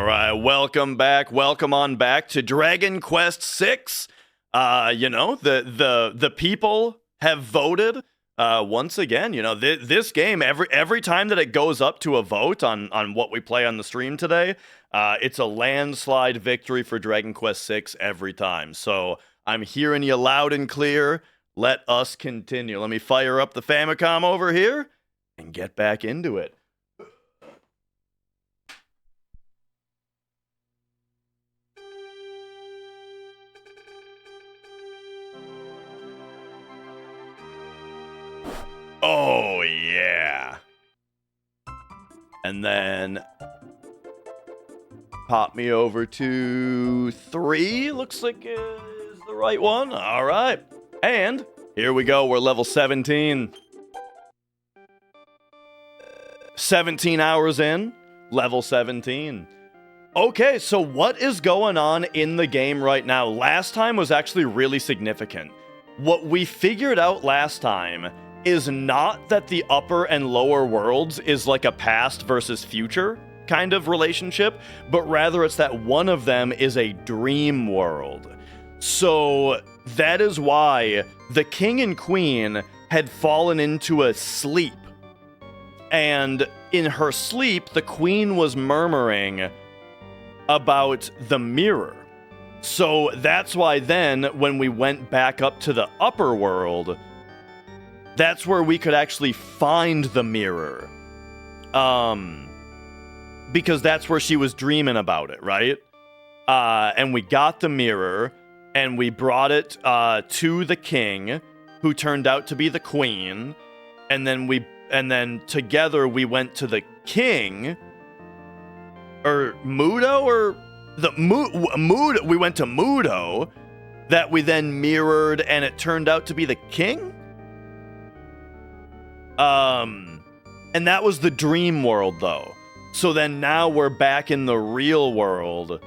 All right, welcome back. Welcome on back to Dragon Quest VI. The people have voted once again. This game, every time that it goes up to a vote on what we play on the stream today, it's a landslide victory for Dragon Quest VI every time. So I'm hearing you loud and clear. Let us continue. Let me fire up the Famicom over here and get back into it. Oh, yeah. And then pop me over to 3. Looks like is the right one. All right. And here we go. We're level 17. 17 hours in. Level 17. Okay, so what is going on in the game right now? Last time was actually really significant. What we figured out last time is not that the upper and lower worlds is like a past versus future kind of relationship, but rather it's that one of them is a dream world. So that is why the king and queen had fallen into a sleep. And in her sleep, the queen was murmuring about the mirror. So that's why then, when we went back up to the upper world, that's where we could actually find the mirror. Because that's where she was dreaming about it, right? And we got the mirror, and we brought it to the king, who turned out to be the queen, and then together we went to the king, or Mudo, or the Mudo. We went to Mudo, that we then mirrored, and it turned out to be the king. And that was the dream world, though. So then now we're back in the real world,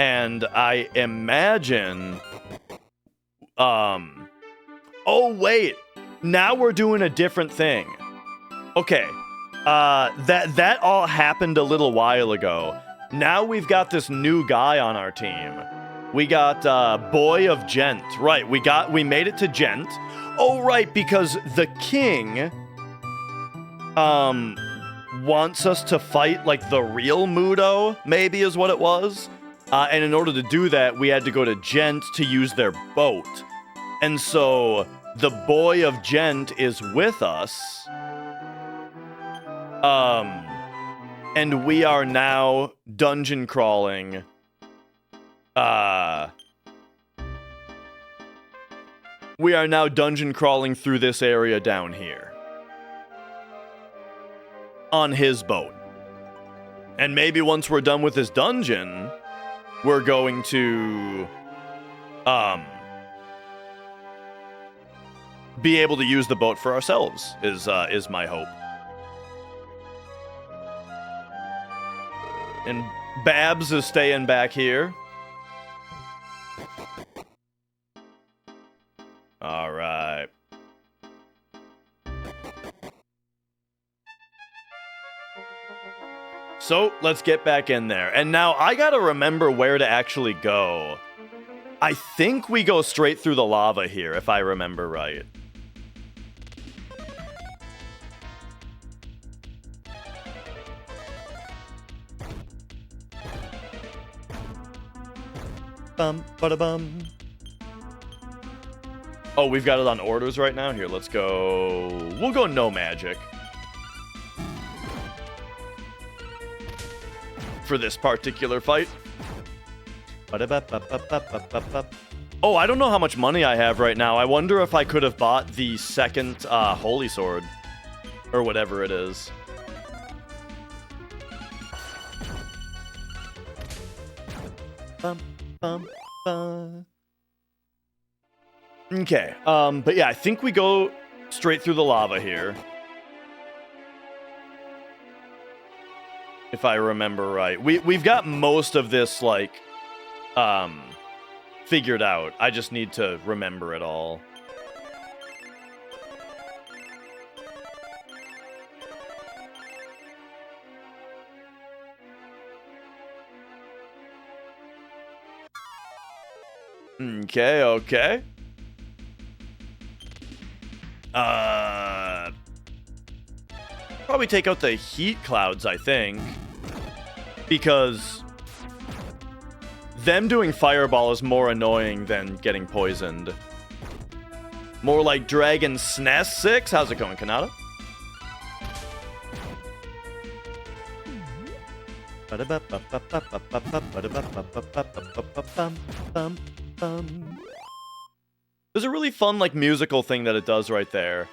and I imagine, oh wait, now we're doing a different thing. Okay, that all happened a little while ago. Now we've got this new guy on our team. We got, Boy of Gent. Right, we made it to Gent. Oh, right, because the king wants us to fight, like, the real Mudo, maybe is what it was. And in order to do that, we had to go to Gent to use their boat. And so, the Boy of Gent is with us. And we are now dungeon crawling. We are now dungeon crawling through this area down here. On his boat. And maybe once we're done with this dungeon, we're going to be able to use the boat for ourselves, is my hope. And Babs is staying back here. All right. So, let's get back in there. And now, I gotta remember where to actually go. I think we go straight through the lava here, if I remember right. Bum, bada bum. Oh, we've got it on orders right now? Here, let's go... We'll go no magic. For this particular fight. Oh, I don't know how much money I have right now. I wonder if I could have bought the second Holy Sword. Or whatever it is. Okay, but yeah, I think we go straight through the lava here. If I remember right. We've got most of this, like, figured out. I just need to remember it all. Okay, okay. Probably take out the heat clouds, I think. Because them doing fireball is more annoying than getting poisoned. More like Dragon SNES 6. How's it going, Kanata? There's a really fun, like, musical thing that it does right there.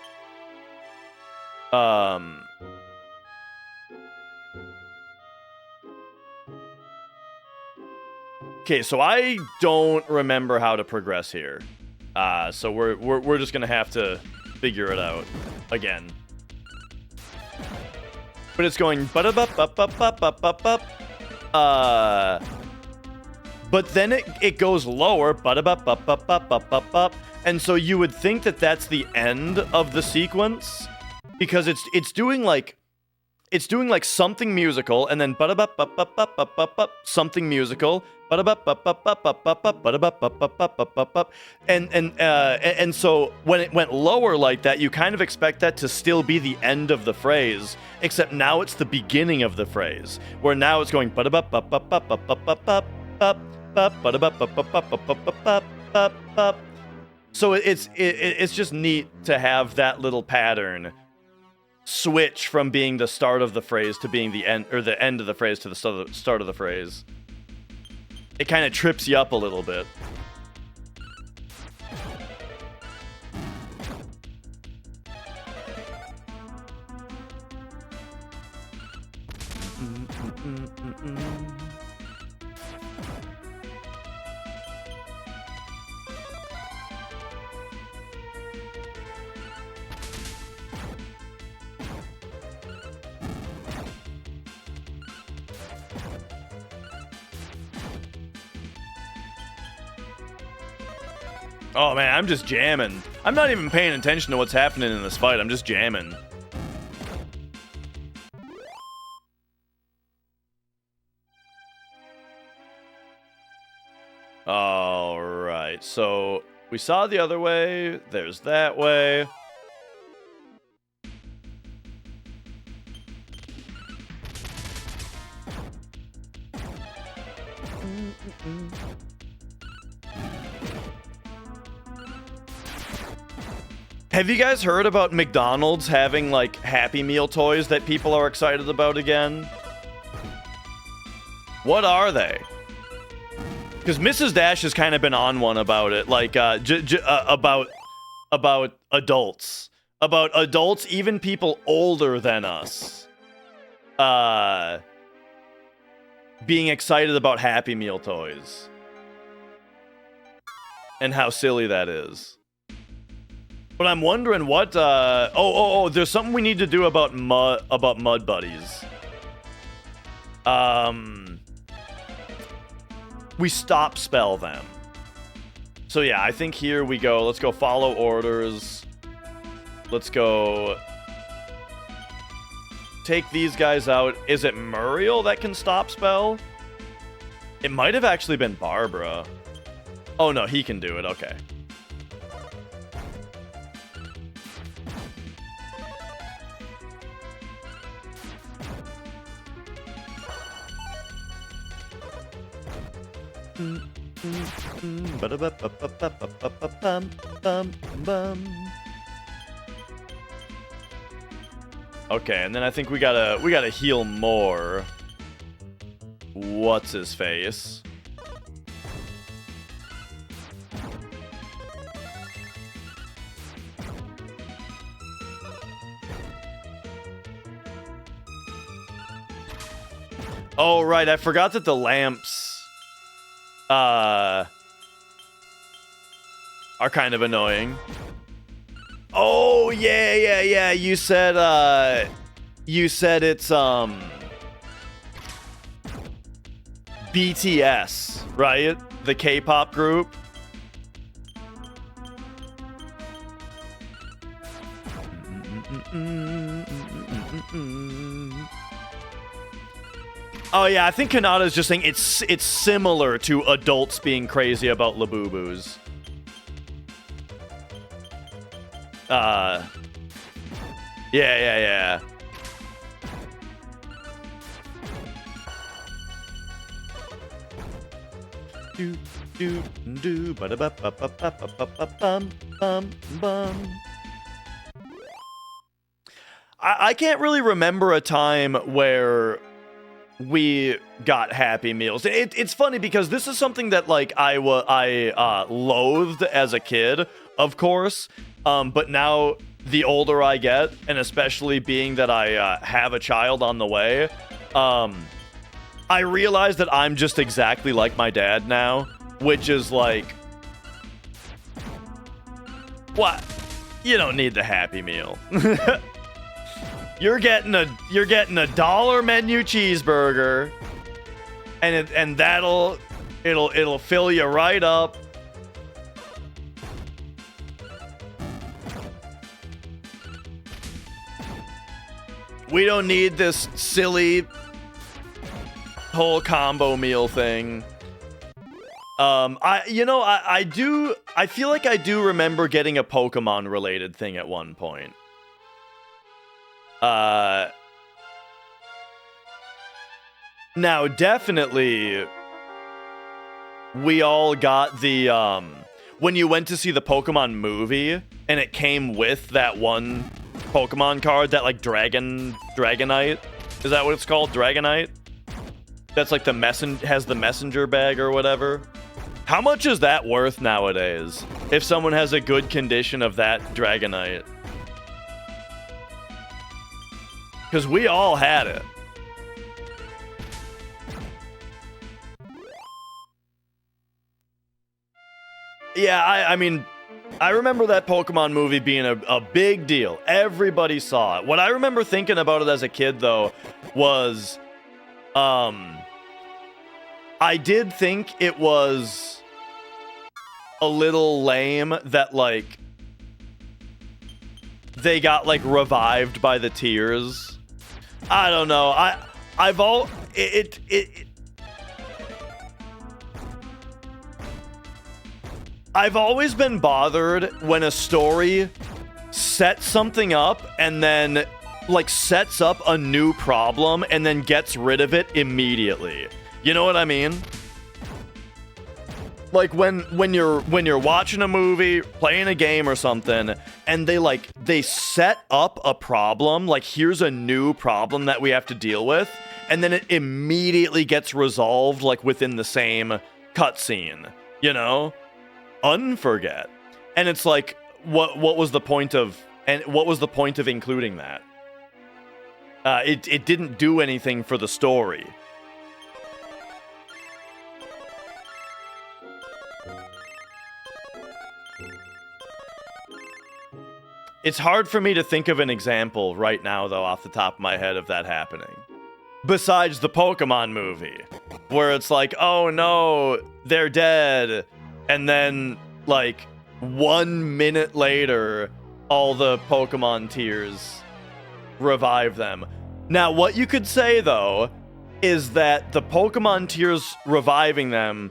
Okay, so I don't remember how to progress here. So we're just gonna have to figure it out again. But it's going but then it goes lower and so you would think that that's the end of the sequence because it's doing like something musical and then something musical and so when it went lower like that, you kind of expect that to still be the end of the phrase, except now it's the beginning of the phrase, where now it's going so it's just neat to have that little pattern switch from being the start of the phrase to being the end, or the end of the phrase to the start of the phrase. It kind of trips you up a little bit. Oh man, I'm just jamming. I'm not even paying attention to what's happening in this fight. I'm just jamming. Alright, so we saw the other way. There's that way. Have you guys heard about McDonald's having, like, Happy Meal toys that people are excited about again? What are they? Because Mrs. Dash has kind of been on one about it, like, about adults. About adults, even people older than us. Being excited about Happy Meal toys. And how silly that is. But I'm wondering what, there's something we need to do about Mud Buddies. We stop spell them. So yeah, I think here we go. Let's go follow orders. Let's go take these guys out. Is it Muriel that can stop spell? It might have actually been Barbara. Oh no, he can do it, okay. Okay, and then I think we gotta heal more. What's his face? Oh right, I forgot that the lamps are kind of annoying. Oh yeah. You said it's BTS, right? The K-pop group. Oh yeah, I think Kanata is just saying it's similar to adults being crazy about Labubus. Yeah. Do ba da ba ba ba ba ba ba bum bum. I can't really remember a time where we got Happy Meals. It's funny because this is something that like I loathed as a kid, of course. But now the older I get, and especially being that I have a child on the way, I realize that I'm just exactly like my dad now, which is like, what? You don't need the Happy Meal. You're getting a $1 menu cheeseburger, and it'll fill you right up. We don't need this silly whole combo meal thing. I feel like I do remember getting a Pokemon related thing at one point. Now definitely we all got the when you went to see the Pokemon movie and it came with that one Pokemon card, that like Dragonite. Is that what it's called? Dragonite? That's like has the messenger bag or whatever. How much is that worth nowadays? If someone has a good condition of that Dragonite. Because we all had it. Yeah, I mean, I remember that Pokemon movie being a big deal. Everybody saw it. What I remember thinking about it as a kid, though, was... I did think it was a little lame that, like, they got, like, revived by the tears. I don't know. I've always been bothered when a story sets something up and then, like, sets up a new problem and then gets rid of it immediately. You know what I mean? Like when you're watching a movie, playing a game or something, and they set up a problem, like here's a new problem that we have to deal with, and then it immediately gets resolved like within the same cutscene, you know? Unforget. And it's like, what was the point of including that? It didn't do anything for the story. It's hard for me to think of an example right now, though, off the top of my head of that happening. Besides the Pokemon movie, where it's like, oh no, they're dead. And then, like, 1 minute later, all the Pokemon tears revive them. Now, what you could say, though, is that the Pokemon tears reviving them,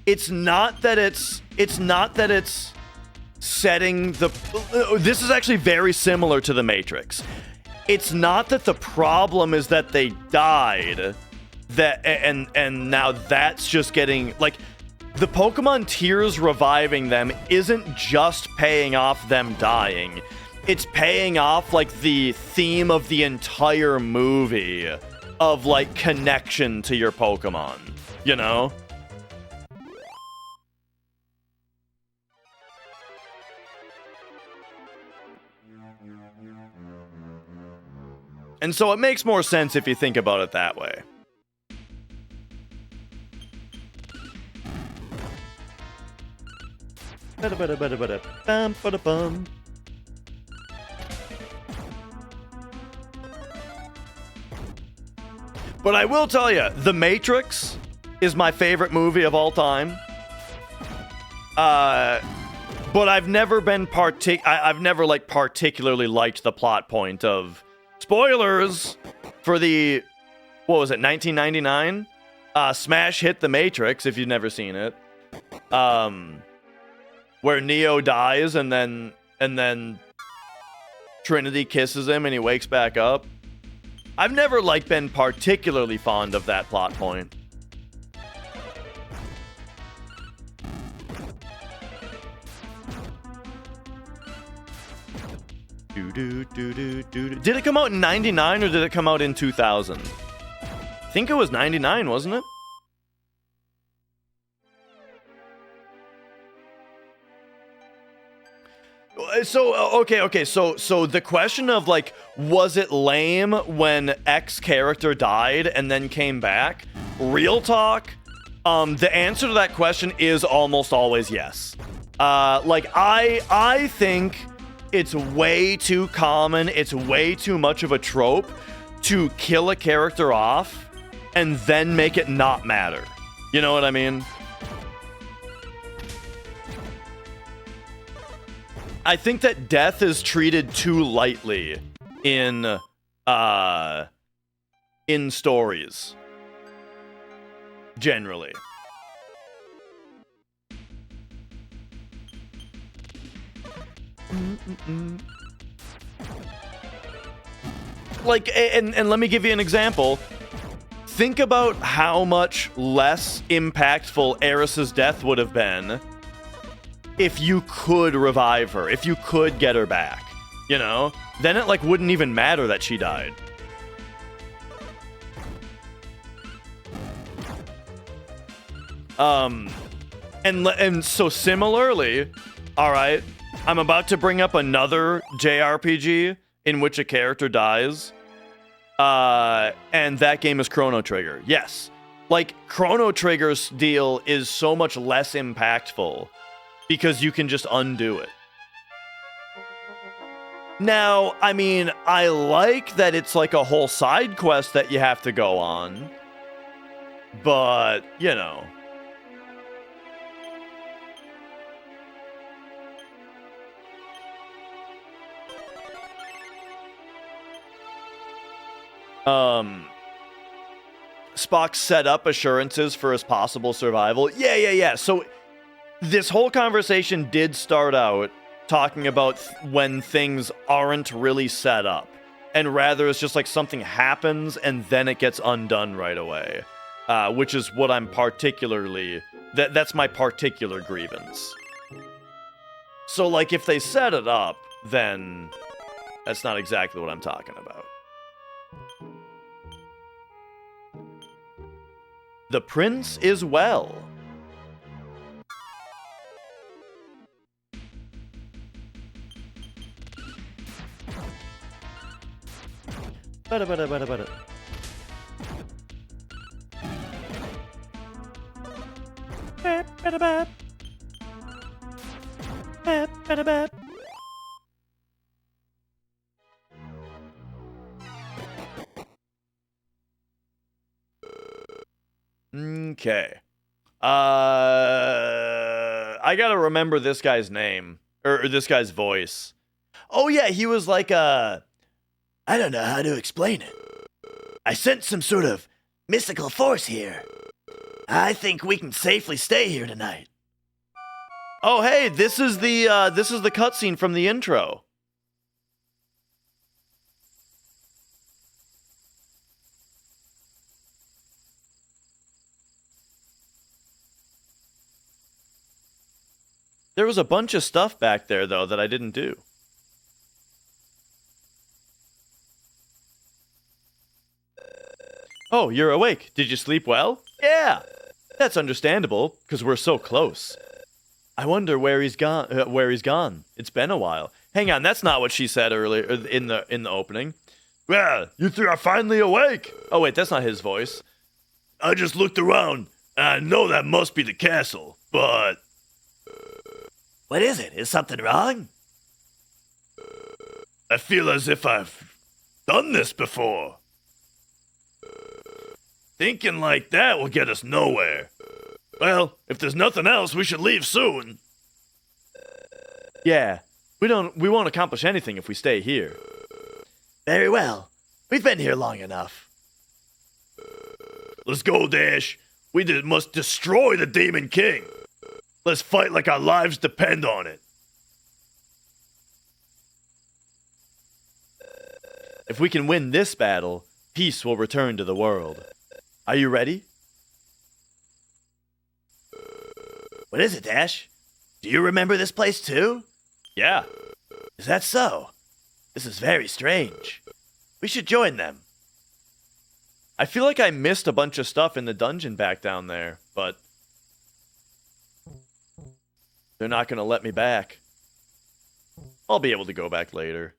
it's not that it's setting the... This is actually very similar to the Matrix. It's not that the problem is that they died, and now that's just getting... Like, the Pokemon tears reviving them isn't just paying off them dying. It's paying off, like, the theme of the entire movie of, like, connection to your Pokemon. You know? And so it makes more sense if you think about it that way. But I will tell you, The Matrix is my favorite movie of all time. But I've never been particularly liked the plot point of... Spoilers for the what was it, 1999? Smash Hit the Matrix, if you've never seen it. Where Neo dies and then Trinity kisses him and he wakes back up. I've never been particularly fond of that plot point. Did it come out in 99 or did it come out in 2000? I think it was 99, wasn't it? So, okay. So the question of, was it lame when X character died and then came back? Real talk, the answer to that question is almost always yes. I think it's way too common, it's way too much of a trope to kill a character off and then make it not matter. You know what I mean? I think that death is treated too lightly in stories. Generally. And let me give you an example. Think about how much less impactful Eris's death would have been if you could revive her, if you could get her back, you know? Then it wouldn't even matter that she died. And so similarly, all right, I'm about to bring up another JRPG in which a character dies. And that game is Chrono Trigger. Yes. Chrono Trigger's deal is so much less impactful because you can just undo it. Now, I mean, I like that it's a whole side quest that you have to go on. But, you know. Spock set up assurances for his possible survival. Yeah. So this whole conversation did start out talking about when things aren't really set up, and rather it's just something happens and then it gets undone right away, which is what I'm particularly... That's my particular grievance. So, if they set it up, then that's not exactly what I'm talking about. The prince is well. Bada. Okay. I gotta remember this guy's name. Or this guy's voice. Oh yeah, he was I don't know how to explain it. I sense some sort of mystical force here. I think we can safely stay here tonight. Oh hey, this is the cutscene from the intro. There was a bunch of stuff back there, though, that I didn't do. Oh, you're awake. Did you sleep well? Yeah. That's understandable, because we're so close. I wonder where he's gone. It's been a while. Hang on, that's not what she said earlier in the opening. Well, you three are finally awake. Oh, wait, that's not his voice. I just looked around, and I know that must be the castle, but... What is it? Is something wrong? I feel as if I've done this before. Thinking like that will get us nowhere. Well, if there's nothing else, we should leave soon. Yeah, we won't accomplish anything if we stay here. Very well. We've been here long enough. Let's go, Dash. We must destroy the Demon King. Let's fight like our lives depend on it. If we can win this battle, peace will return to the world. Are you ready? What is it, Dash? Do you remember this place too? Yeah. Is that so? This is very strange. We should join them. I feel like I missed a bunch of stuff in the dungeon back down there, but they're not going to let me back. I'll be able to go back later.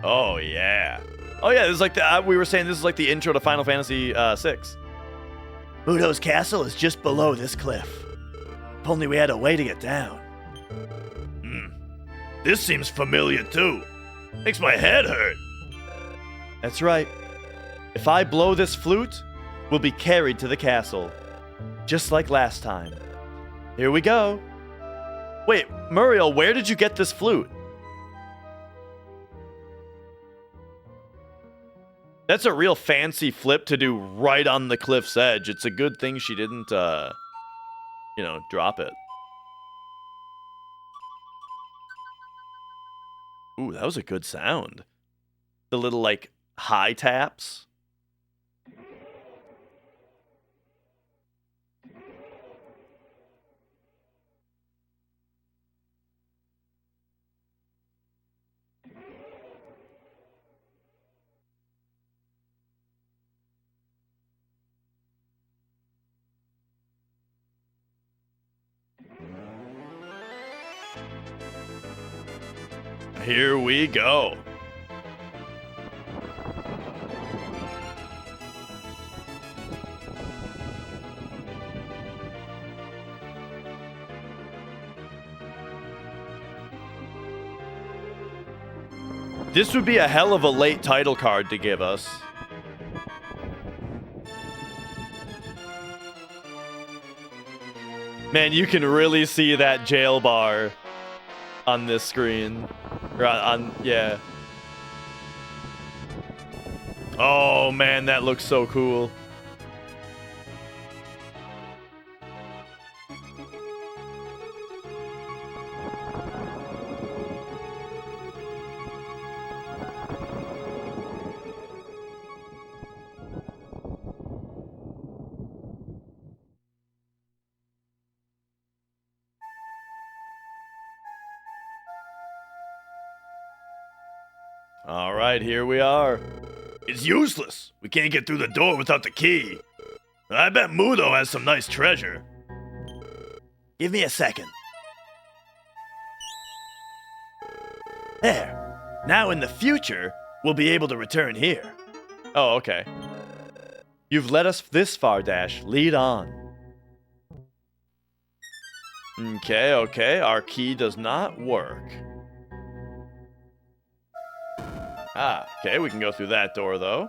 Oh, yeah. Oh, yeah, this is like we were saying this is like the intro to Final Fantasy VI. Mudo's castle is just below this cliff. If only we had a way to get down. This seems familiar, too. Makes my head hurt. That's right. If I blow this flute, we'll be carried to the castle. Just like last time. Here we go. Wait, Muriel, where did you get this flute? That's a real fancy flip to do right on the cliff's edge. It's a good thing she didn't, drop it. Ooh, that was a good sound. The little, like, high taps. Here we go. This would be a hell of a late title card to give us. Man, you can really see that jail bar on this screen. Yeah. Oh man, that looks so cool. All right, here we are. It's useless. We can't get through the door without the key. I bet Mudo has some nice treasure. Give me a second. There. Now in the future, we'll be able to return here. Oh, okay. You've led us this far, Dash. Lead on. Okay. Our key does not work. Ah, okay, we can go through that door, though.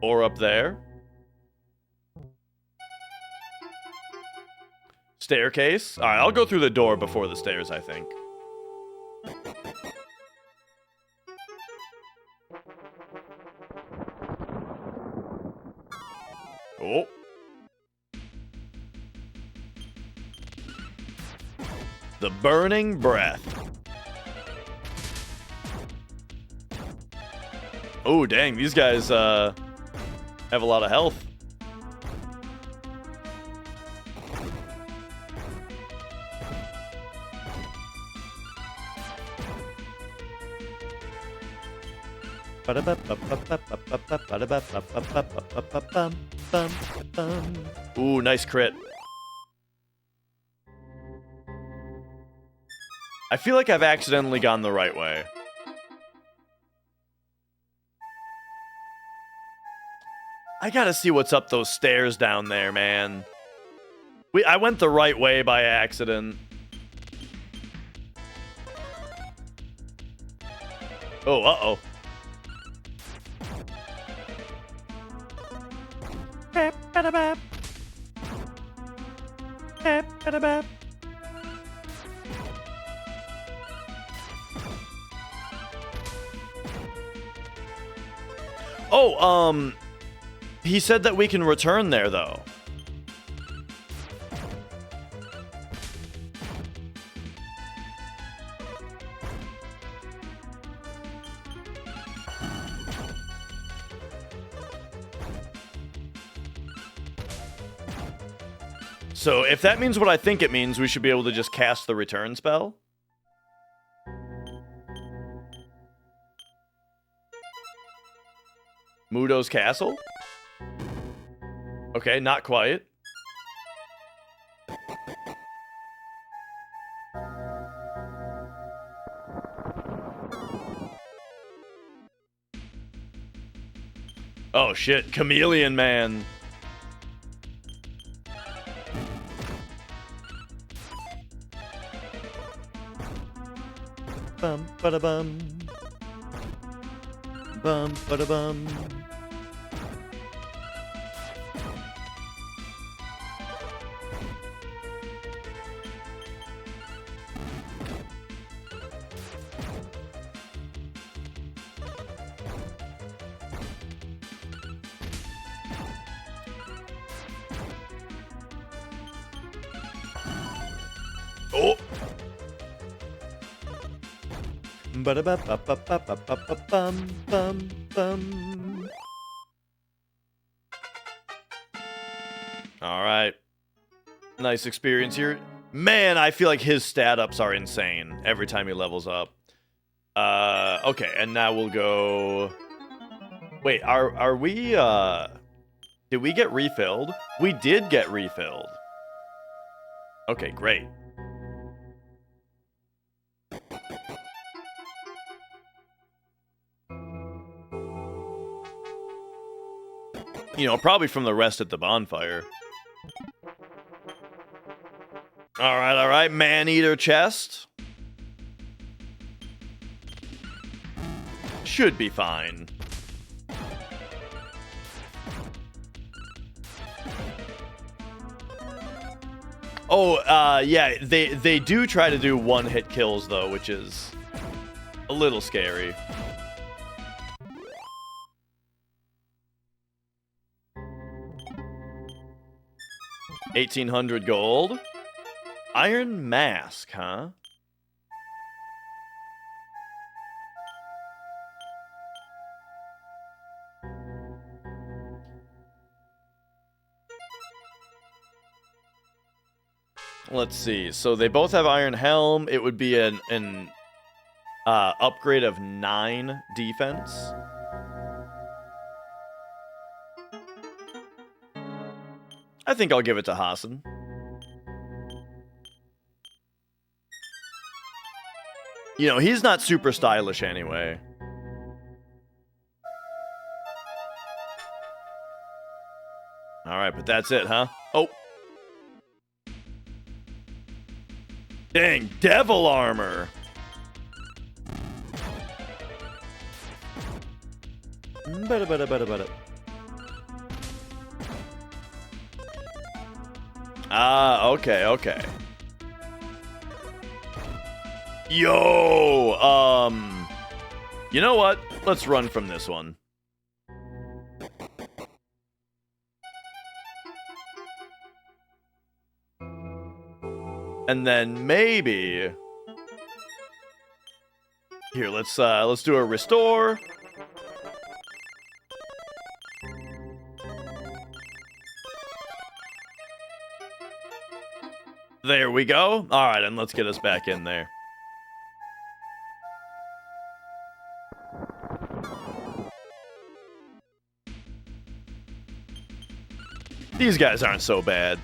Or up there. Staircase. Alright, I'll go through the door before the stairs, I think. Oh. The Burning Breath. Oh, dang, these guys have a lot of health. Ooh, nice crit. I feel like I've accidentally gone the right way. I gotta see what's up those stairs down there, man. I went the right way by accident. Oh, uh-oh. Oh, he said that we can return there, though. So if that means what I think it means, we should be able to just cast the return spell. Mudo's castle? Okay, not quite. Oh shit, Chameleon Man. Bum bada bum. Bum bada bum. Oh. All right. Nice experience here. Man, I feel like his stat ups are insane every time he levels up. Okay, and now we'll go... Wait, are we, did we get refilled? We did get refilled. Okay, great. You know, probably from the rest at the bonfire. All right. Man-eater chest. Should be fine. Oh, yeah, they do try to do one-hit kills, though, which is a little scary. $1,800 gold. Iron Mask, huh? Let's see. So they both have Iron Helm. It would be an upgrade of 9 defense. I think I'll give it to Hassan. You know, he's not super stylish anyway. Alright, but that's it, huh? Oh. Dang, devil armor. Ah, okay. Yo, you know what? Let's run from this one. And then maybe here, let's do a restore. There we go. All right, and let's get us back in there. These guys aren't so bad.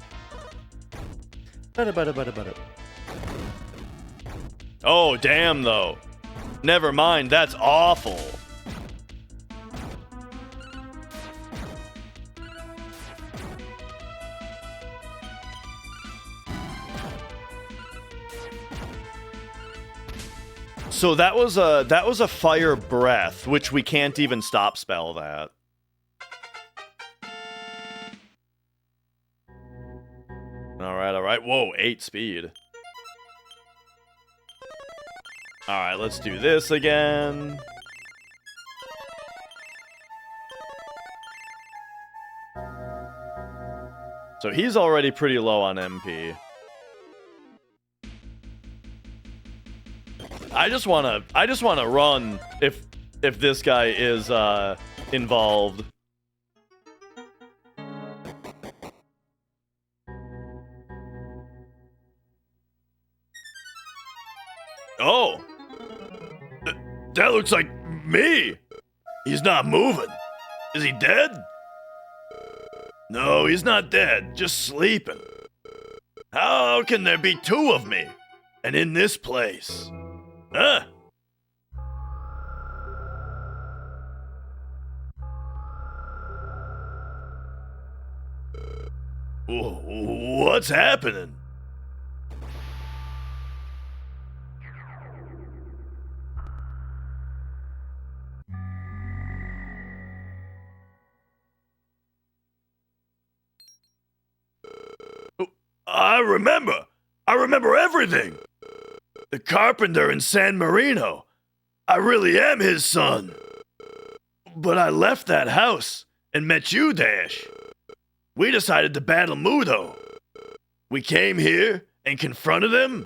Oh, damn, though. Never mind, that's awful. So that was a fire breath, which we can't even stop spell that. All right. Whoa, 8 speed. All right, let's do this again. So he's already pretty low on MP. I just wanna run if this guy is involved. Oh, that looks like me. He's not moving. Is he dead? No, he's not dead, just sleeping. How can there be two of me? And in this place? Huh? What's happening? I remember everything. The carpenter in San Marino. I really am his son. But I left that house and met you, Dash. We decided to battle Mudo. We came here and confronted him.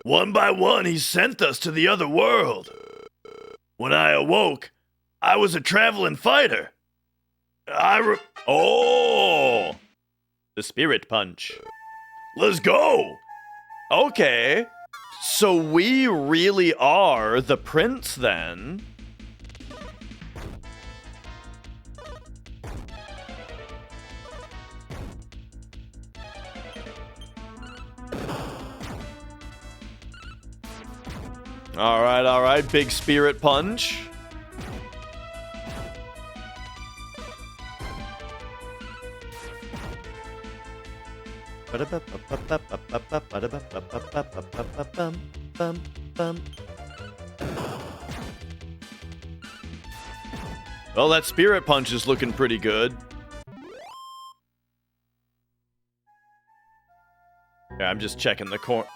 One by one, he sent us to the other world. When I awoke, I was a traveling fighter. Oh! The spirit punch. Let's go! Okay. So we really are the prince then. All right, big spirit punch. Well, that spirit punch is looking pretty good. Yeah, I'm just checking the corner.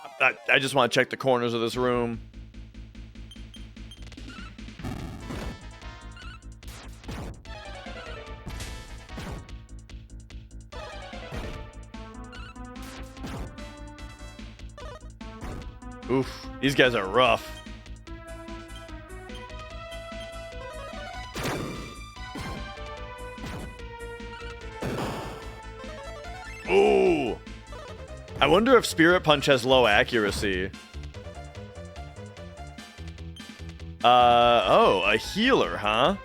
I just want to check the corners of this room. Oof, these guys are rough. Ooh. I wonder if Spirit Punch has low accuracy. Oh, a healer, huh?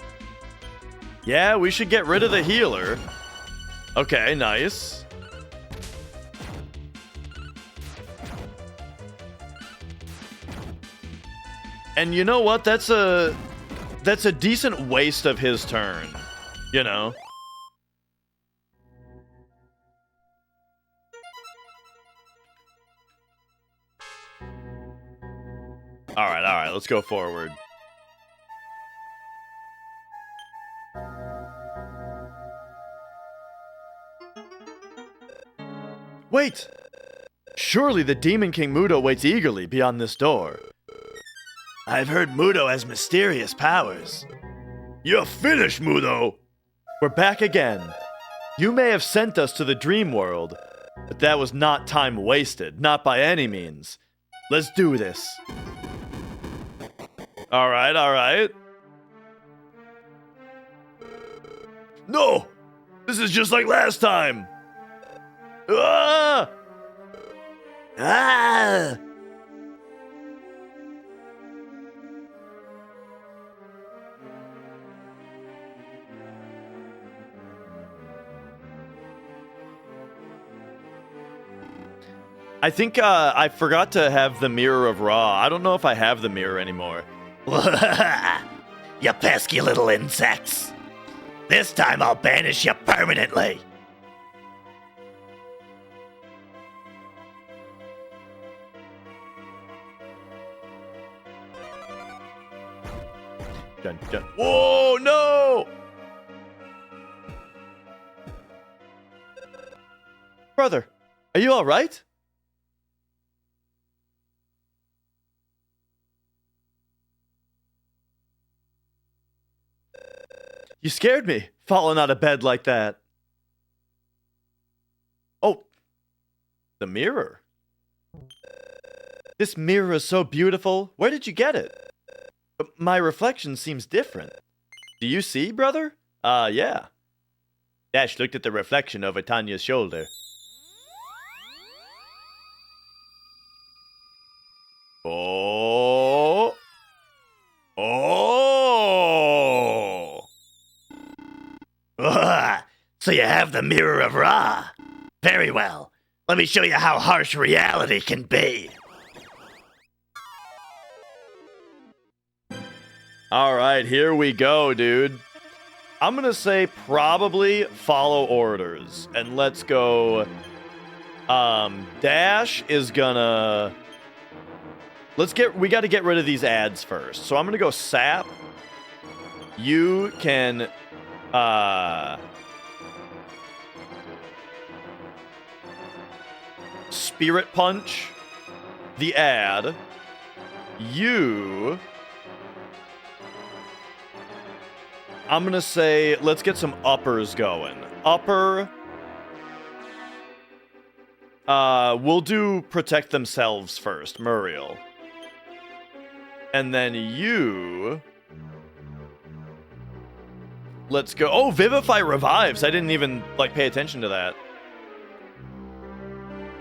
Yeah, we should get rid of the healer. Okay, nice. And you know what? That's a decent waste of his turn, you know? All right, let's go forward. Wait! Surely the Demon King Mudo waits eagerly beyond this door. I've heard Mudo has mysterious powers. You're finished, Mudo! We're back again. You may have sent us to the dream world, but that was not time wasted, not by any means. Let's do this. All right. No! This is just like last time! Ah! Ah! I think I forgot to have the Mirror of Ra. I don't know if I have the mirror anymore. You pesky little insects. This time I'll banish you permanently. Dun, dun. Whoa, no! Brother, are you all right? You scared me, falling out of bed like that. The mirror. This mirror is so beautiful. Where did you get it? My reflection seems different. Do you see, brother? Yeah. Dash looked at the reflection over Tanya's shoulder. Oh. Oh. So you have the Mirror of Ra. Very well. Let me show you how harsh reality can be. Alright, here we go, dude. I'm gonna say probably follow orders. And let's go... Dash is gonna... We gotta get rid of these ads first. So I'm gonna go Sap. You can... Spirit Punch the ad. You... I'm gonna say, let's get some uppers going. Upper. We'll do Protect Themselves first, Muriel. And then you... Let's go. Oh, Vivify revives. I didn't even, pay attention to that.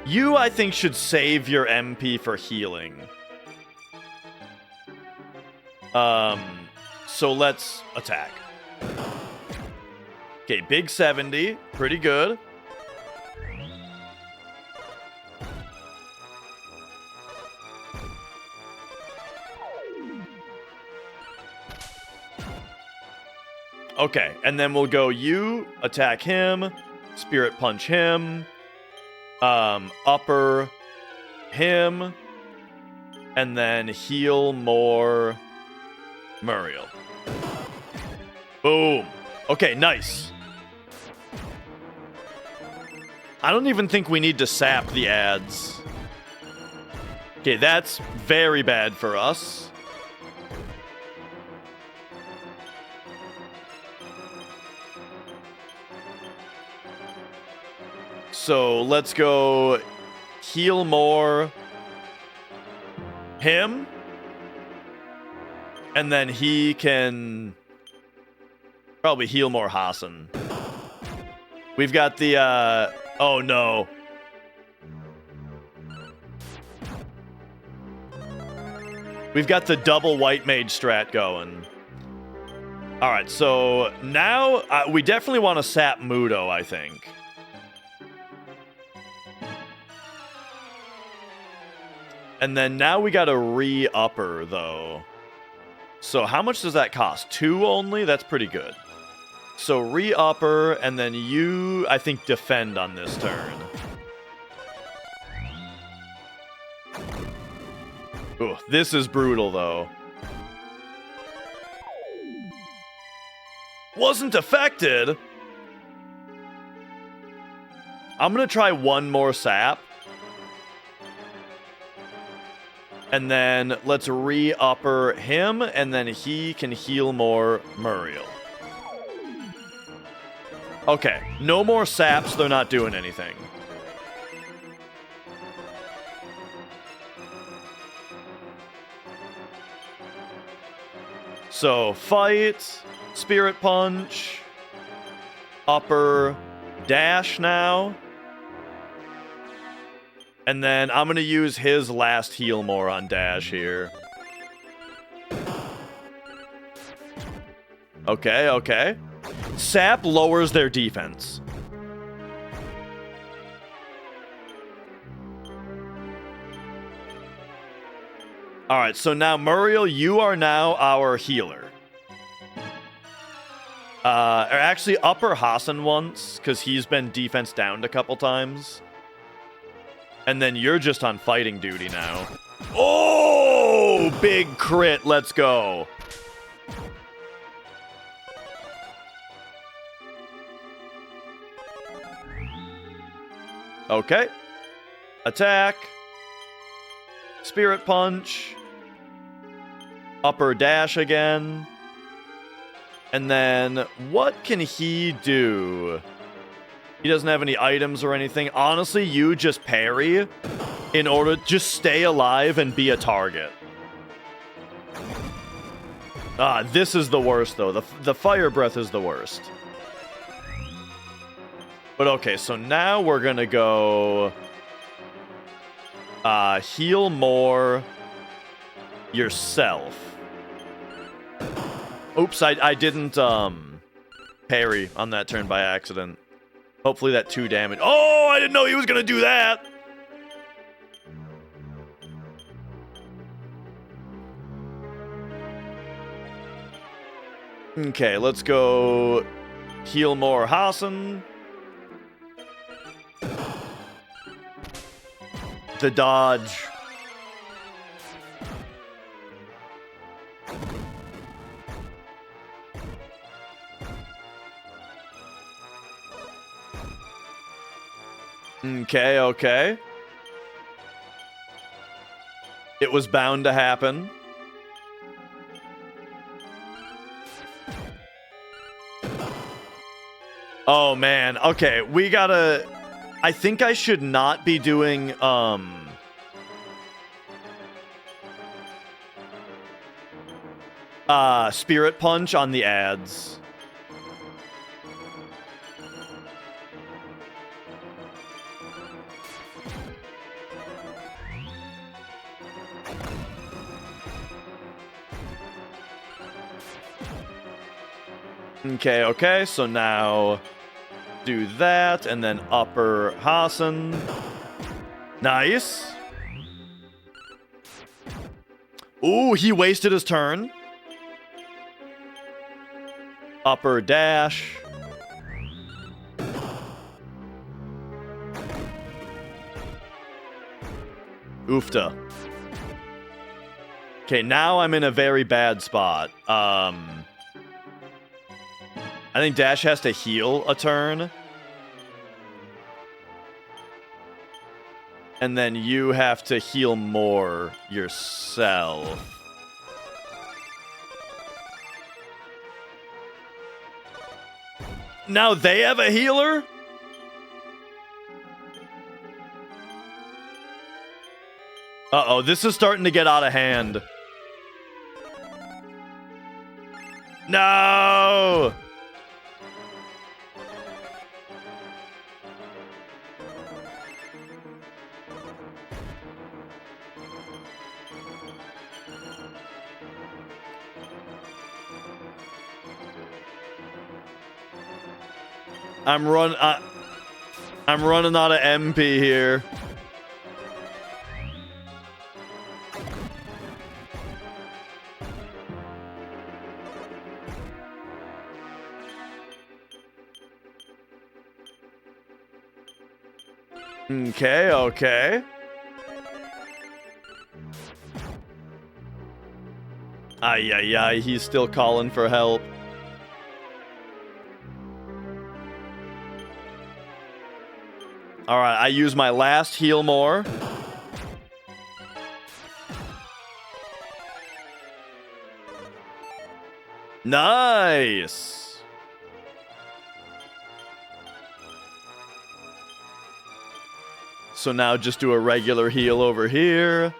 You, I think, should save your MP for healing. So let's attack. Okay, big 70. Pretty good. Okay, and then we'll go you, attack him, Spirit Punch him, upper him, and then heal more Muriel. Boom. Okay, nice. I don't even think we need to sap the ads. Okay, that's very bad for us. So let's go heal more him. And then he can probably heal more Hassan. We've got the, oh no. We've got the double white mage strat going. Alright, so now we definitely want to sap Mudo, I think. And then now we got a re-upper, though. So how much does that cost? 2 only? That's pretty good. So re-upper, and then you, I think, defend on this turn. Ooh, this is brutal, though. Wasn't affected! I'm gonna try one more sap. And then let's re-upper him, and then he can heal more Muriel. Okay, no more saps, they're not doing anything. So, fight, Spirit Punch, upper, dash now. And then I'm going to use his last heal more on Dash here. Okay, okay. Sap lowers their defense. Alright, so now Muriel, you are now our healer. Or actually, upper Hassan once, because he's been defense downed a couple times. And then you're just on fighting duty now. Oh, big crit. Let's go. Okay. Attack. Spirit Punch. Upper dash again. And then what can he do? He doesn't have any items or anything. Honestly, you just parry in order to just stay alive and be a target. This is the worst, though. The fire breath is the worst. But okay, so now we're going to go... heal more yourself. Oops, I didn't parry on that turn by accident. Hopefully that 2 damage. Oh, I didn't know he was going to do that. Okay, let's go heal more Hassan. The dodge. Okay, okay. It was bound to happen. Oh, man. Okay, we gotta... I think I should not be doing, Spirit Punch on the ads. Okay, okay, so now do that, and then upper Hassan. Nice. Ooh, he wasted his turn. Upper dash. Oofta. Okay, now I'm in a very bad spot. I think Dash has to heal a turn. And then you have to heal more yourself. Now they have a healer? Uh-oh, this is starting to get out of hand. No! I'm running out of MP here. Okay, okay. Ay, ay, ay, he's still calling for help. Alright, I use my last heal more. Nice! So now just do a regular heal over here.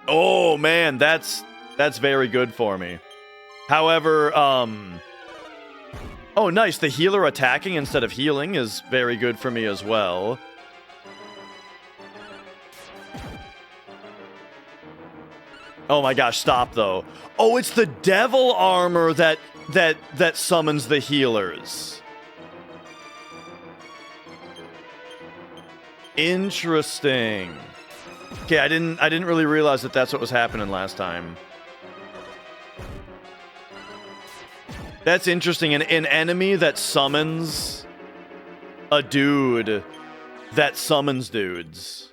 Oh man, that's very good for me. However, oh, nice. The healer attacking instead of healing is very good for me as well. Oh my gosh, stop though. Oh, it's the devil armor that summons the healers. Interesting. Okay, I didn't really realize that that's what was happening last time. That's interesting. An enemy that summons a dude that summons dudes.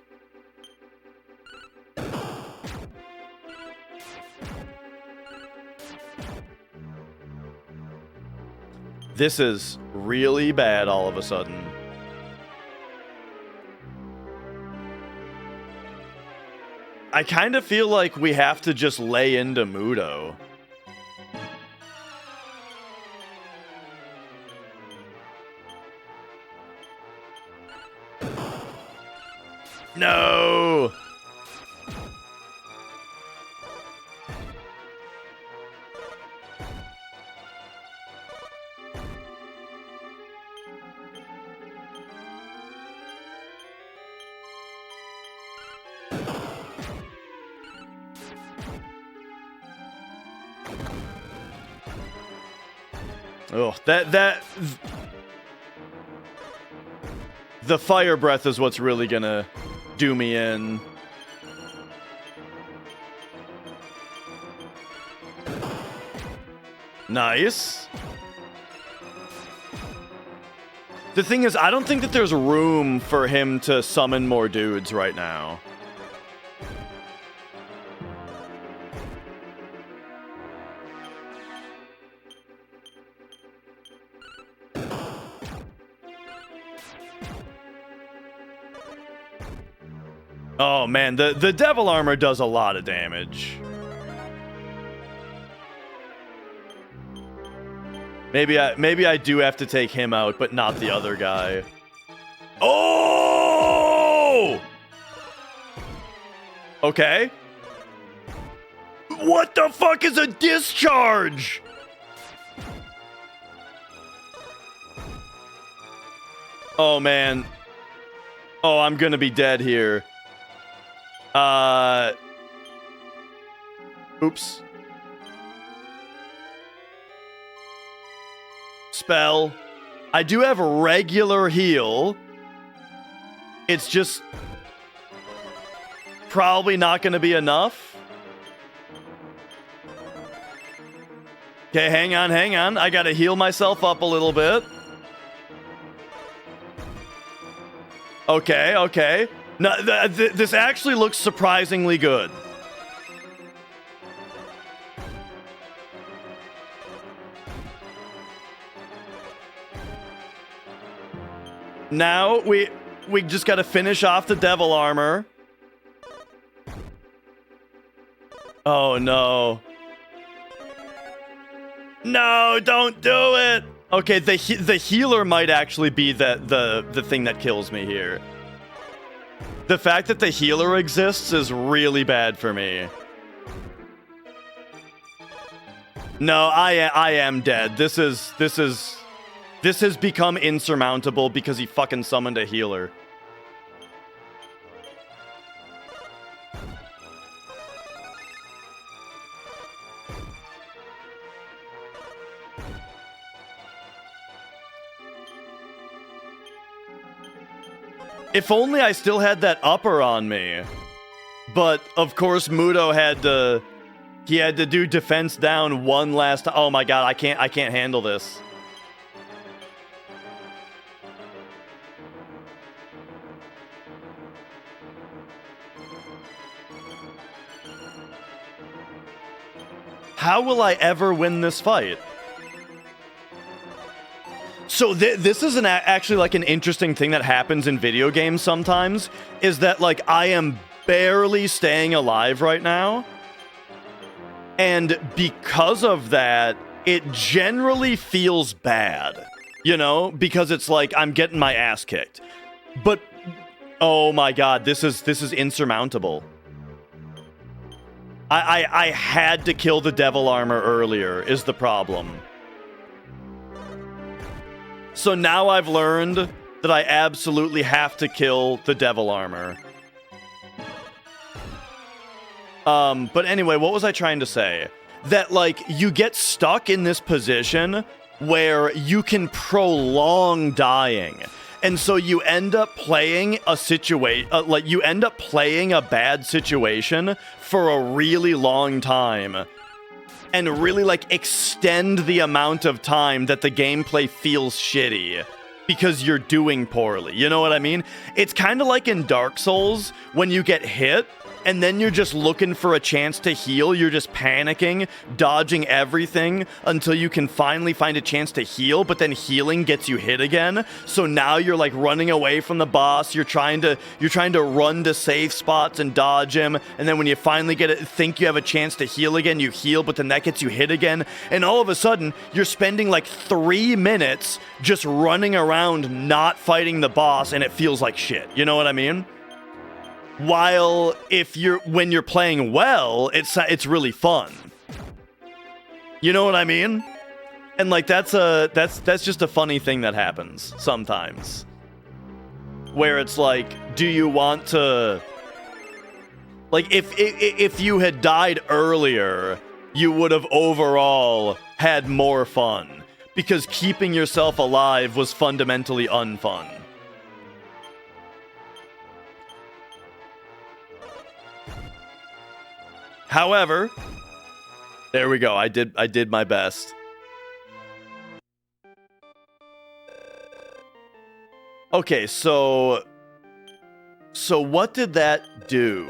This is really bad all of a sudden. I kind of feel like we have to just lay into Mudo. No! Oh, the fire breath is what's really gonna do me in. Nice. The thing is, I don't think that there's room for him to summon more dudes right now. Oh man, the devil armor does a lot of damage. Maybe I do have to take him out, but not the other guy. Oh! Okay. What the fuck is a discharge? Oh man. Oh, I'm gonna be dead here. Oops. Spell. I do have regular heal. It's just probably not going to be enough. Okay, hang on. I got to heal myself up a little bit. Okay. No, this actually looks surprisingly good. Now we just gotta finish off the devil armor. Oh no. No, don't do it. Okay, the healer might actually be the thing that kills me here. The fact that the healer exists is really bad for me. No, I am dead. This has become insurmountable because he fucking summoned a healer. If only I still had that upper on me. But, of course, Muto had to do defense down one last time. Oh my god, I can't handle this. How will I ever win this fight? So this is actually like an interesting thing that happens in video games sometimes, is that like I am barely staying alive right now. And because of that, it generally feels bad, you know, because it's like I'm getting my ass kicked. But oh my god, this is insurmountable. I had to kill the devil armor earlier is the problem. So now I've learned that I absolutely have to kill the devil armor. But anyway, what was I trying to say? That, like, you get stuck in this position where you can prolong dying. And so you end up playing a you end up playing a bad situation for a really long time. And really, like, extend the amount of time that the gameplay feels shitty. Because you're doing poorly. You know what I mean? It's kind of like in Dark Souls, when you get hit, and then you're just looking for a chance to heal. You're just panicking, dodging everything until you can finally find a chance to heal, but then healing gets you hit again. So now you're like running away from the boss. You're trying to run to safe spots and dodge him. And then when you finally think you have a chance to heal again, you heal, but then that gets you hit again. And all of a sudden, you're spending like 3 minutes just running around not fighting the boss, and it feels like shit. You know what I mean? While when you're playing well, it's really fun. You know what I mean? And like that's just a funny thing that happens sometimes. Where it's like, do you want to, like, if you had died earlier, you would have overall had more fun because keeping yourself alive was fundamentally unfun. However, there we go. I did my best. Okay, so what did that do?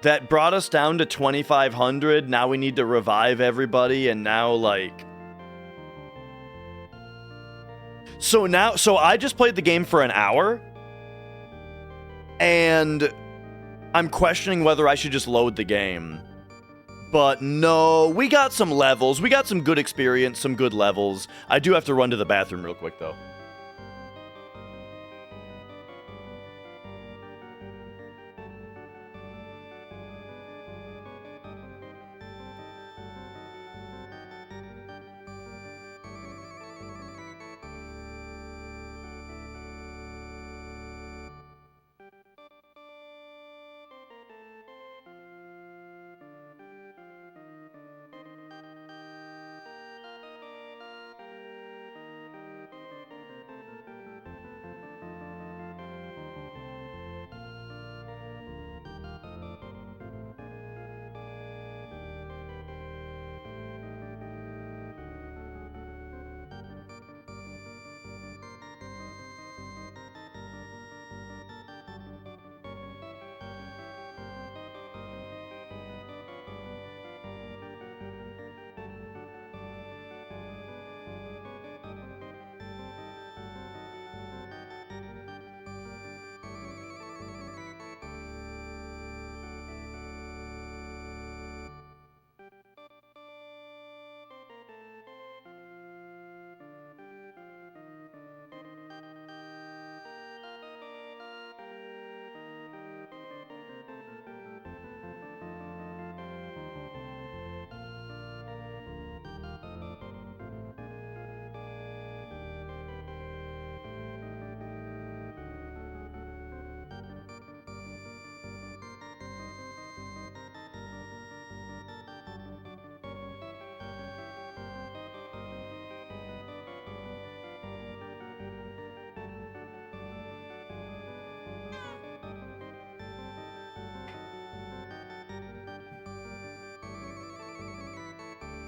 That brought us down to 2,500. Now we need to revive everybody, and now like. So I just played the game for an hour, and I'm questioning whether I should just load the game. But no, we got some levels. We got some good experience, some good levels. I do have to run to the bathroom real quick, though.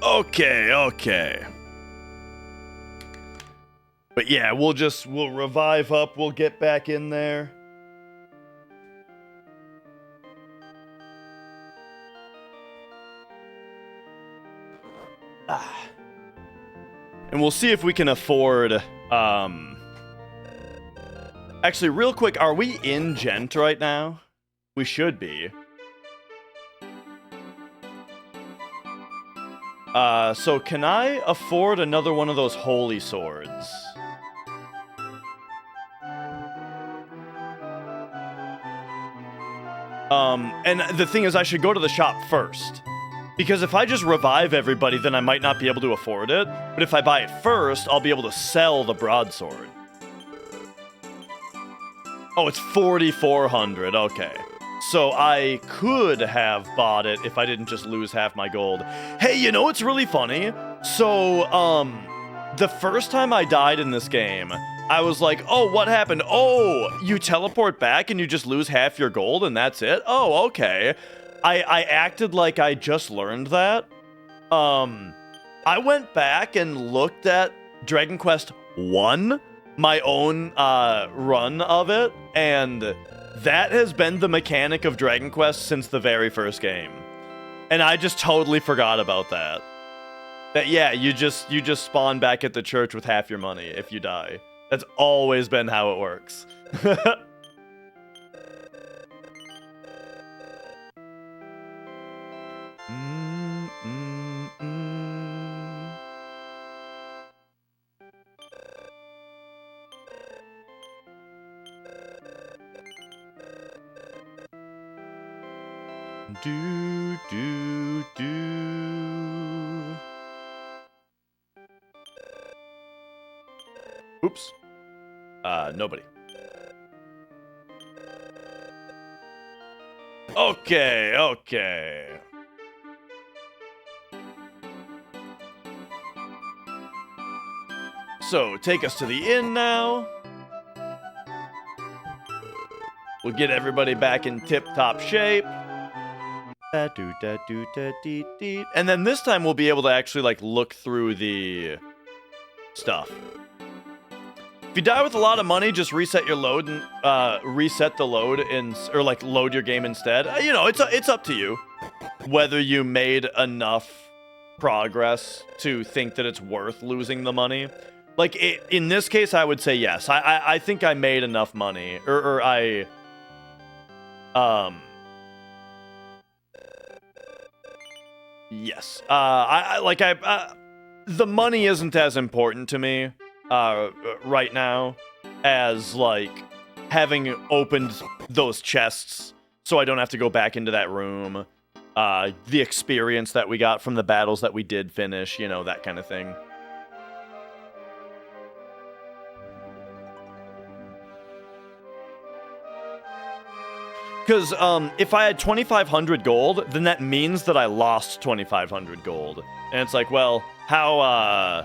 Okay. But yeah, we'll revive up, we'll get back in there. And we'll see if we can afford, actually, real quick, are we in Gent right now? We should be. So can I afford another one of those holy swords? And the thing is, I should go to the shop first. Because if I just revive everybody, then I might not be able to afford it. But if I buy it first, I'll be able to sell the broadsword. Oh, it's 4,400, okay. So I could have bought it if I didn't just lose half my gold. Hey, you know what's really funny? So, the first time I died in this game, I was like, oh, what happened? Oh, you teleport back and you just lose half your gold and that's it? Oh, okay. I acted like I just learned that. I went back and looked at Dragon Quest 1, my own run of it, and that has been the mechanic of Dragon Quest since the very first game. And I just totally forgot about that. That, yeah, you just spawn back at the church with half your money if you die. That's always been how it works. Do, do, do. Oops. Nobody. Okay, okay. So, take us to the inn now. We'll get everybody back in tip-top shape. And then this time we'll be able to actually, like, look through the stuff. If you die with a lot of money, just reset your load and reset the load or like load your game instead. You know, it's up to you whether you made enough progress to think that it's worth losing the money. Like in this case, I would say yes. I think I made enough money, or I yes. The money isn't as important to me right now as like having opened those chests so I don't have to go back into that room. The experience that we got from the battles that we did finish, you know, that kind of thing. Because if I had 2,500 gold, then that means that I lost 2,500 gold. And it's like, well, how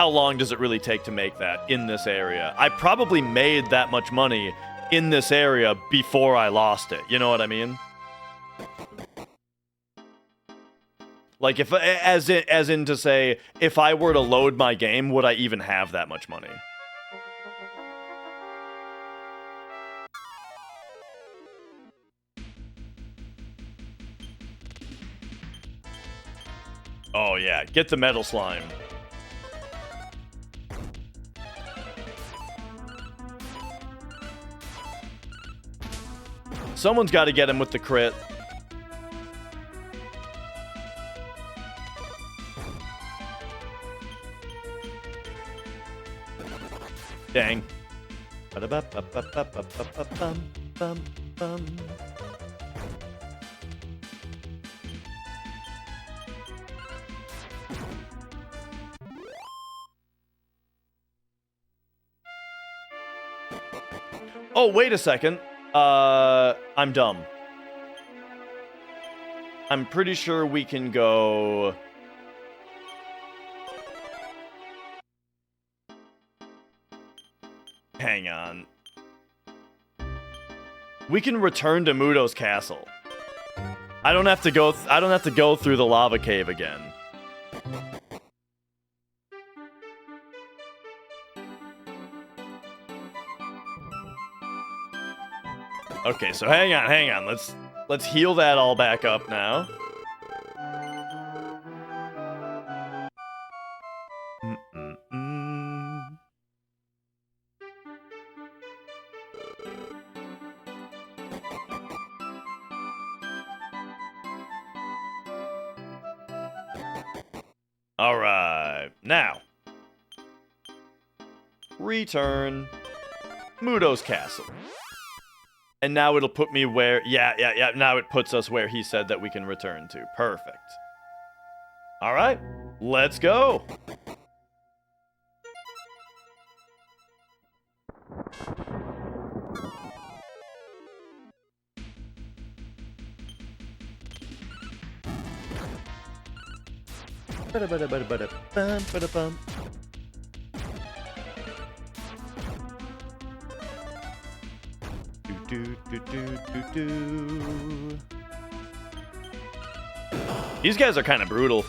long does it really take to make that in this area? I probably made that much money in this area before I lost it. You know what I mean? Like, if as in to say, if I were to load my game, would I even have that much money? Oh yeah, get the metal slime. Someone's got to get him with the crit. Dang. Oh, wait a second. I'm dumb. I'm pretty sure we can go... Hang on. We can return to Mudo's castle. I don't have to go through the lava cave again. Okay, so hang on. Let's heal that all back up now. All right, now return Mudo's castle. And now it'll put me where... Yeah. Now it puts us where he said that we can return to. Perfect. All right. Let's go. These guys are kind of brutal.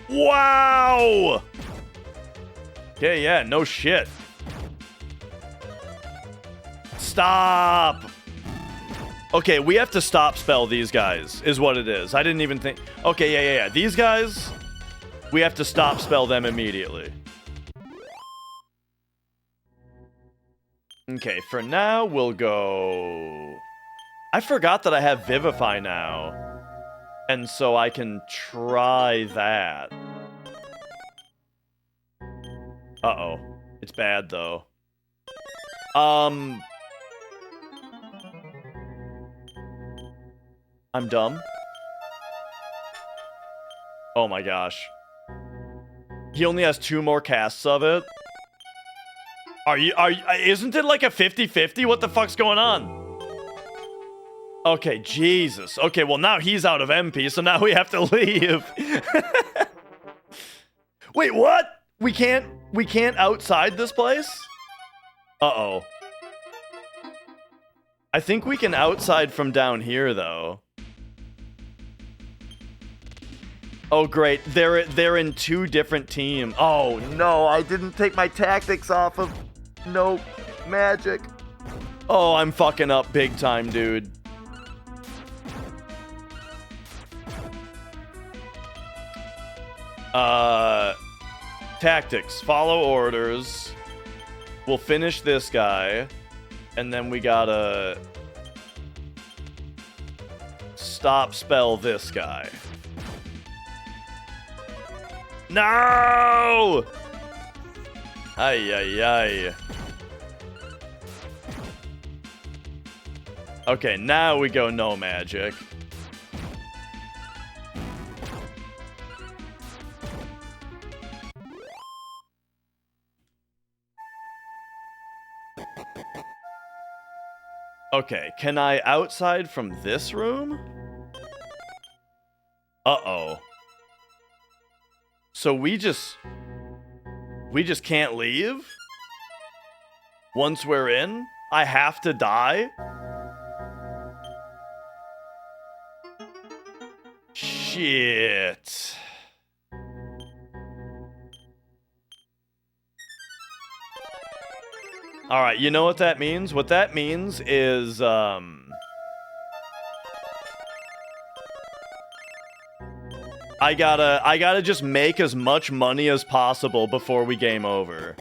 Wow! Okay, yeah, no shit. Stop! Okay, we have to stop spell these guys, is what it is. I didn't even think... Okay, yeah. These guys, we have to stop spell them immediately. Okay, for now, we'll go... I forgot that I have Vivify now. And so I can try that. Uh-oh. It's bad, though. I'm dumb. Oh my gosh. He only has 2 more casts of it. Isn't it like a 50-50? What the fuck's going on? Okay, Jesus. Okay, well now he's out of MP, so now we have to leave. Wait, what? We can't outside this place? Uh-oh. I think we can outside from down here though. Oh great, they're in 2 different teams. Oh no, I didn't take my tactics off of no magic. Oh, I'm fucking up big time, dude. Tactics, follow orders. We'll finish this guy, and then we gotta stop spell this guy. No! Ay, ay, ay. Okay, now we go no magic. Okay, can I outside from this room? Uh-oh. So we just can't leave? Once we're in? I have to die? Shit. Alright, you know what that means? What that means is, I gotta just make as much money as possible before we game over.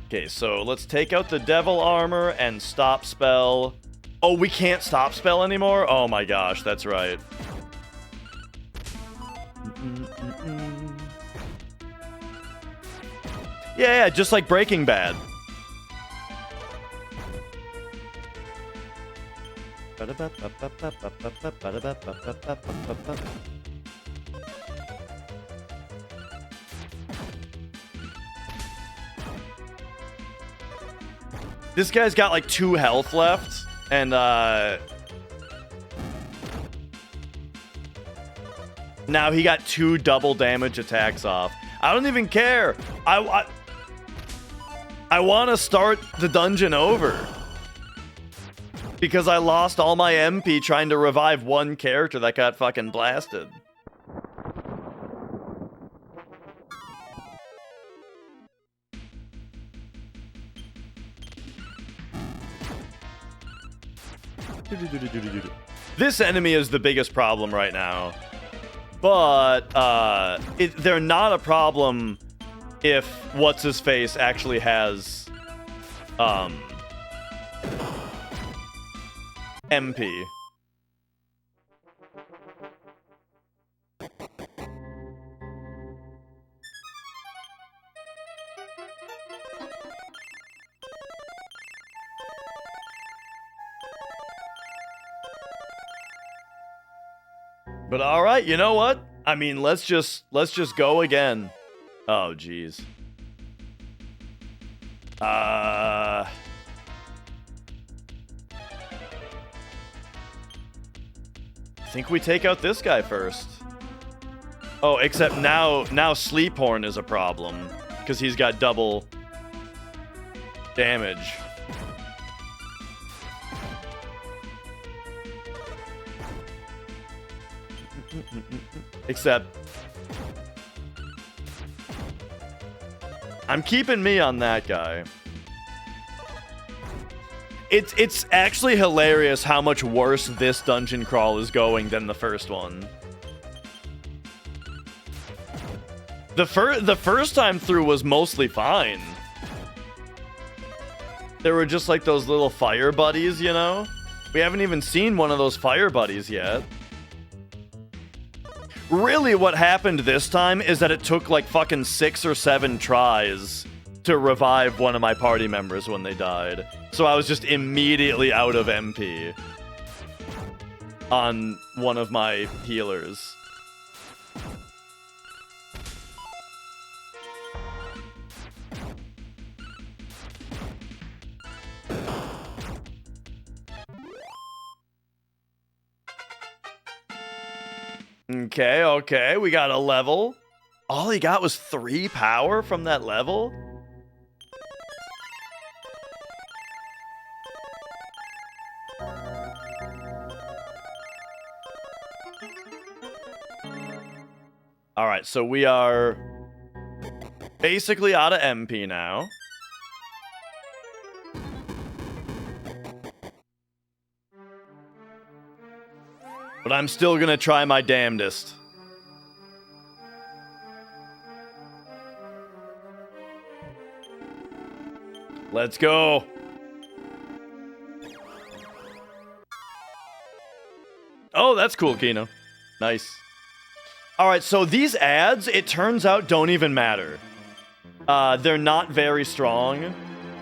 Okay, so let's take out the devil armor and stop spell. Oh, we can't stop spell anymore? Oh my gosh, that's right. Yeah, just like Breaking Bad. This guy's got like 2 health left, and now he got 2 double damage attacks off. I don't even care. I want to start the dungeon over because I lost all my MP trying to revive one character that got fucking blasted. This enemy is the biggest problem right now, but they're not a problem if what's-his-face actually has MP. But all right, you know what? I mean, let's just go again. Oh, jeez. I think we take out this guy first. Oh, except now Sleephorn is a problem because he's got double damage. Except I'm keeping me on that guy. It's actually hilarious how much worse this dungeon crawl is going than the first one. The first time through was mostly fine. There were just like those little fire buddies, you know? We haven't even seen one of those fire buddies yet. Really, what happened this time is that it took like fucking 6 or 7 tries to revive one of my party members when they died. So I was just immediately out of MP on one of my healers. Okay, we got a level. All he got was 3 power from that level? Alright, so we are basically out of MP now. But I'm still gonna try my damnedest. Let's go. Oh, that's cool, Kino. Nice. Alright, so these ads, it turns out, don't even matter. They're not very strong,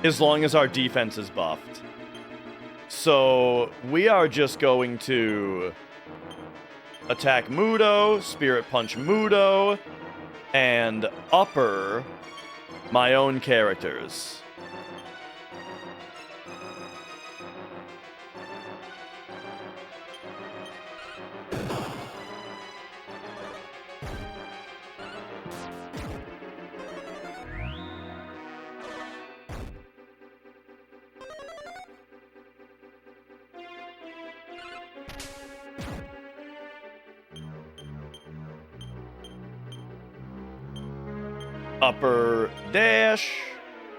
as long as our defense is buffed. So, we are just going to attack Mudo, Spirit Punch Mudo, and upper my own characters. Upper dash.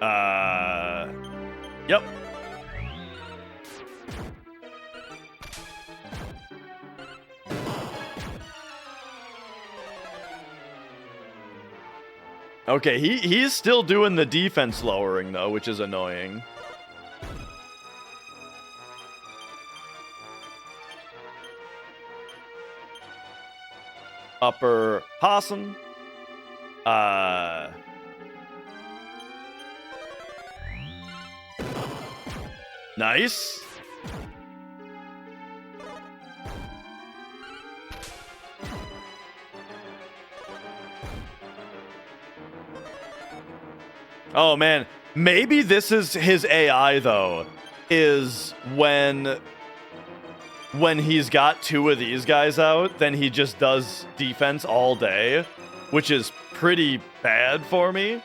Yep. Okay, he's still doing the defense lowering though, which is annoying. Upper possum. Nice. Oh man, maybe this is his AI though, is when he's got 2 of these guys out, then he just does defense all day, which is pretty bad for me.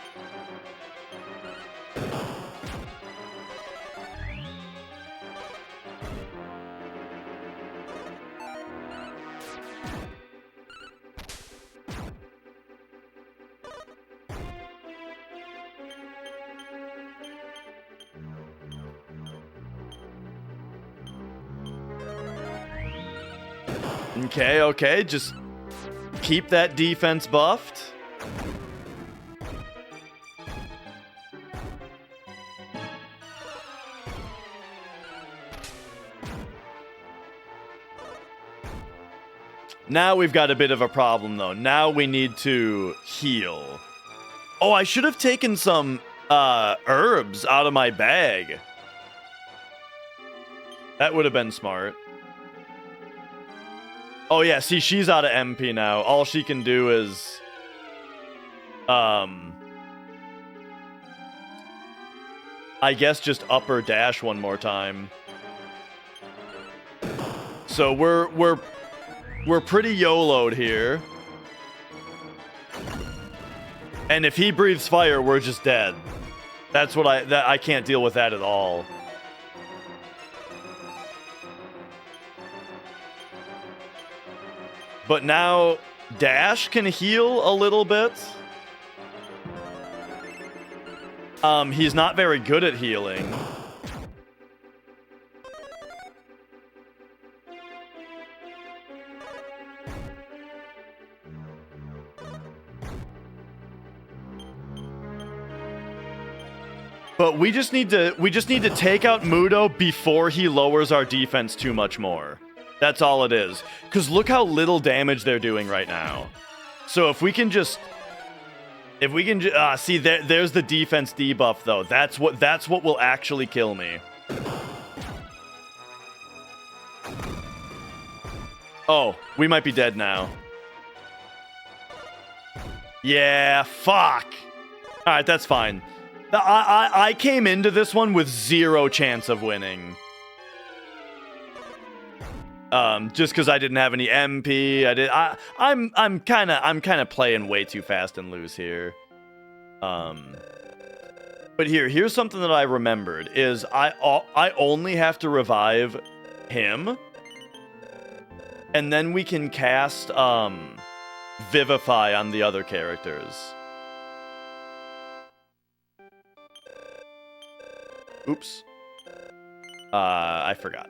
Okay, just keep that defense buffed. Now we've got a bit of a problem, though. Now we need to heal. Oh, I should have taken some herbs out of my bag. That would have been smart. Oh, yeah, see, she's out of MP now. All she can do is... I guess just upper dash one more time. So we're pretty YOLO'd here. And if he breathes fire, we're just dead. That's what I can't deal with that at all. But now Dash can heal a little bit. He's not very good at healing. But we just need to take out Mudo before he lowers our defense too much more. That's all it is. Because look how little damage they're doing right now. So if we can just... see, there's the defense debuff, though. That's what will actually kill me. Oh, we might be dead now. Yeah, fuck. All right, that's fine. I came into this one with 0 chance of winning. Just because I didn't have any MP. I'm kind of playing way too fast and loose here. But here's something that I remembered is I only have to revive him, and then we can cast Vivify on the other characters. Oops. I forgot.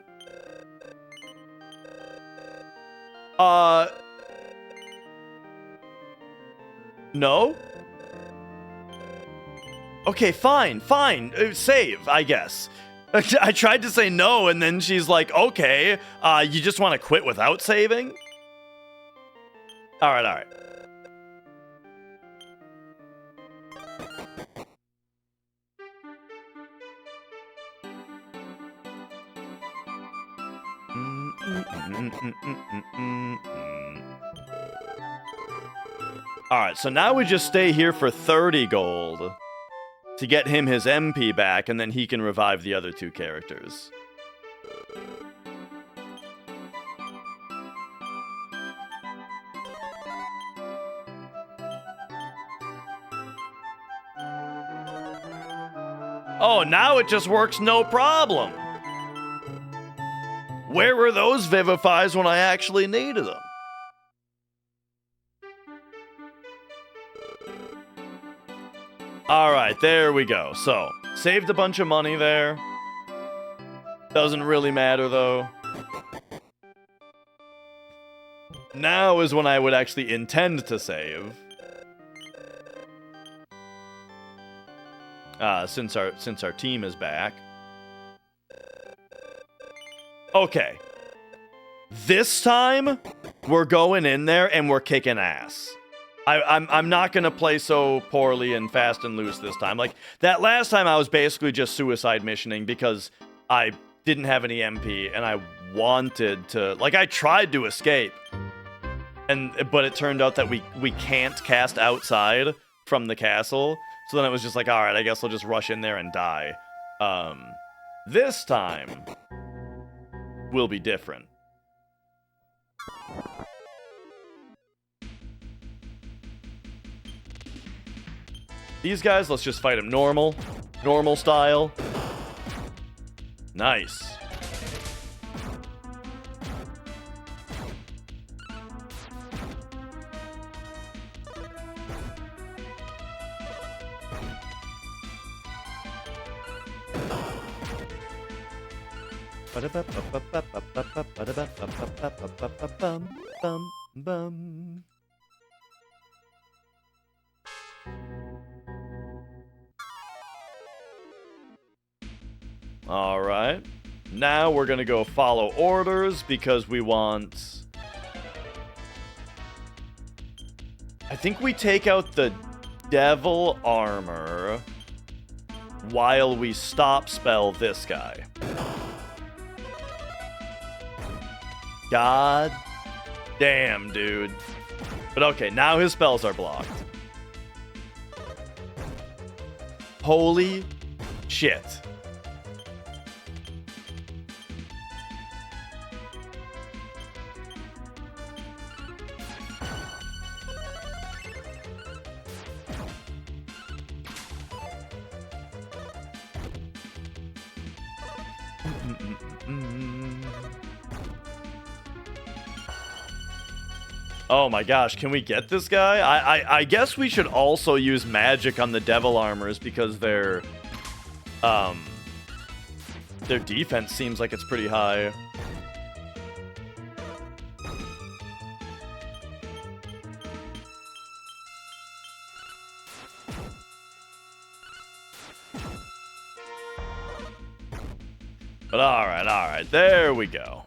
No? Okay, fine. Save, I guess. I tried to say no, and then she's like, okay, you just want to quit without saving? Alright. Alright, so now we just stay here for 30 gold to get him his MP back, and then he can revive the other 2 characters. Oh, now it just works no problem. Where were those Vivifies when I actually needed them? Alright, there we go. So, saved a bunch of money there. Doesn't really matter, though. Now is when I would actually intend to save. Since our team is back. Okay. This time, we're going in there and we're kicking ass. I'm not gonna play so poorly and fast and loose this time. Like, that last time I was basically just suicide missioning because I didn't have any MP and I wanted to... Like, I tried to escape. But it turned out that we can't cast outside from the castle. So then it was just like, alright, I guess I'll just rush in there and die. This time will be different. These guys, let's just fight them normal. Normal style. Nice. Alright. Now we're gonna go follow orders because we want... I think we take out the devil armor while we stop spell this guy. God damn, dude. But okay, now his spells are blocked. Holy shit. Oh my gosh, can we get this guy? I guess we should also use magic on the devil armors because their defense seems like it's pretty high. But alright, there we go.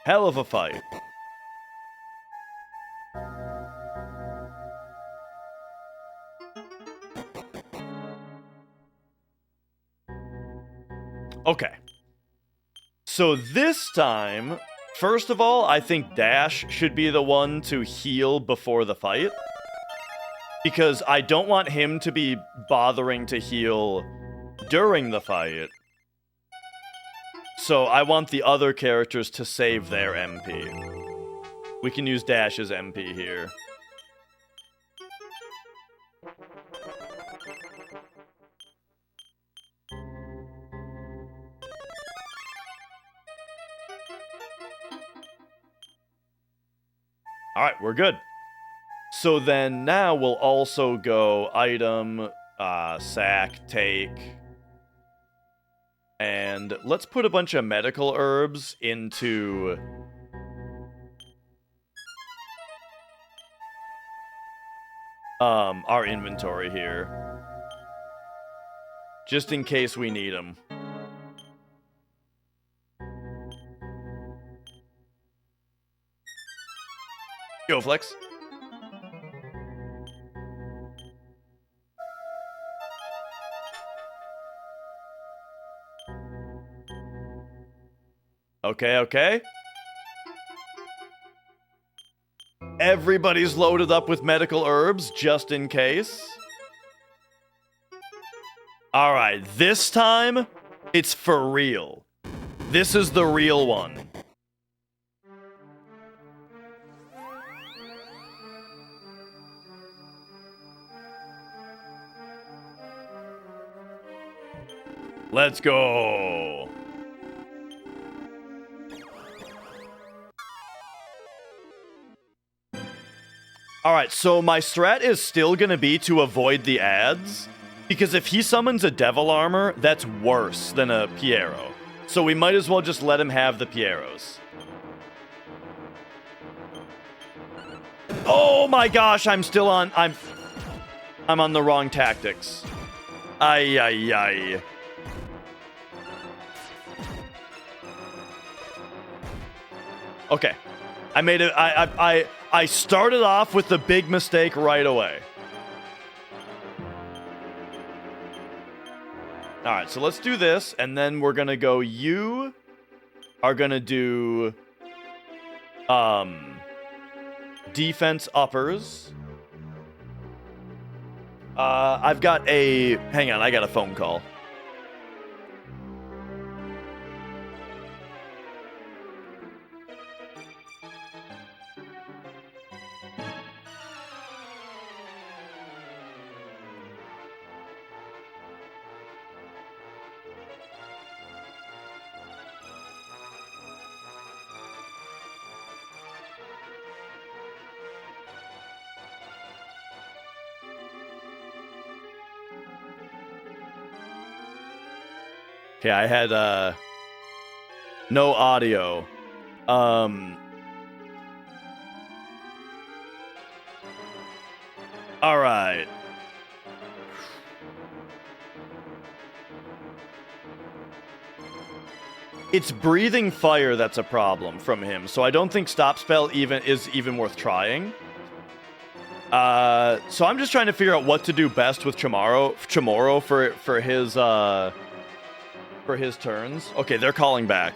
Hell of a fight. Okay. So this time, first of all, I think Dash should be the one to heal before the fight. Because I don't want him to be bothering to heal during the fight. So I want the other characters to save their MP. We can use Dash's MP here. Alright, we're good. So then now we'll also go item, sack, take. And let's put a bunch of medical herbs into our inventory here. Just in case we need them. Go, Flex. Okay, okay. Everybody's loaded up with medical herbs, just in case. Alright, this time, it's for real. This is the real one. Let's go. Alright, so my strat is still gonna be to avoid the ads, because if he summons a Devil Armor, that's worse than a Piero. So we might as well just let him have the Pieros. Oh my gosh, I'm on the wrong tactics. Ay, ay, ay. Okay. I made it. I started off with the big mistake right away. Alright, so let's do this, and then we're gonna go, you are gonna do defense uppers. I've got a... Hang on, I got a phone call. Okay, I had, no audio. Alright. It's breathing fire that's a problem from him, so I don't think stop spell is even worth trying. So I'm just trying to figure out what to do best with Chamorro for his turns. Okay, they're calling back.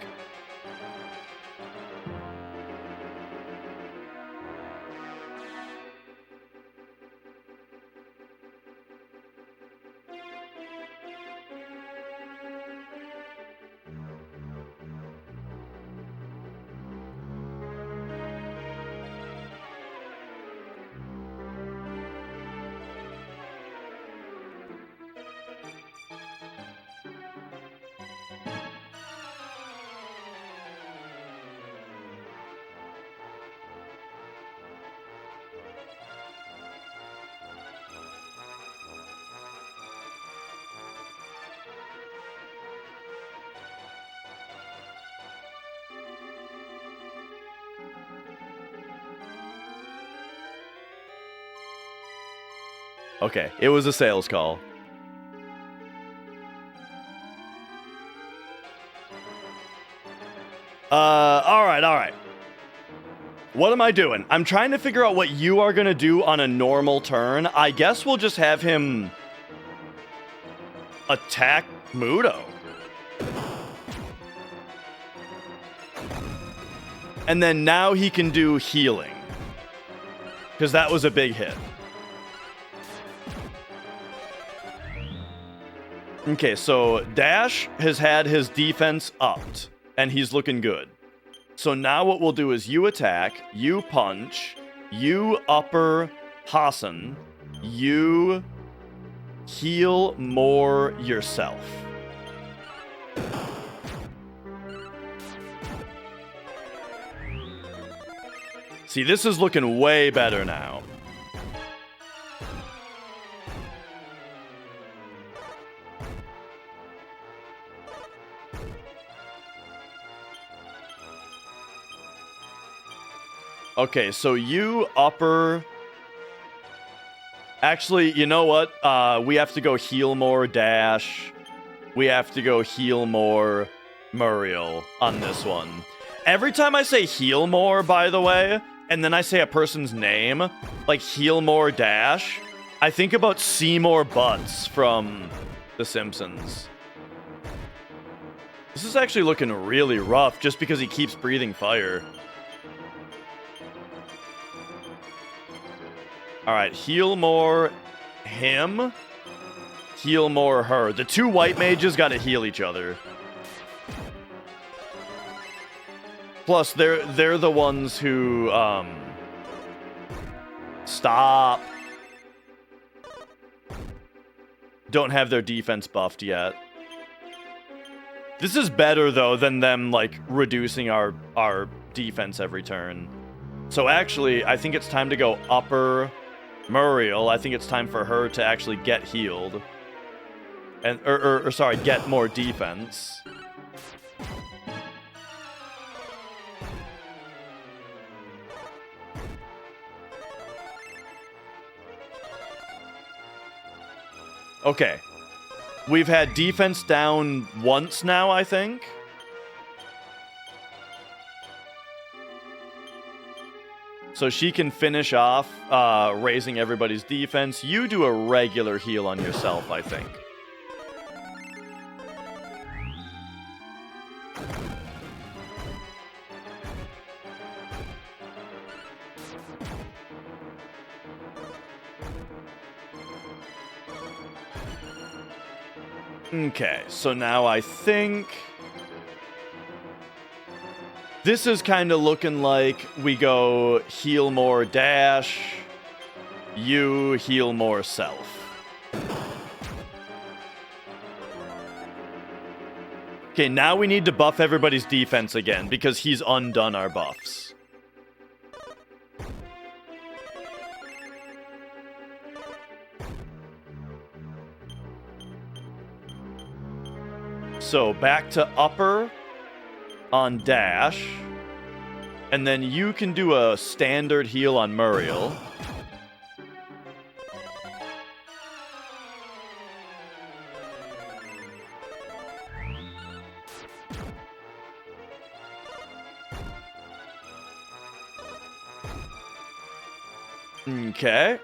Okay, it was a sales call. All right. What am I doing? I'm trying to figure out what you are going to do on a normal turn. I guess we'll just have him attack Mudo. And then now he can do healing. Because that was a big hit. Okay, so Dash has had his defense upped, and he's looking good. So now what we'll do is you attack, you punch, you upper Hassan, you heal more yourself. See, this is looking way better now. Okay, so you upper... Actually, you know what? We have to go heal more Dash. We have to go heal more Muriel on this one. Every time I say heal more, by the way, and then I say a person's name, like heal more Dash, I think about Seymour Butts from The Simpsons. This is actually looking really rough just because he keeps breathing fire. Alright, heal more him, heal more her. The two white mages gotta heal each other. Plus, they're the ones who, stop. Don't have their defense buffed yet. This is better, though, than them, like, reducing our defense every turn. So actually, I think it's time to go upper Muriel. I think it's time for her to actually get healed. And, sorry, get more defense. Okay. We've had defense down once now, I think. So she can finish off raising everybody's defense. You do a regular heal on yourself, I think. Okay, so now I think this is kind of looking like we go heal more Dash, you heal more self. Okay, now we need to buff everybody's defense again because he's undone our buffs. So back to upper on Dash. And then you can do a standard heal on Muriel. Okay.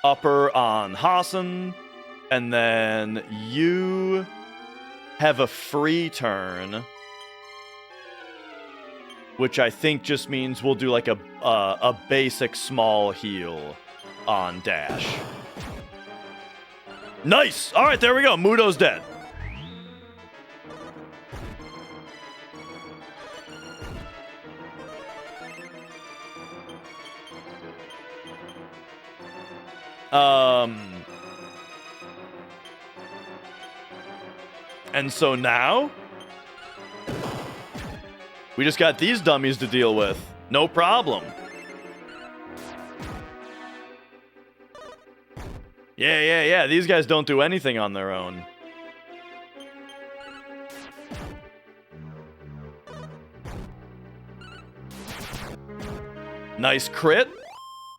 Upper on Hassan. And then you have a free turn, which I think just means we'll do like a basic small heal on Dash. Nice! All right, there we go. Mudo's dead. And so now, we just got these dummies to deal with. No problem. Yeah. These guys don't do anything on their own. Nice crit.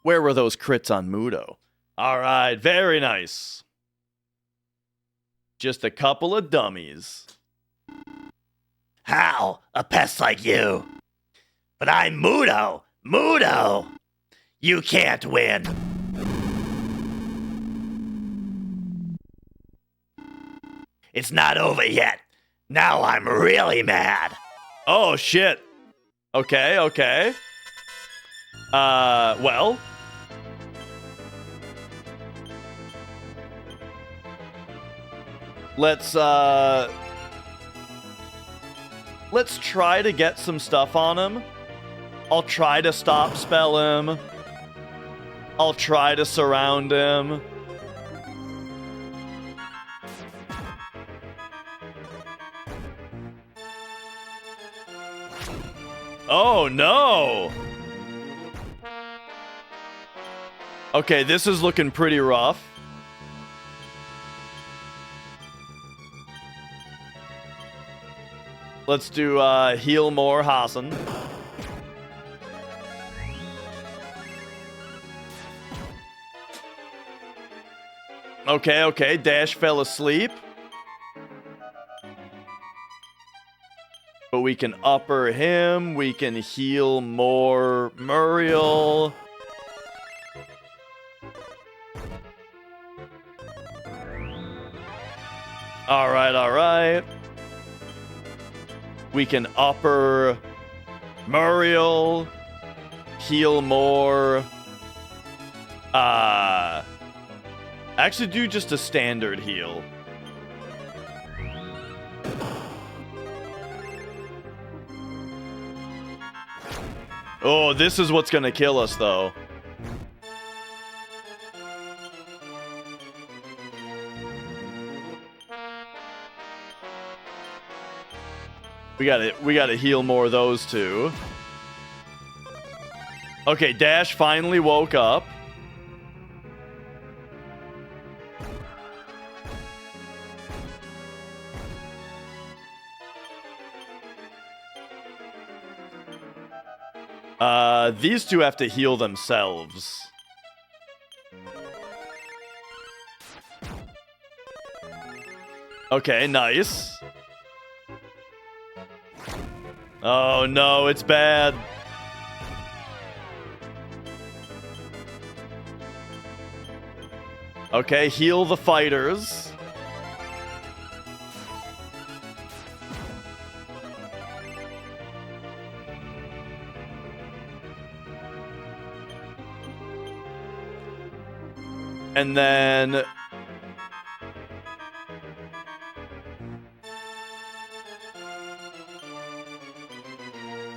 Where were those crits on Mudo? All right, very nice. Just a couple of dummies. How? A pest like you? But I'm Mudo! Mudo! You can't win. It's not over yet. Now I'm really mad. Oh, shit. Okay, okay. Well. Let's try to get some stuff on him. I'll try to stop spell him. I'll try to surround him. Oh, no! Okay, this is looking pretty rough. Let's do heal more Hassan. Okay, okay, Dash fell asleep. But we can upper him. We can heal more Muriel. Alright, alright. We can upper Muriel. Heal more. Actually do just a standard heal. Oh, this is what's gonna kill us, though. We gotta heal more of those two. Okay, Dash finally woke up. These two have to heal themselves. Okay, nice. Oh no, it's bad. Okay, heal the fighters. And then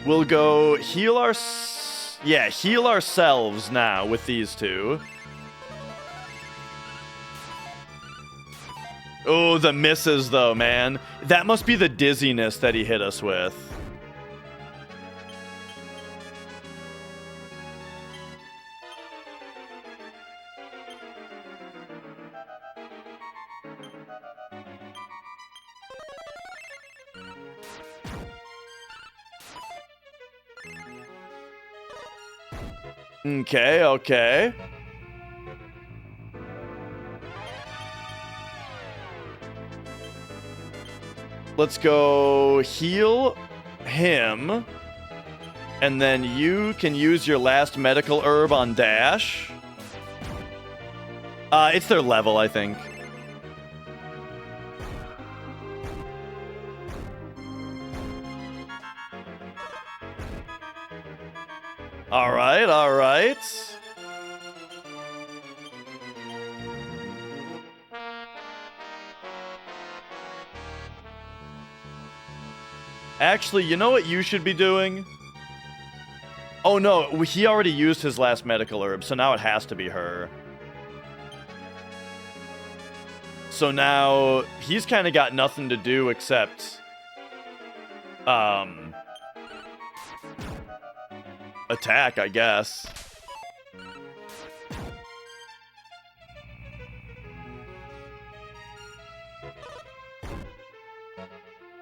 we'll go heal heal ourselves now with these two. Oh, the misses though, man. That must be the dizziness that he hit us with. Okay, okay. Let's go heal him. And then you can use your last medical herb on Dash. It's their level, I think. Alright, alright. Actually, you know what you should be doing? Oh no, he already used his last medical herb, so now it has to be her. So now he's kind of got nothing to do except attack, I guess.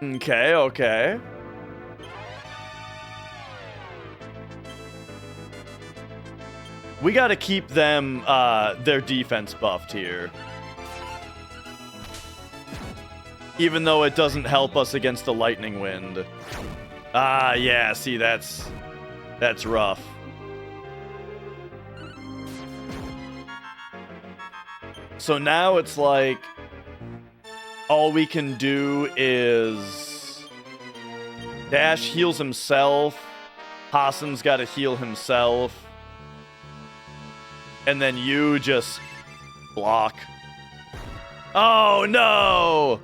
Okay, okay. We gotta keep them, their defense buffed here. Even though it doesn't help us against the lightning wind. Ah, yeah, see, that's rough. So now it's like all we can do is Dash heals himself. Hassan's got to heal himself. And then you just block. Oh, no!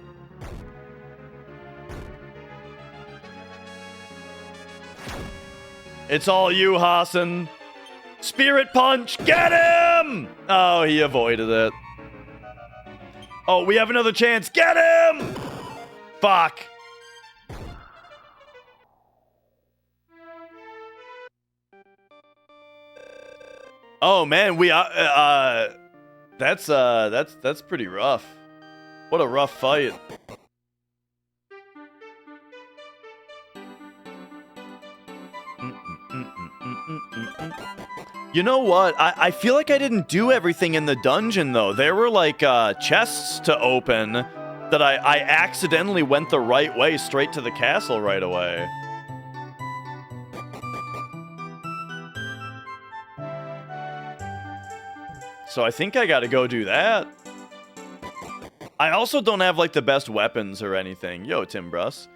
It's all you, Hassan. Spirit Punch, get him! Oh, he avoided it. Oh, we have another chance. Get him! Fuck. Oh man, we that's pretty rough. What a rough fight. You know what? I feel like I didn't do everything in the dungeon, though. There were, like, chests to open that I accidentally went the right way straight to the castle right away. So I think I gotta go do that. I also don't have, like, the best weapons or anything. Yo, Timbrus.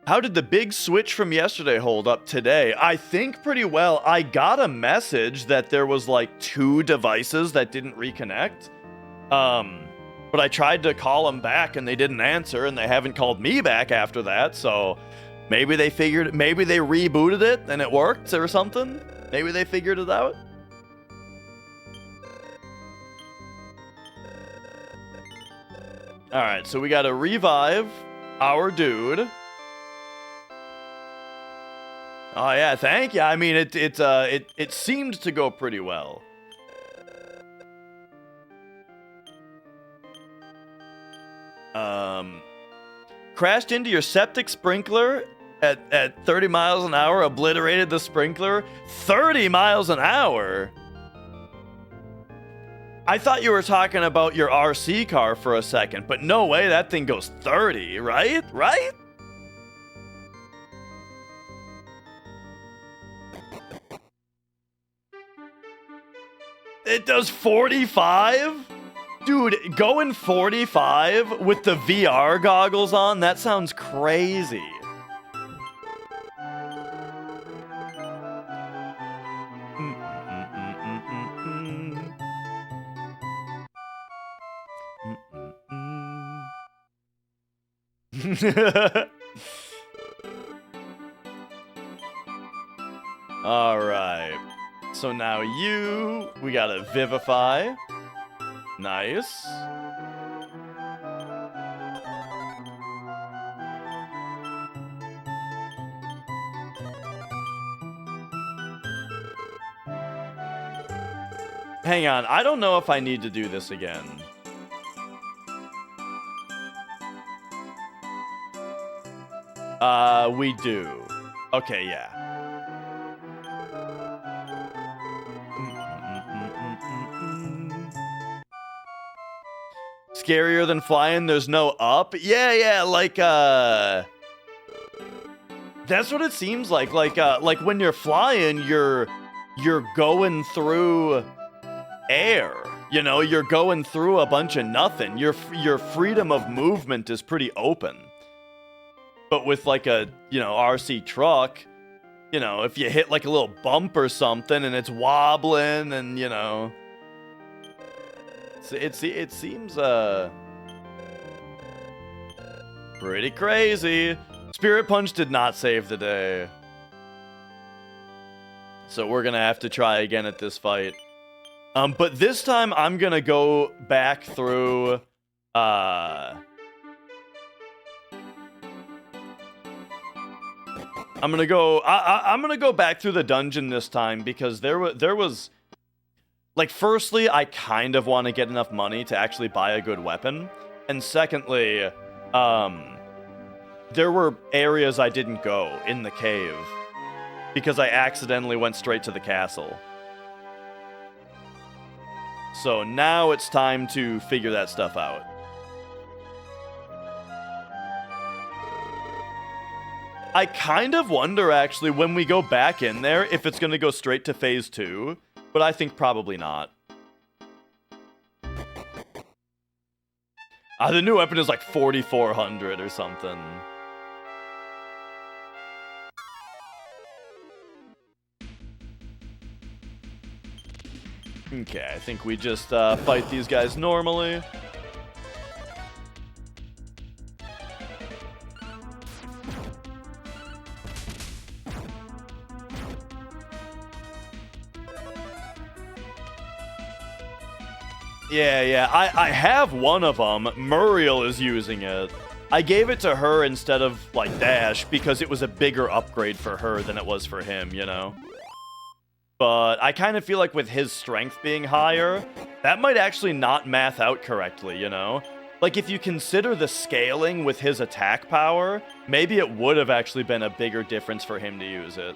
How did the big switch from yesterday hold up today? I think pretty well. I got a message that there was like 2 devices that didn't reconnect. But I tried to call them back and they didn't answer, and they haven't called me back after that. So maybe they rebooted it and it worked or something. Maybe they figured it out. All right, so we got to revive our dude. Oh yeah, thank you. I mean, it seemed to go pretty well. Crashed into your septic sprinkler at 30 miles an hour, obliterated the sprinkler. 30 miles an hour? I thought you were talking about your RC car for a second, but no way, that thing goes 30, right? Right? It does 45? Dude, going 45 with the VR goggles on, that sounds crazy. All right. So now we gotta vivify. Nice. Hang on, I don't know if I need to do this again. We do. Okay, yeah. Scarier than flying, there's no up? Yeah, like, that's what it seems like. Like when you're flying, you're going through air. You know, you're going through a bunch of nothing. Your freedom of movement is pretty open. But with like a, RC truck, if you hit like a little bump or something and it's wobbling and, it seems pretty crazy. Spirit Punch did not save the day. So we're gonna have to try again at this fight. But this time I'm gonna go back through I'm gonna go back through the dungeon this time because there was like, firstly, I kind of want to get enough money to actually buy a good weapon, and secondly, there were areas I didn't go in the cave because I accidentally went straight to the castle. So now it's time to figure that stuff out. I kind of wonder, actually, when we go back in there, if it's going to go straight to Phase 2. But I think probably not. The new weapon is like 4,400 or something. Okay, I think we just fight these guys normally. Yeah, I have one of them. Muriel is using it. I gave it to her instead of, like, Dash, because it was a bigger upgrade for her than it was for him, you know? But I kind of feel like with his strength being higher, that might actually not math out correctly, you know? Like, if you consider the scaling with his attack power, maybe it would have actually been a bigger difference for him to use it.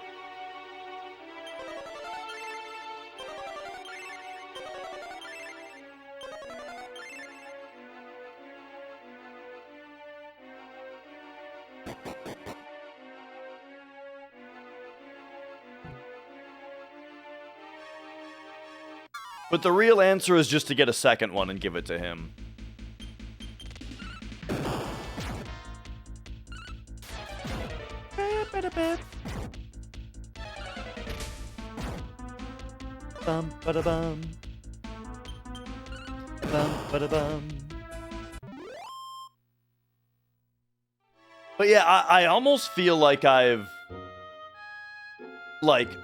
But the real answer is just to get a second one and give it to him. Bum ba bum. Bum ba bum. But yeah, I almost feel like I've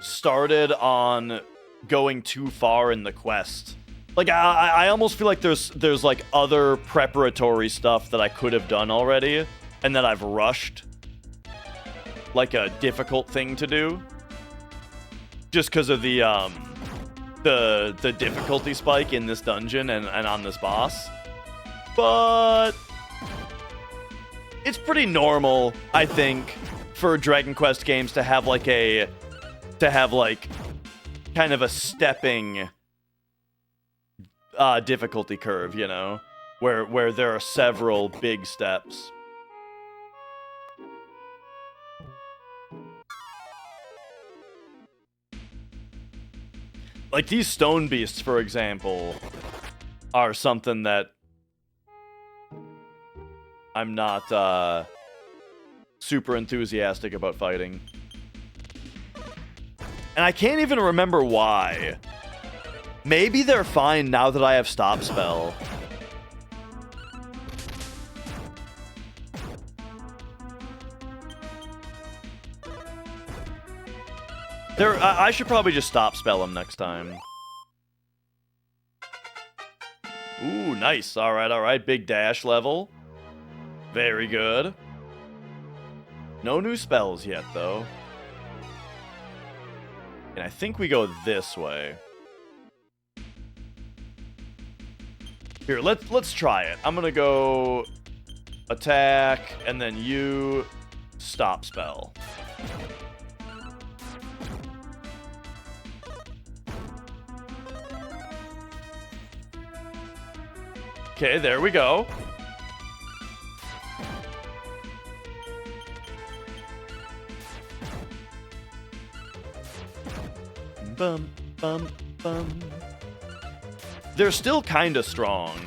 started on going too far in the quest. Like, I almost feel like there's like other preparatory stuff that I could have done already, and that I've rushed. Like a difficult thing to do. Just because of the difficulty spike in this dungeon and on this boss. But it's pretty normal, I think, for Dragon Quest games to have like kind of a stepping difficulty curve, you know, where there are several big steps. Like these stone beasts, for example, are something that I'm not super enthusiastic about fighting. And I can't even remember why. Maybe they're fine now that I have Stop Spell. I should probably just Stop Spell them next time. Ooh, nice. Alright. Big dash level. Very good. No new spells yet, though. And I think we go this way. Here, let's try it. I'm gonna go attack, and then you Stop Spell. Okay, there we go. Bum, bum, bum. They're still kind of strong.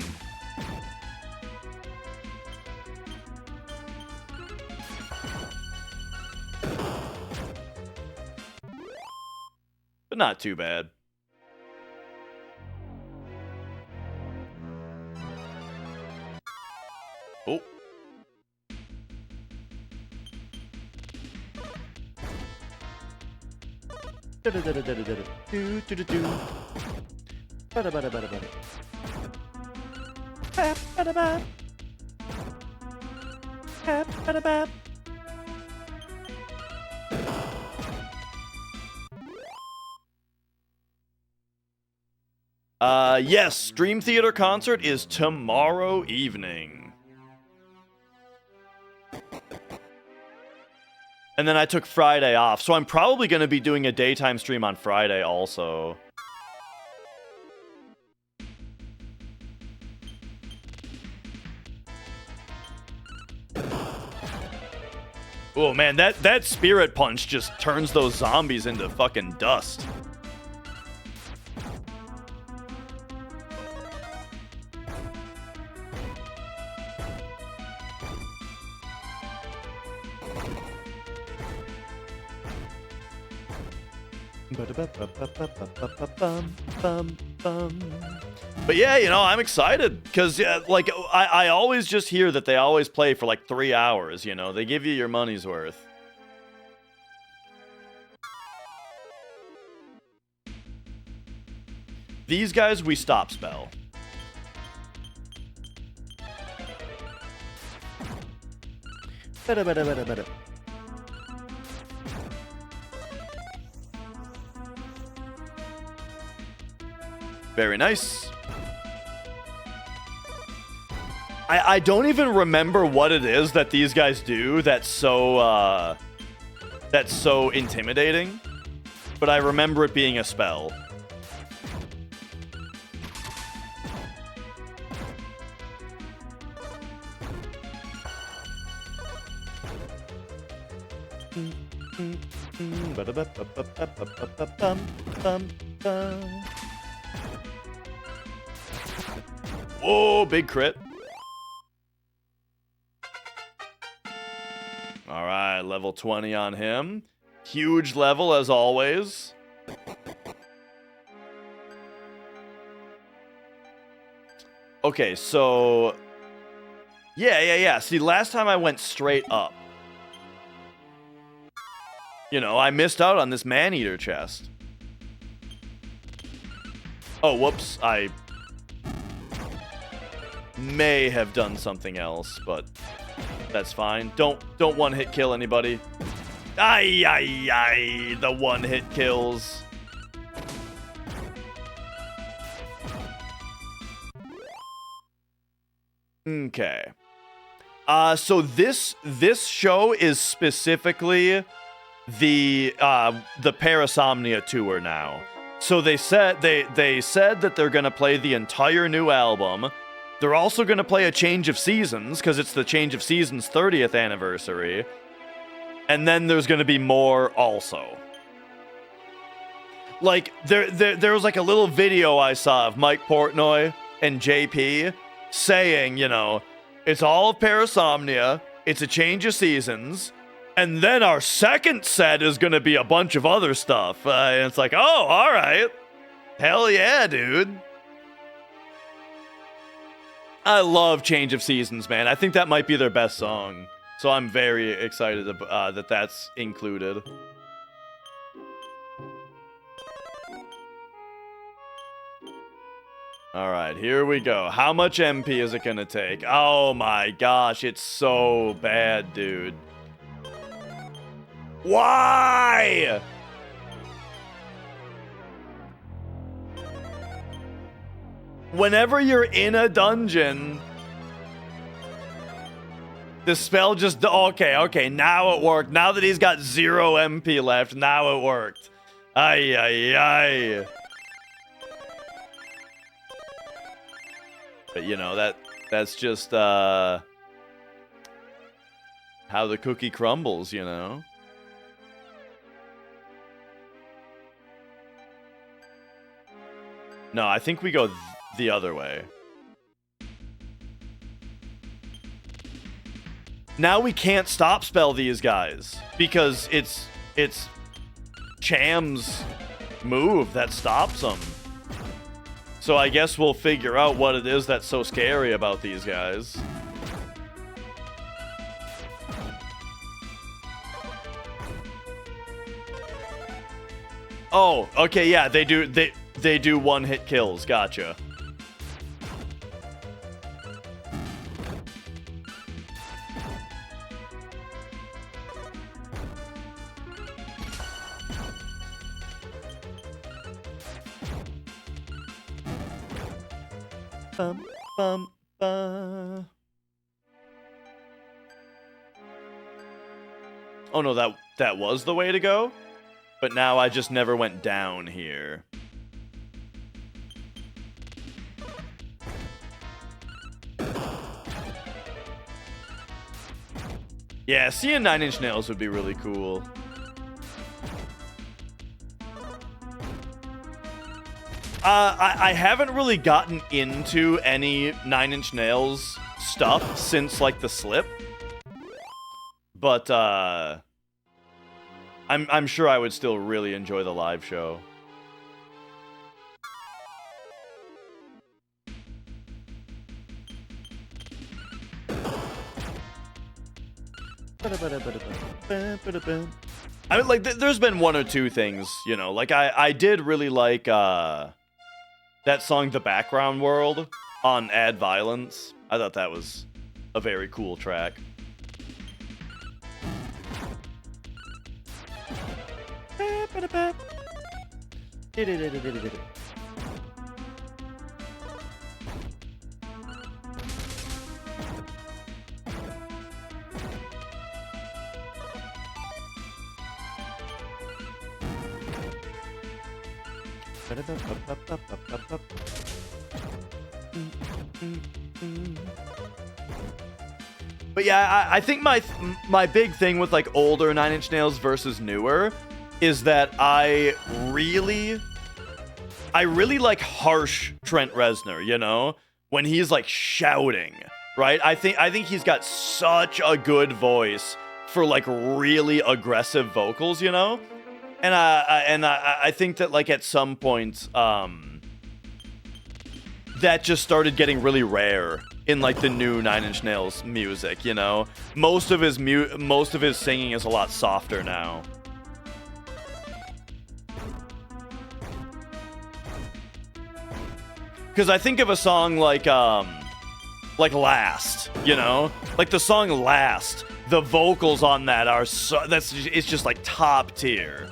But not too bad. Oh. Yes, Dream Theater concert is tomorrow evening. And then I took Friday off, so I'm probably going to be doing a daytime stream on Friday also. Oh man, that spirit punch just turns those zombies into fucking dust. But yeah, you know, I'm excited because like I always just hear that they always play for like 3 hours. You know, they give you your money's worth. These guys we stop spell. Very nice. I don't even remember what it is that these guys do that's so intimidating, but I remember it being a spell. Whoa, big crit. All right, level 20 on him. Huge level as always. Okay, so yeah. See, last time I went straight up. You know, I missed out on this man-eater chest. Oh, whoops. I may have done something else, but that's fine. Don't one-hit kill anybody. Ay, the one-hit kills. Okay. So this show is specifically the Parasomnia tour now. So they said that they're gonna play the entire new album. They're also gonna play a Change of Seasons because it's the Change of Seasons 30th anniversary, and then there's gonna be more also. Like there was like a little video I saw of Mike Portnoy and JP saying, you know, it's all of Parasomnia, it's a Change of Seasons. And then our second set is going to be a bunch of other stuff. And it's like, oh, all right. Hell yeah, dude. I love Change of Seasons, man. I think that might be their best song. So I'm very excited that that's included. All right, here we go. How much MP is it going to take? Oh my gosh, it's so bad, dude. Why? Whenever you're in a dungeon, the spell just... Okay, now it worked. Now that he's got 0 MP left, now it worked. Ay. But, you know, that's just, how the cookie crumbles, you know? No, I think we go the other way. Now we can't stop spell these guys because it's Cham's move that stops them. So I guess we'll figure out what it is that's so scary about these guys. Oh, okay, yeah, they do one-hit kills. Gotcha. Oh no, that was the way to go? But now I just never went down here. Yeah, seeing Nine Inch Nails would be really cool. I haven't really gotten into any Nine Inch Nails stuff since, like, the slip. But, I'm sure I would still really enjoy the live show. I mean, like, there's been one or two things, you know. Like, I did really like, that song, The Background World, on Add Violence. I thought that was a very cool track. But yeah, I think my big thing with, like, older Nine Inch Nails versus newer is that I really like harsh Trent Reznor, you know? When he's, like, shouting, right? I think he's got such a good voice for, like, really aggressive vocals, you know? And I think that, like, at some point, that just started getting really rare in, like, the new Nine Inch Nails music, you know? Most of his singing is a lot softer now. Because I think of a song like Last, you know? Like, the song Last, the vocals on that are it's just, like, top tier.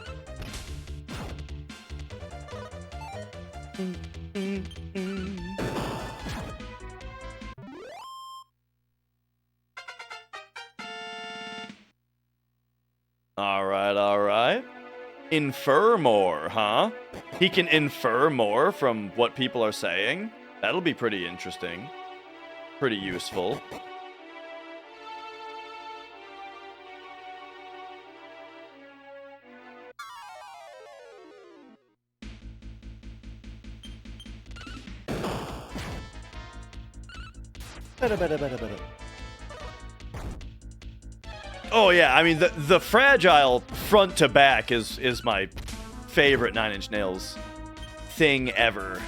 All right. Infer more, huh? He can infer more from what people are saying. That'll be pretty interesting. Pretty useful. Oh yeah, I mean the fragile front to back is my favorite Nine Inch Nails thing ever.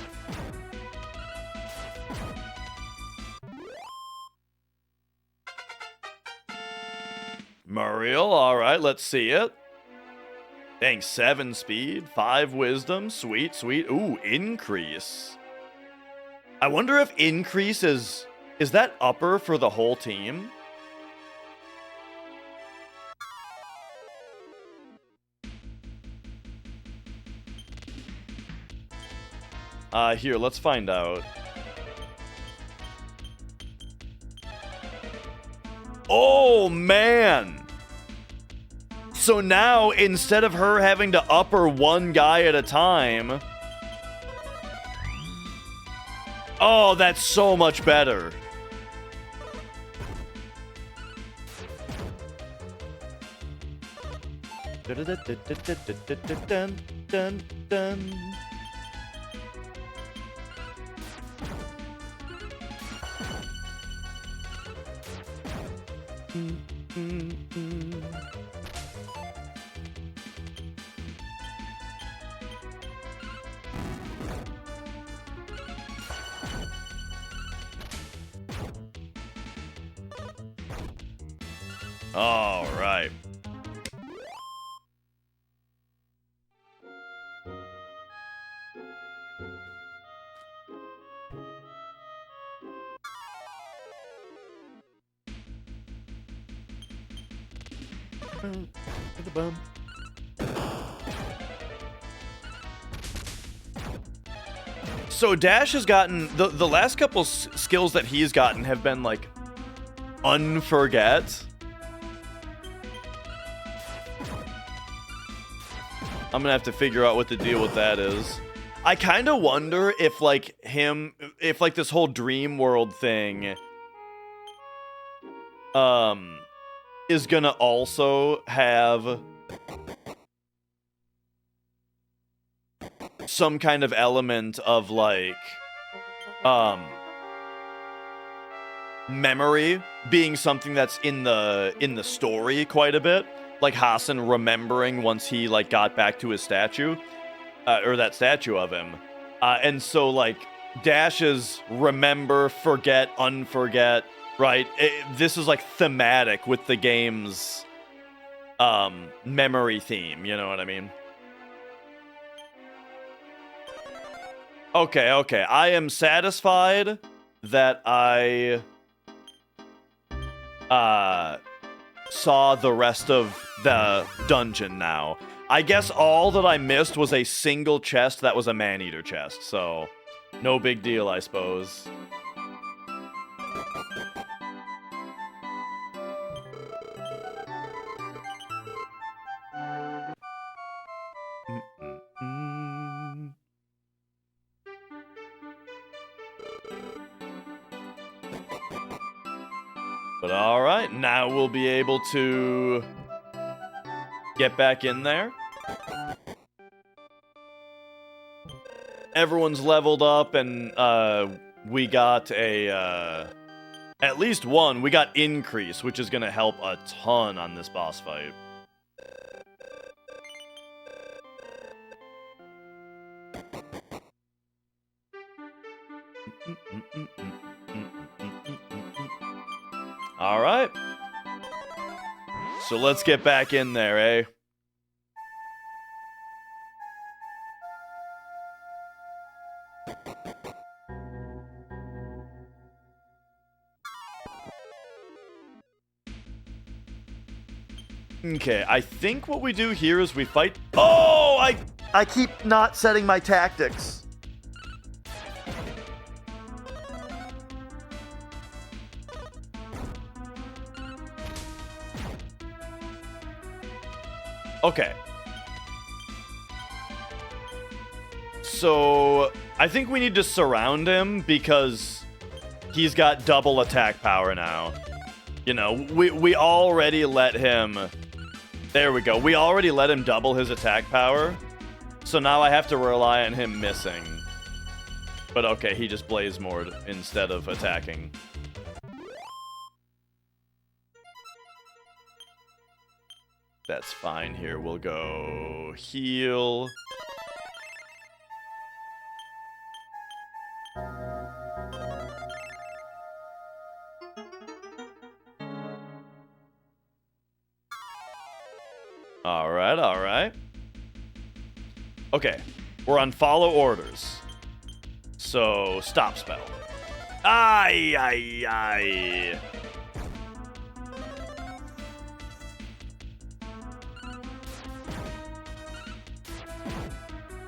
Muriel, alright, let's see it. Dang, 7 speed, 5 wisdom, sweet, sweet. Ooh, increase. I wonder if increase is that upper for the whole team? Here, let's find out. Oh, man! So now, instead of her having to upper one guy at a time... Oh, that's so much better. All right. So Dash has gotten the last couple skills that he's gotten have been like unforget. I'm gonna have to figure out what the deal with that is. I kind of wonder if like this whole dream world thing is gonna also have some kind of element of like memory being something that's in the story quite a bit, like Hassan remembering once he like got back to his statue, or that statue of him, and so like Dash's remember, forget, unforget, right? This is like thematic with the game's memory theme, you know what I mean? Okay, I am satisfied that I saw the rest of the dungeon now. I guess all that I missed was a single chest that was a man-eater chest, so no big deal, I suppose. But alright, now we'll be able to get back in there. Everyone's leveled up, and we got a, at least one, we got increase, which is gonna help a ton on this boss fight. Alright. So let's get back in there, eh? Okay, I think what we do here is we fight... Oh! I keep not setting my tactics. Okay. So, I think we need to surround him because he's got double attack power now. You know, we already let him... There we go. We already let him double his attack power. So now I have to rely on him missing. But okay, he just blaze moored instead of attacking. That's fine. Here we'll go heal. Alright. Okay, we're on follow orders. So, stop spell. Aye.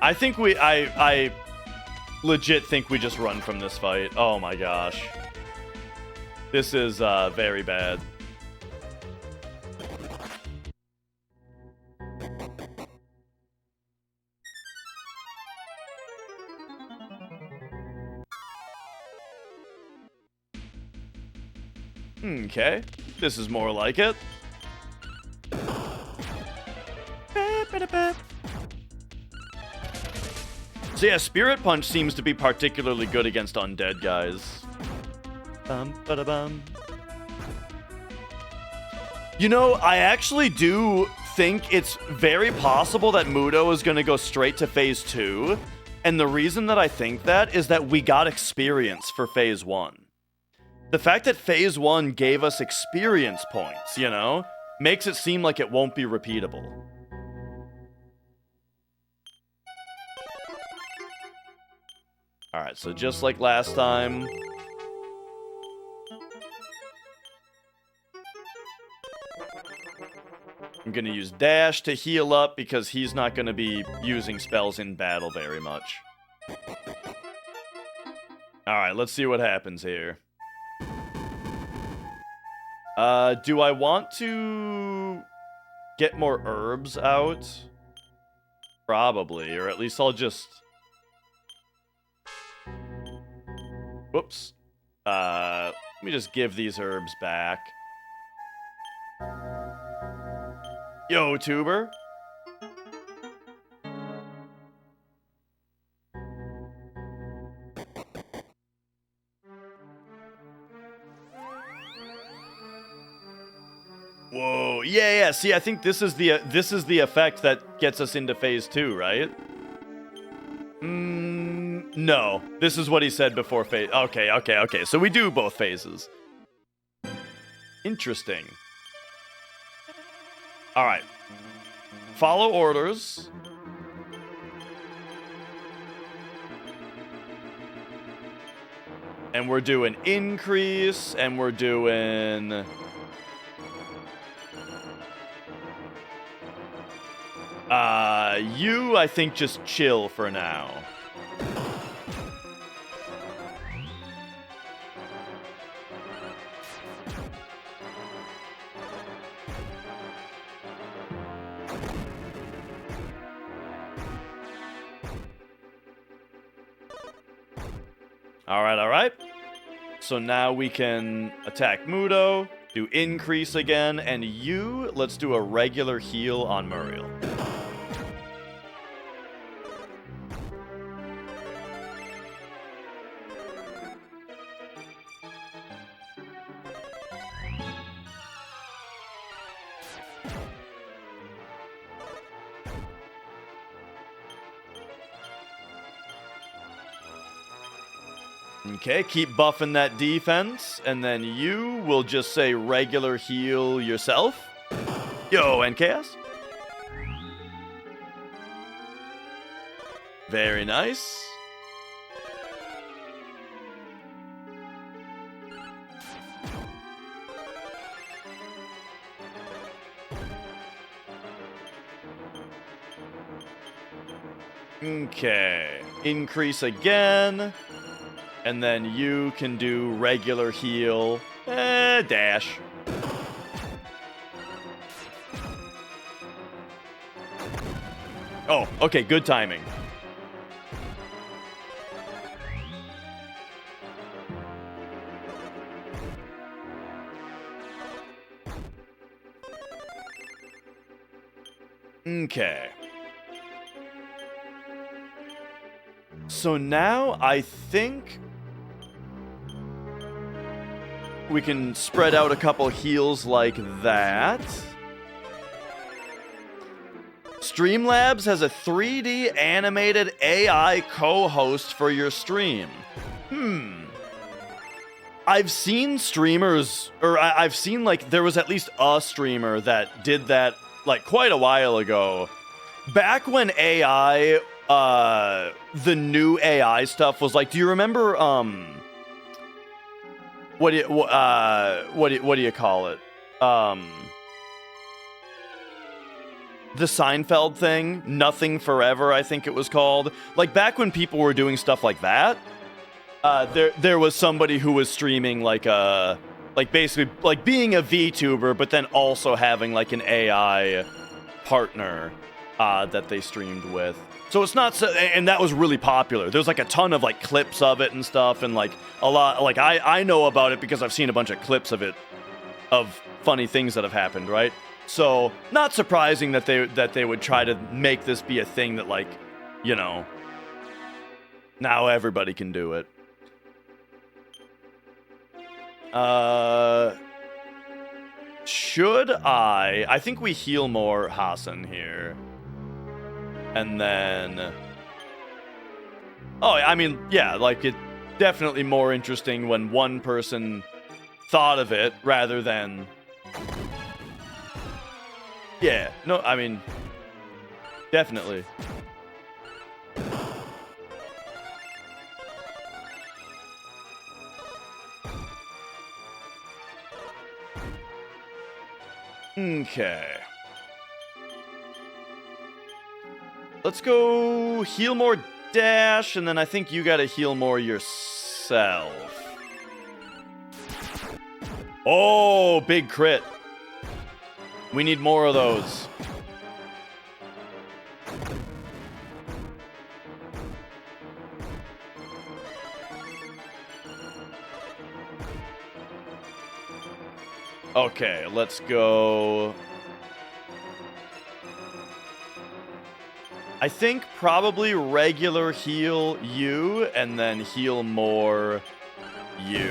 I think I legit think we just run from this fight. Oh my gosh. This is very bad. Okay, this is more like it. So yeah, Spirit Punch seems to be particularly good against undead guys. You know, I actually do think it's very possible that Mudo is going to go straight to Phase 2. And the reason that I think that is that we got experience for Phase 1. The fact that Phase 1 gave us experience points, you know, makes it seem like it won't be repeatable. Alright, so just like last time... I'm gonna use Dash to heal up because he's not gonna be using spells in battle very much. Alright, let's see what happens here. Do I want to get more herbs out? Probably, or at least I'll just... Whoops. Let me just give these herbs back. Yo, tuber. Whoa, yeah. See, I think this is the effect that gets us into phase 2, right? No. This is what he said before phase. Okay. So we do both phases. Interesting. All right. Follow orders. And we're doing increase, and we're doing... you, I think, just chill for now. All right. So now we can attack Mudo, do increase again, and you, let's do a regular heal on Muriel. Okay, keep buffing that defense, and then you will just say regular heal yourself. Yo, and Chaos. Very nice. Okay, increase again. And then you can do regular heal. Dash. Oh, okay, good timing. Okay. So now I think we can spread out a couple heals like that. Streamlabs has a 3D animated AI co-host for your stream. I've seen streamers, or I've seen, like, there was at least a streamer that did that, like, quite a while ago. Back when AI, the new AI stuff was like, do you remember, what do you call it? The Seinfeld thing, Nothing Forever, I think it was called. Like, back when people were doing stuff like that, there was somebody who was streaming like basically like being a VTuber, but then also having like an AI partner that they streamed with. So it's not so, and that was really popular. There's like a ton of like clips of it and stuff, and like a lot. Like I know about it because I've seen a bunch of clips of it, of funny things that have happened, right? So not surprising that they would try to make this be a thing that, like, you know, now everybody can do it. Should I think we heal more Hassan here. And then, oh, I mean, yeah, like, it's definitely more interesting when one person thought of it rather than, yeah, no, I mean, definitely. Okay. Let's go heal more Dash, and then I think you gotta heal more yourself. Oh, big crit. We need more of those. Okay, let's go. I think probably regular heal you, and then heal more you.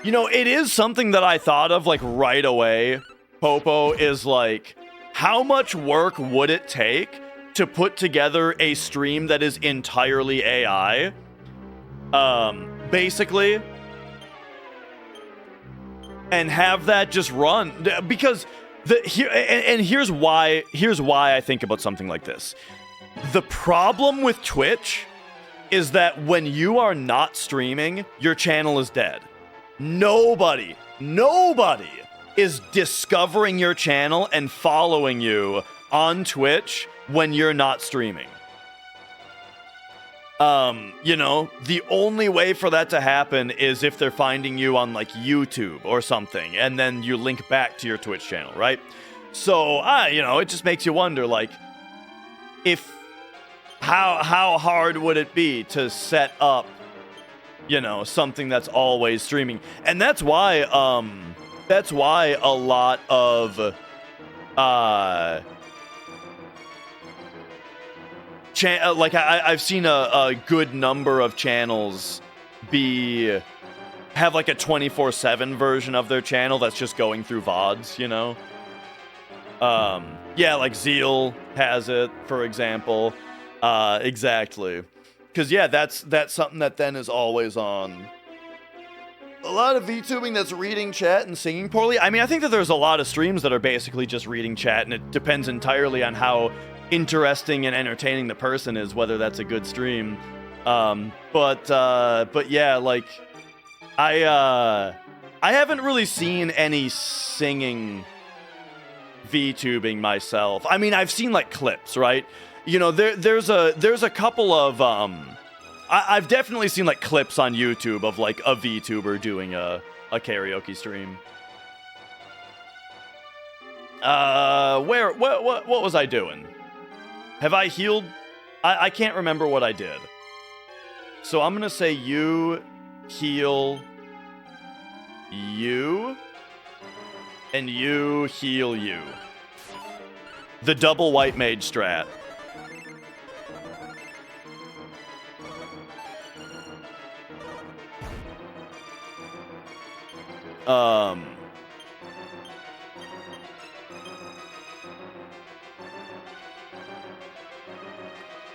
You know, it is something that I thought of, like, right away. Popo is like, how much work would it take to put together a stream that is entirely AI? Basically. And have that just run. Because here's why I think about something like this. The problem with Twitch is that when you are not streaming, your channel is dead. Nobody is discovering your channel and following you on Twitch when you're not streaming. You know, the only way for that to happen is if they're finding you on, like, YouTube or something, and then you link back to your Twitch channel, right? So, you know, it just makes you wonder, like, how hard would it be to set up, you know, something that's always streaming? And that's why a lot of, like, I've seen a good number of channels have like a 24/7 version of their channel that's just going through VODs, you know? Yeah, like Zeal has it, for example. Exactly. Because, yeah, that's something that then is always on. A lot of VTubing that's reading chat and singing poorly. I mean, I think that there's a lot of streams that are basically just reading chat, and it depends entirely on how interesting and entertaining the person is, whether that's a good stream. But yeah, like, I haven't really seen any singing VTubing myself. I mean, I've seen, like, clips, right? You know, there's a couple of I've definitely seen, like, clips on YouTube of, like, a VTuber doing a karaoke stream. What was I doing? Have I healed? I can't remember what I did. So I'm gonna say you heal you, and you heal you. The double white mage strat.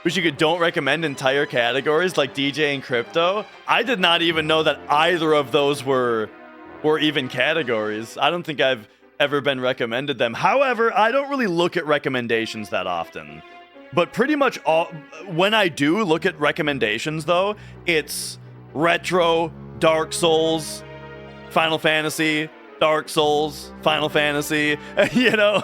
Wish you could don't recommend entire categories like DJ and crypto. I did not even know that either of those were even categories. I don't think I've ever been recommended them. However, I don't really look at recommendations that often. But pretty much when I do look at recommendations, though, it's retro, Dark Souls, Final Fantasy, Dark Souls, Final Fantasy, you know?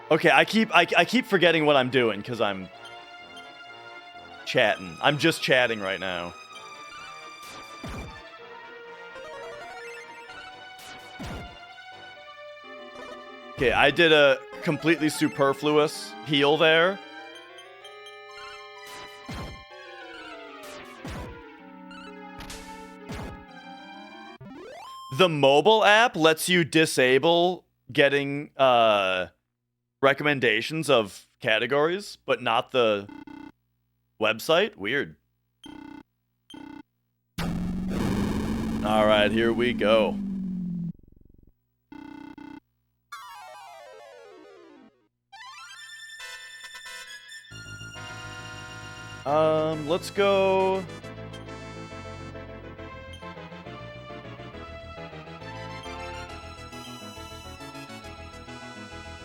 Okay, I keep forgetting what I'm doing because I'm chatting. I'm just chatting right now. Okay, I did a completely superfluous heal there. The mobile app lets you disable getting recommendations of categories, but not the website? Weird. All right, here we go. Let's go.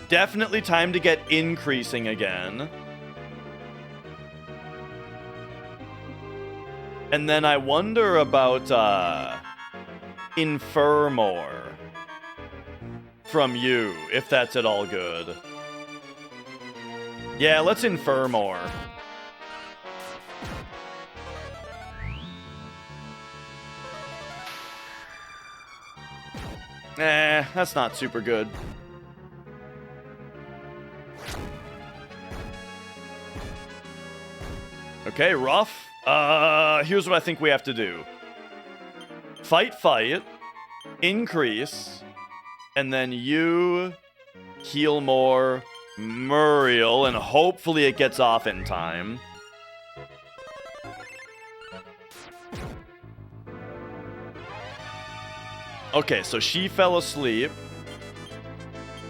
Definitely time to get increasing again. And then I wonder about infer more from you, if that's at all good. Yeah, let's infer more. That's not super good. Okay, rough. Here's what I think we have to do. Fight, increase, and then you heal more Muriel, and hopefully it gets off in time. Okay, so she fell asleep,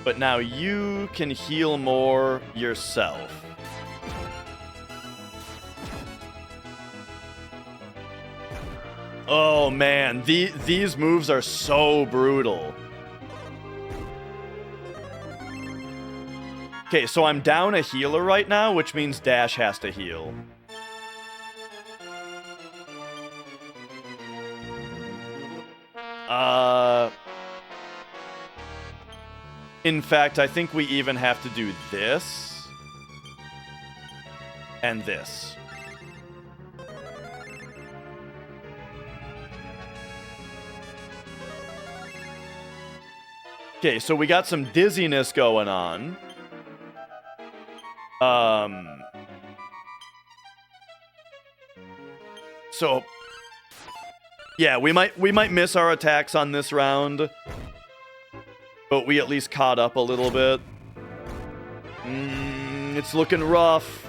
but now you can heal more yourself. Oh man, these moves are so brutal. Okay, so I'm down a healer right now, which means Dash has to heal. In fact, I think we even have to do this and this. Okay, so we got some dizziness going on. So yeah, we might miss our attacks on this round, but we at least caught up a little bit. It's looking rough.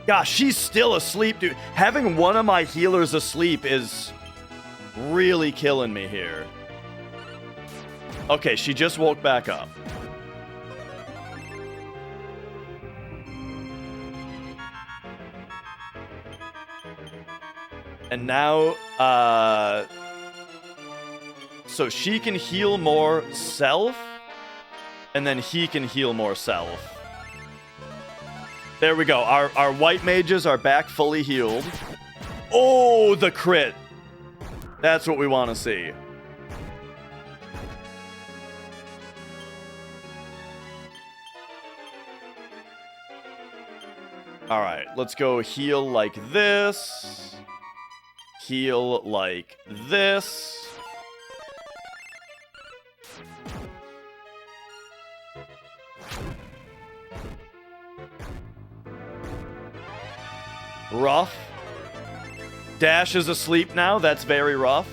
Gosh, she's still asleep, dude. Having one of my healers asleep is really killing me here. Okay, she just woke back up. And now, so she can heal more self, and then he can heal more self. There we go. Our white mages are back fully healed. Oh, the crit. That's what we want to see. All right, let's go heal like this. Heal like this. Rough. Dash is asleep now. That's very rough.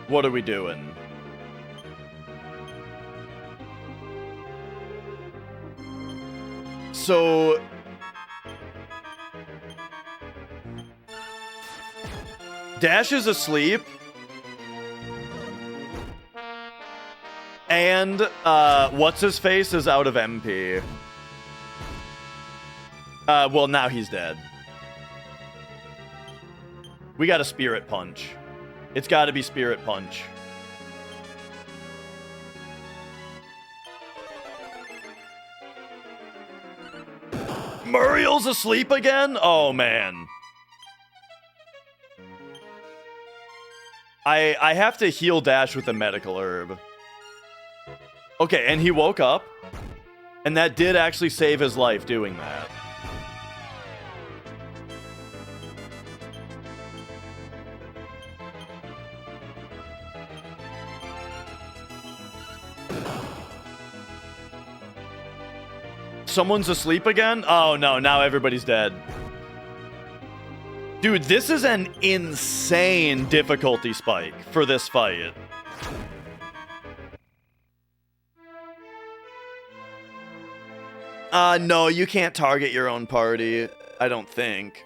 What are we doing? So Dash is asleep. And what's-his-face is out of MP. Well, now he's dead. We got a Spirit Punch. It's got to be Spirit Punch. Muriel's asleep again? Oh, man. I have to heal Dash with a medical herb. Okay, and he woke up. And that did actually save his life doing that. Someone's asleep again? Oh no, now everybody's dead. Dude, this is an insane difficulty spike for this fight. No, you can't target your own party. I don't think.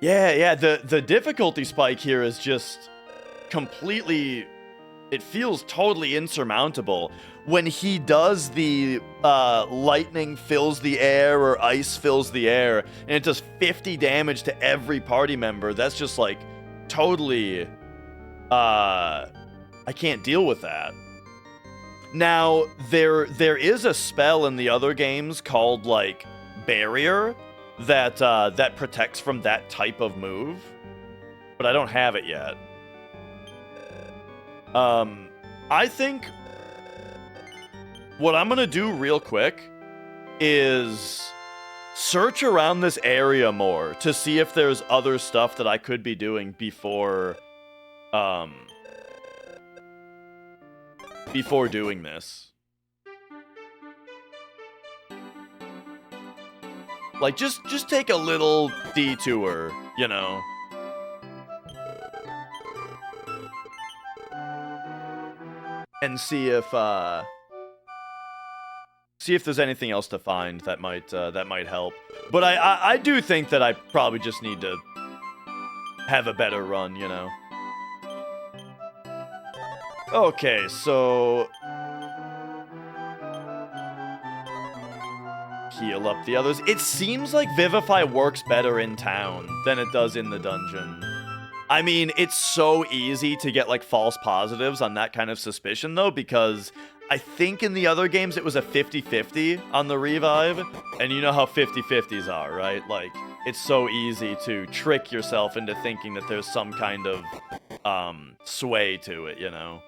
Yeah, the difficulty spike here is just completely... It feels totally insurmountable. When he does the lightning fills the air or ice fills the air, and it does 50 damage to every party member, that's just like totally... I can't deal with that. Now, there is a spell in the other games called, like, Barrier that that protects from that type of move, but I don't have it yet. I think what I'm gonna do real quick is search around this area more to see if there's other stuff that I could be doing before doing this. Like, just take a little detour, you know? And see if there's anything else to find that might help. But I do think that I probably just need to have a better run, you know? Okay, so... heal up the others. It seems like Vivify works better in town than it does in the dungeon. I mean, it's so easy to get, like, false positives on that kind of suspicion, though, because I think in the other games it was a 50-50 on the revive, and you know how 50-50s are, right? Like, it's so easy to trick yourself into thinking that there's some kind of, sway to it, you know?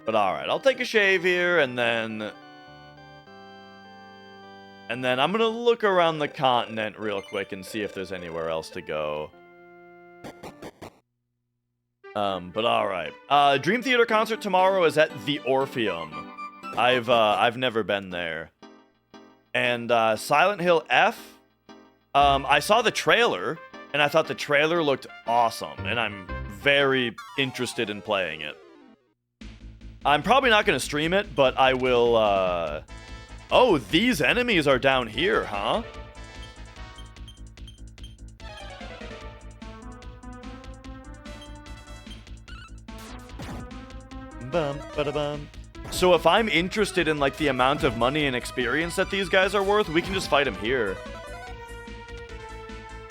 But alright, I'll take a shave here, and then I'm gonna look around the continent real quick and see if there's anywhere else to go. But alright. Dream Theater concert tomorrow is at the Orpheum. I've never been there. And, Silent Hill F, I saw the trailer, and I thought the trailer looked awesome, and I'm very interested in playing it. I'm probably not gonna stream it, but I will, oh, these enemies are down here, huh? So if I'm interested in, like, the amount of money and experience that these guys are worth, we can just fight them here.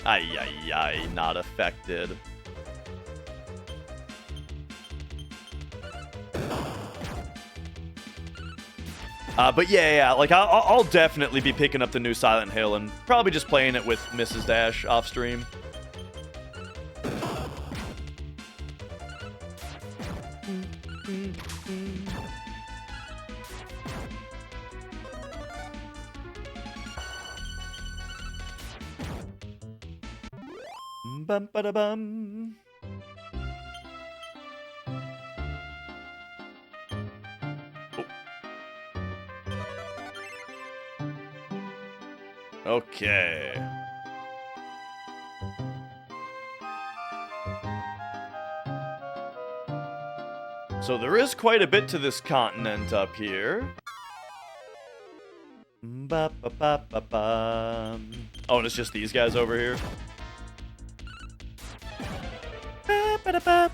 Ay, not affected. But yeah, like, I'll definitely be picking up the new Silent Hill and probably just playing it with Mrs. Dash off stream. Bum ba da bum. Okay. So there is quite a bit to this continent up here. Ba, ba, ba, ba, ba. Oh, and it's just these guys over here. Ba, ba, da, ba.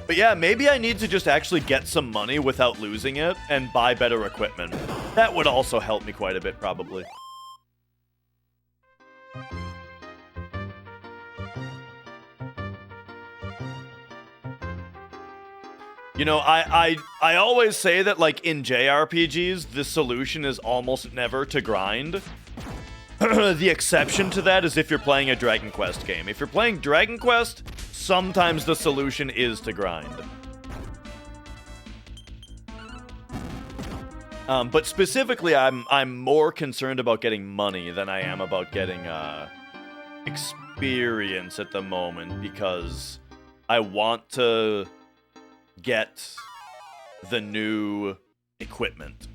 But yeah, maybe I need to just actually get some money without losing it and buy better equipment. That would also help me quite a bit, probably. You know, I always say that, like, in JRPGs, the solution is almost never to grind. The exception to that is if you're playing a Dragon Quest game. If you're playing Dragon Quest, sometimes the solution is to grind. But specifically, I'm more concerned about getting money than I am about getting experience at the moment, because I want to get the new equipment.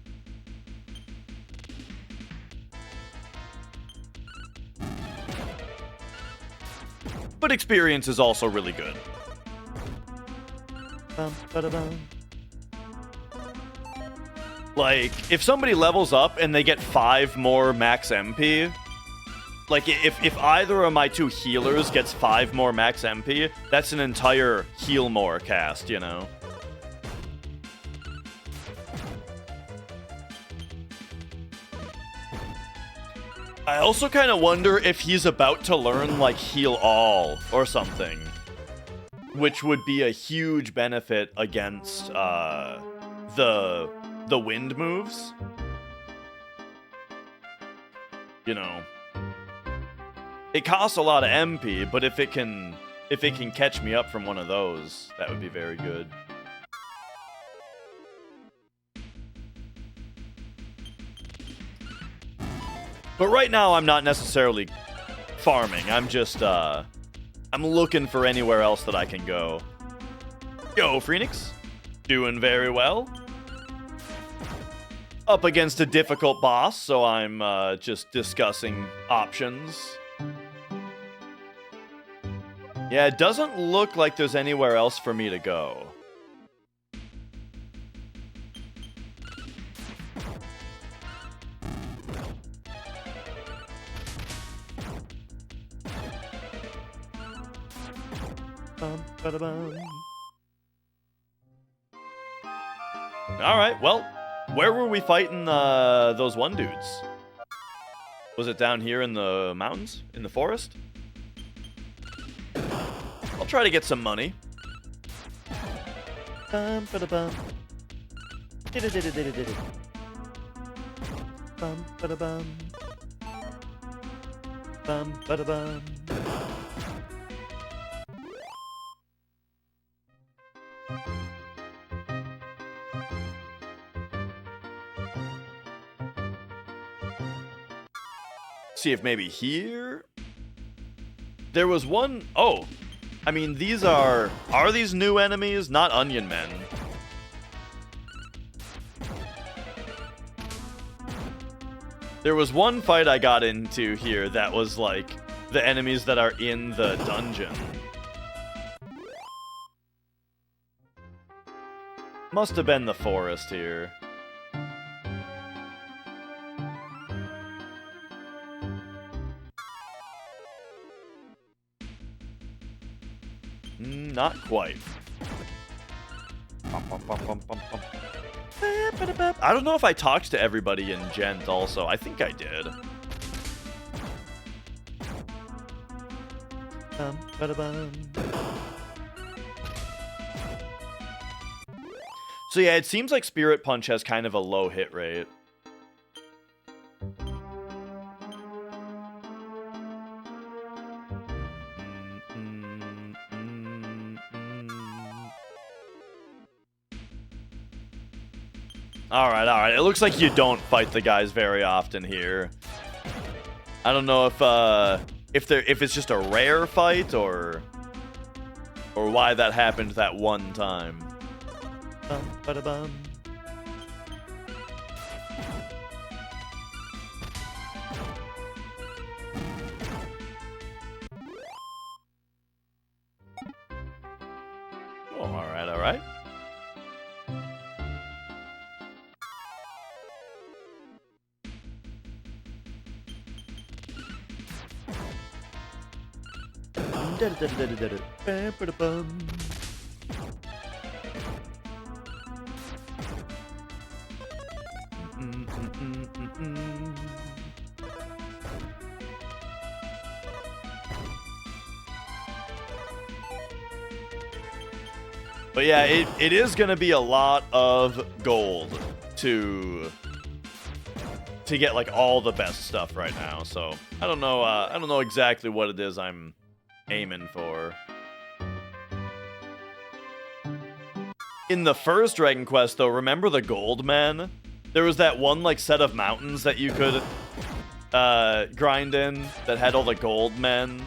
But experience is also really good. Like, if somebody levels up and they get 5 more max MP, like, if either of my 2 healers gets 5 more max MP, that's an entire heal more cast, you know? I also kind of wonder if he's about to learn, like, heal all or something. which would be a huge benefit against the wind moves. You know, it costs a lot of MP, but if it can catch me up from one of those, that would be very good. But right now, I'm not necessarily farming. I'm just, I'm looking for anywhere else that I can go. Yo, Phoenix. Doing very well. Up against a difficult boss, so I'm just discussing options. Yeah, it doesn't look like there's anywhere else for me to go. Alright, well, where were we fighting those one dudes? Was it down here in the mountains? In the forest? I'll try to get some money. Bum, ba-da-bum. Did-a-did-a-did-a-did-a. Bum, ba-da-bum. Bum, ba-da-bum. See if maybe here there was one. Oh, I mean, these are these new enemies? Not onion men. There was one fight I got into here that was like the enemies that are in the dungeon. Must have been the forest here. Not quite. I don't know if I talked to everybody in Gent also. I think I did. So yeah, it seems like Spirit Punch has kind of a low hit rate. Alright, alright. It looks like you don't fight the guys very often here. I don't know if it's just a rare fight or why that happened that one time. Bum. Oh, alright, alright. But yeah, it is going to be a lot of gold to get like all the best stuff right now. So I don't know exactly what it is I'm aiming for. In the first Dragon Quest though, remember the Gold Men? There was that one like set of mountains that you could grind in that had all the gold men.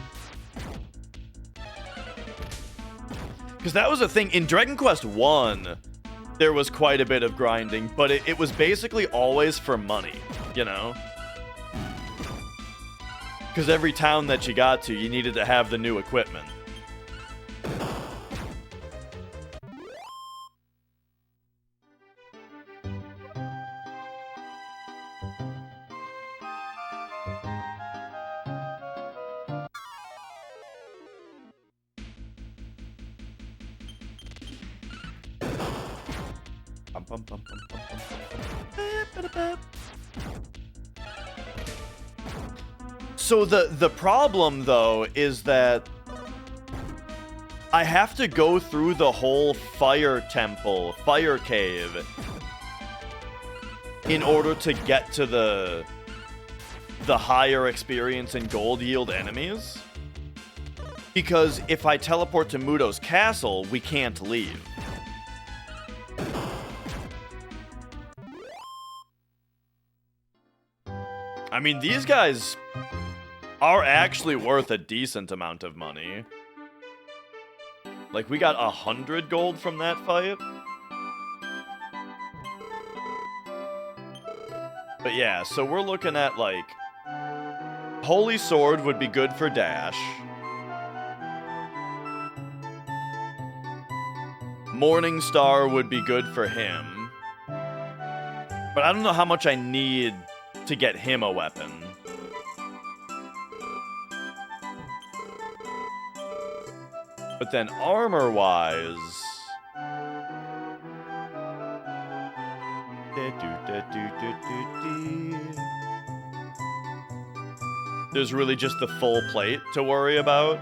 Because that was a thing in Dragon Quest 1. There was quite a bit of grinding, but it was basically always for money, you know? Because every town that you got to, you needed to have the new equipment. So the problem though is that I have to go through the whole fire temple, fire cave, in order to get to the higher experience and gold yield enemies. Because if I teleport to Mudo's castle, we can't leave. I mean, these guys are actually worth a decent amount of money. Like, we got 100 gold from that fight. But yeah, so we're looking at, like, Holy Sword would be good for Dash. Morning Star would be good for him. But I don't know how much I need to get him a weapon. But then armor-wise... There's really just the full plate to worry about.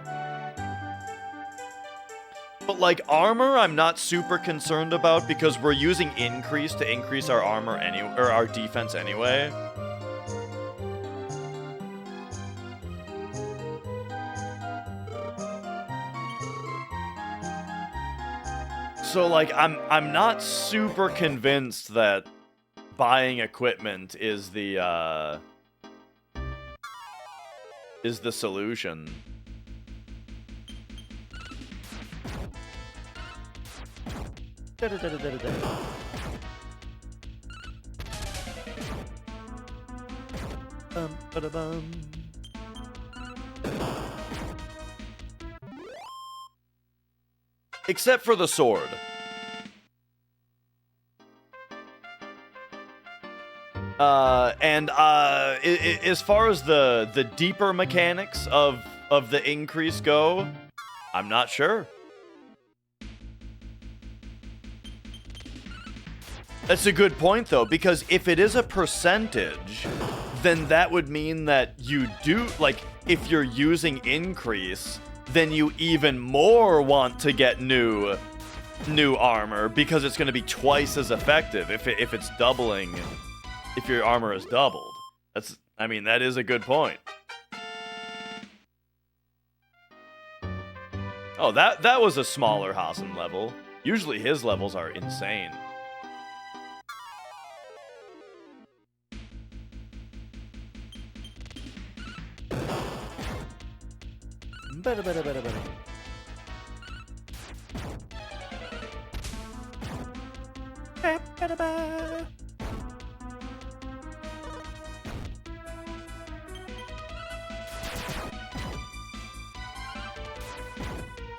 But like armor, I'm not super concerned about because we're using increase to increase our armor or our defense anyway. So like I'm not super convinced that buying equipment is the solution. Except for the sword. As far as the deeper mechanics of the increase go, I'm not sure. That's a good point, though, because if it is a percentage, then that would mean that you do, like, if you're using increase, then you even more want to get new armor, because it's going to be twice as effective if it's doubling, if your armor is doubled. I mean, that is a good point. Oh, that was a smaller Hasan level. Usually his levels are insane.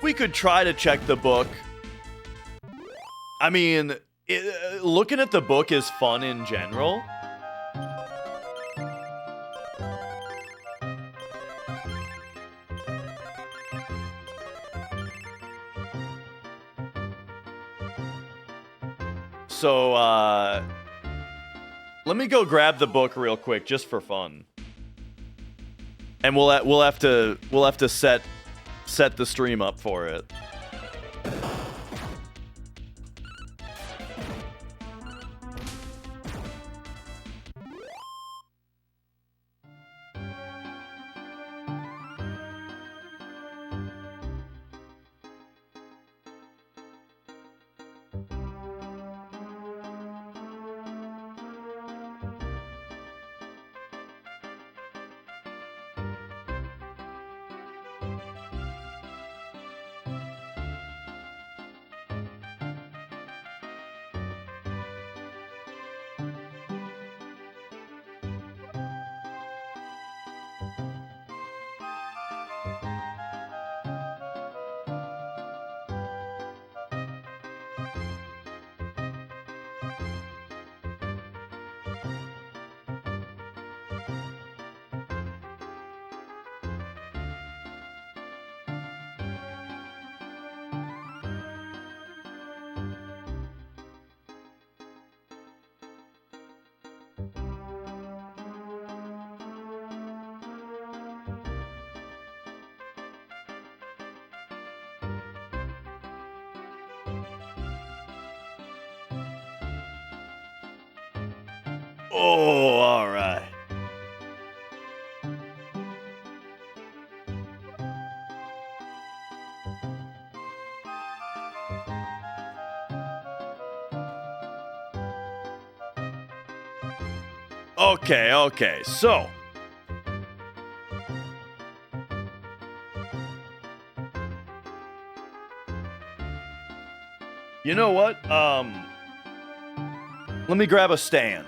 We could try to check the book. I mean, looking at the book is fun in general. So, let me go grab the book real quick, just for fun. And we'll have to set the stream up for it. Oh, all right. Okay, so you know what? Let me grab a stand.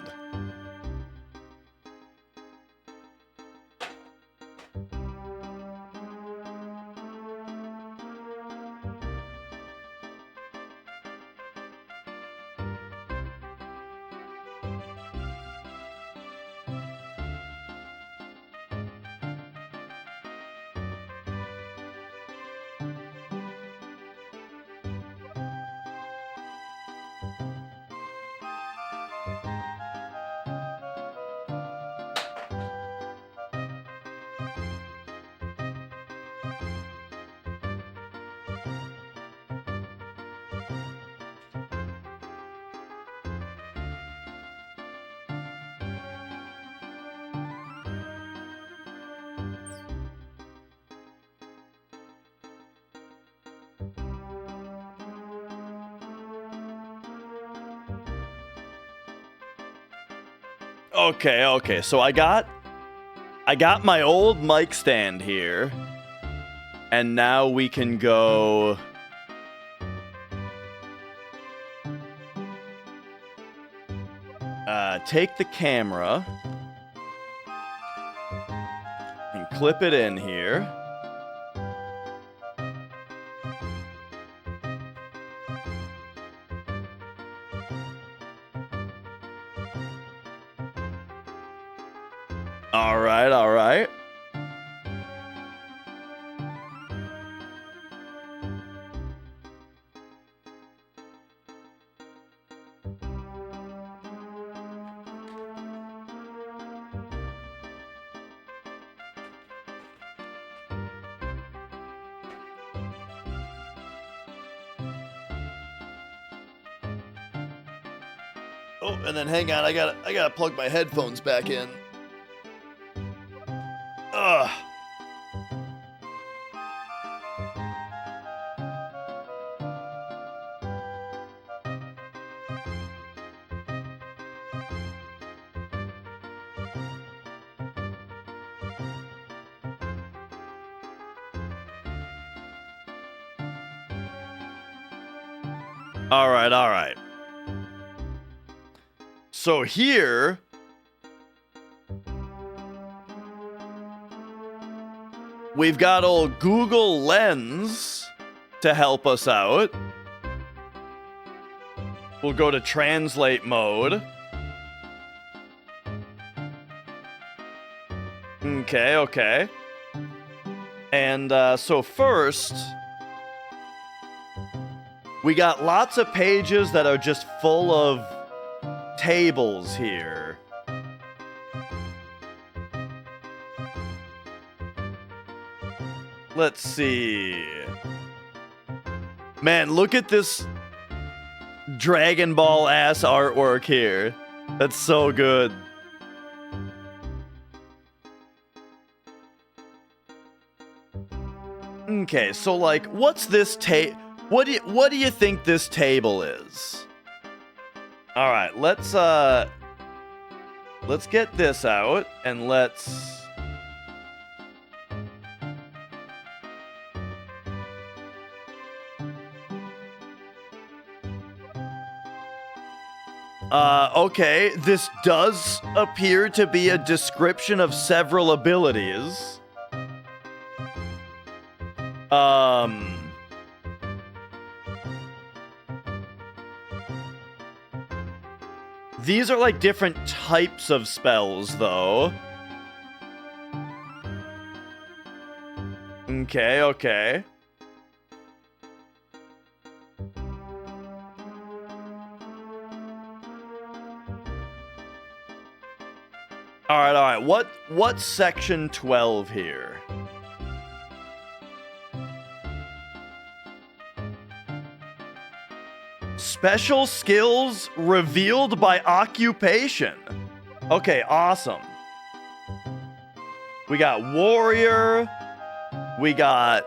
Okay, so I got my old mic stand here, and now we can go. Take the camera and clip it in here. All right. Oh, and then hang on, I gotta plug my headphones back in. Ugh. All right. So here, we've got old Google Lens to help us out. We'll go to translate mode. Okay. And so first, we got lots of pages that are just full of tables here. Let's see. Man, look at this Dragon Ball ass artwork here. That's so good. Okay, so like, what's this what do you think this table is? All right, let's get this out and let's okay, this does appear to be a description of several abilities. These are like different types of spells, though. Okay. All right. What's section 12 here? Special skills revealed by occupation. Okay, awesome. We got warrior. We got...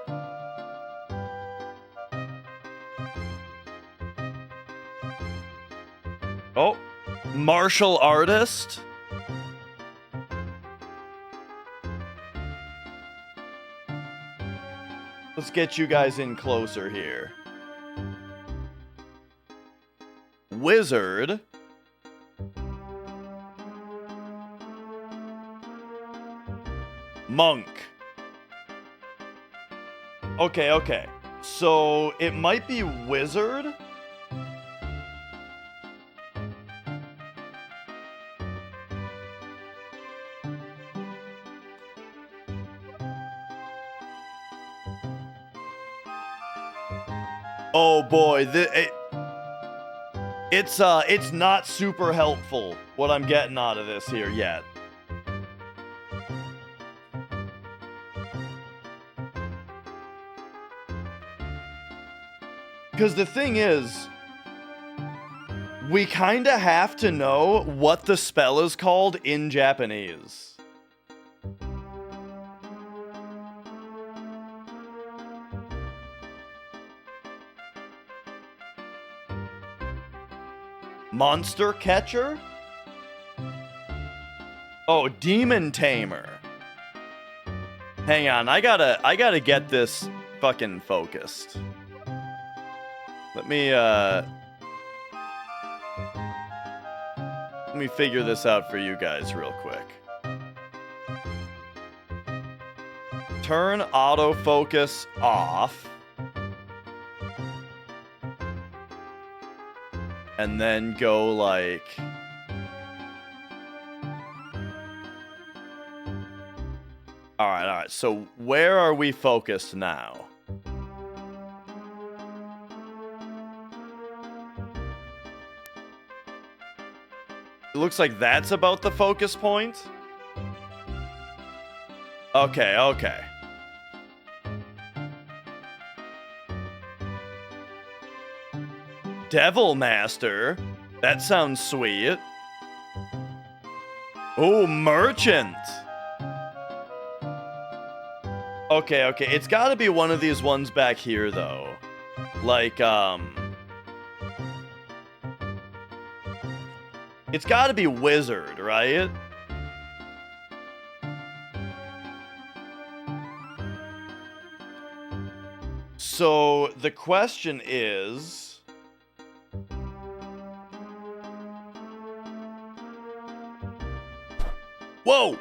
Oh, martial artist. Let's get you guys in closer here. Wizard. Monk. Okay, okay. So it might be wizard. Oh boy, it's not super helpful what I'm getting out of this here yet. Because the thing is, we kind of have to know what the spell is called in Japanese. Monster catcher? Oh, demon tamer. Hang on, I gotta get this fucking focused. Let me figure this out for you guys real quick. Turn autofocus off. And then go like... Alright, so where are we focused now? It looks like that's about the focus point. Okay, okay. Devil Master. That sounds sweet. Oh, merchant. Okay, okay. It's gotta be one of these ones back here, though. Like, it's gotta be wizard, right? So, the question is... Whoa!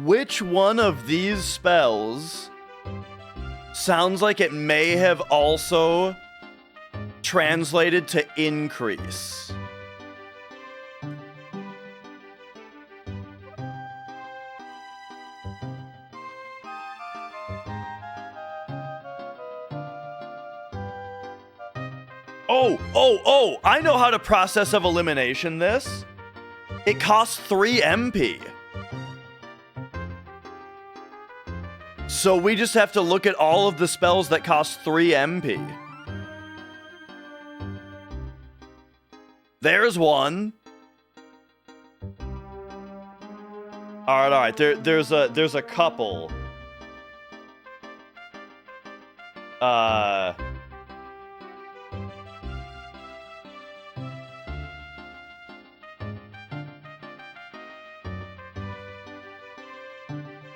Which one of these spells sounds like it may have also translated to increase? Oh, I know how to process of elimination this. It costs 3 MP. So we just have to look at all of the spells that cost 3 MP. There's one. Alright. There's a couple.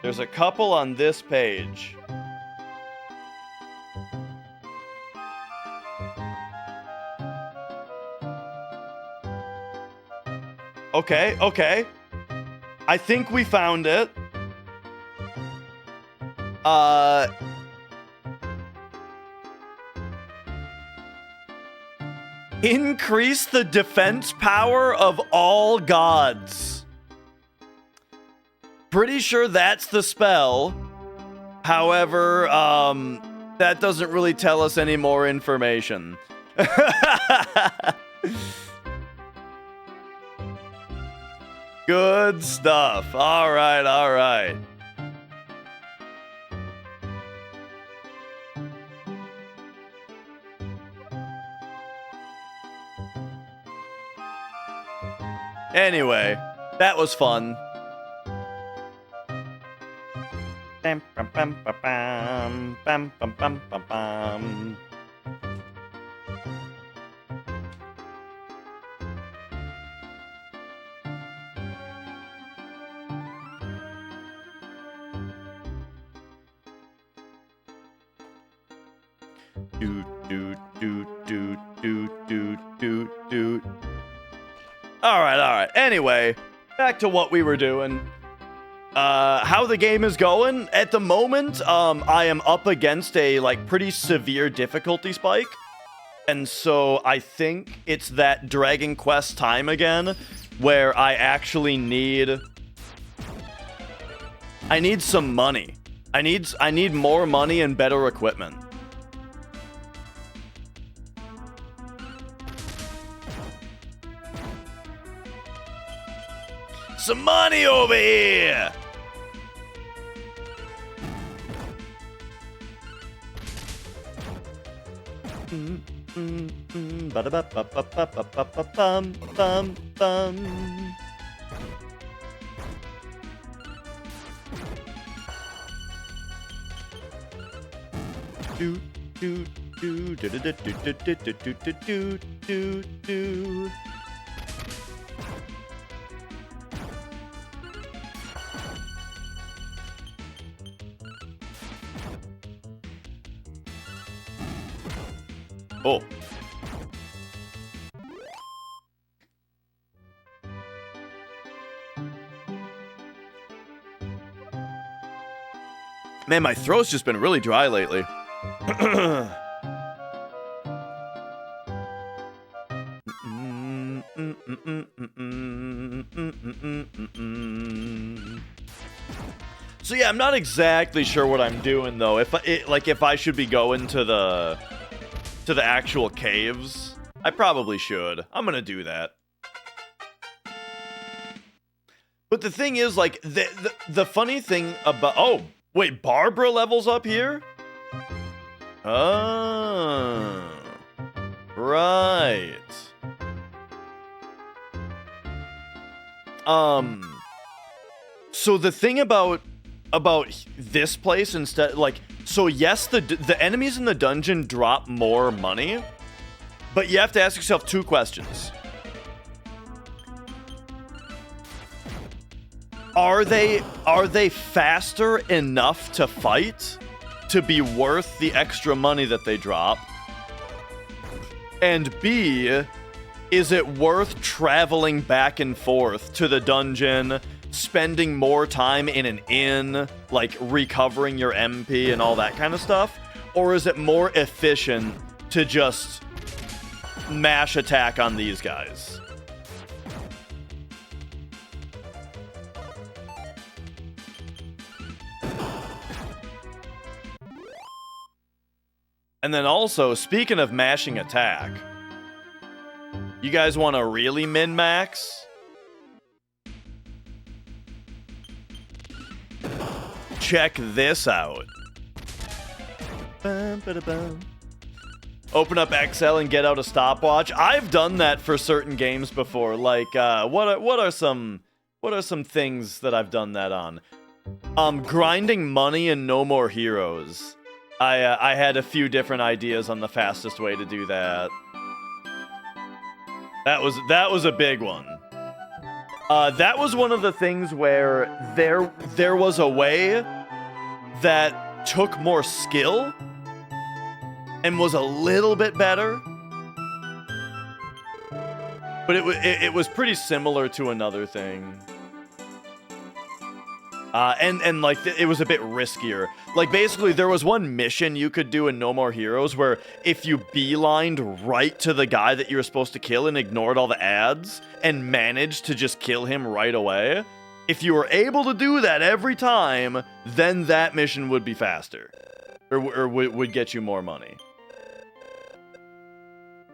There's a couple on this page. Okay. I think we found it. Increase the defense power of all gods. Pretty sure that's the spell. However, that doesn't really tell us any more information. Good stuff. All right. Anyway, That was fun. Bam, bam, bam, bam, bam, bam, bam, bam, bam, bam. Do, do, do, do, do, do, do, do. All right. Anyway, back to what we were doing. How the game is going at the moment. I am up against a pretty severe difficulty spike, and so I think it's that Dragon Quest time again, where I actually need. I need some money. I need more money and better equipment. Some money over here! Do do do do do do do do do do do do. Oh. Man, my throat's just been really dry lately. So yeah, I'm not exactly sure what I'm doing though. If I should be going to the actual caves, I probably should. I'm gonna do that. But the thing is, the funny thing about... Oh, wait, Barbara levels up here? Oh. Right. So the thing about this place instead, so yes, the enemies in the dungeon drop more money, but you have to ask yourself two questions. Are they faster enough to fight to be worth the extra money that they drop? And B, is it worth traveling back and forth to the dungeon, spending more time in an inn, recovering your MP and all that kind of stuff? Or is it more efficient to just mash attack on these guys? And then also, speaking of mashing attack, you guys want to really min-max? Check this out. Open up Excel and get out a stopwatch. I've done that for certain games before. What are some things that I've done that on? Grinding money and No More Heroes. I had a few different ideas on the fastest way to do that. That was a big one. That was one of the things where there was a way that took more skill and was a little bit better, but it was pretty similar to another thing. It was a bit riskier. Basically, there was one mission you could do in No More Heroes where if you beelined right to the guy that you were supposed to kill and ignored all the ads and managed to just kill him right away, if you were able to do that every time, then that mission would be faster. Or would get you more money.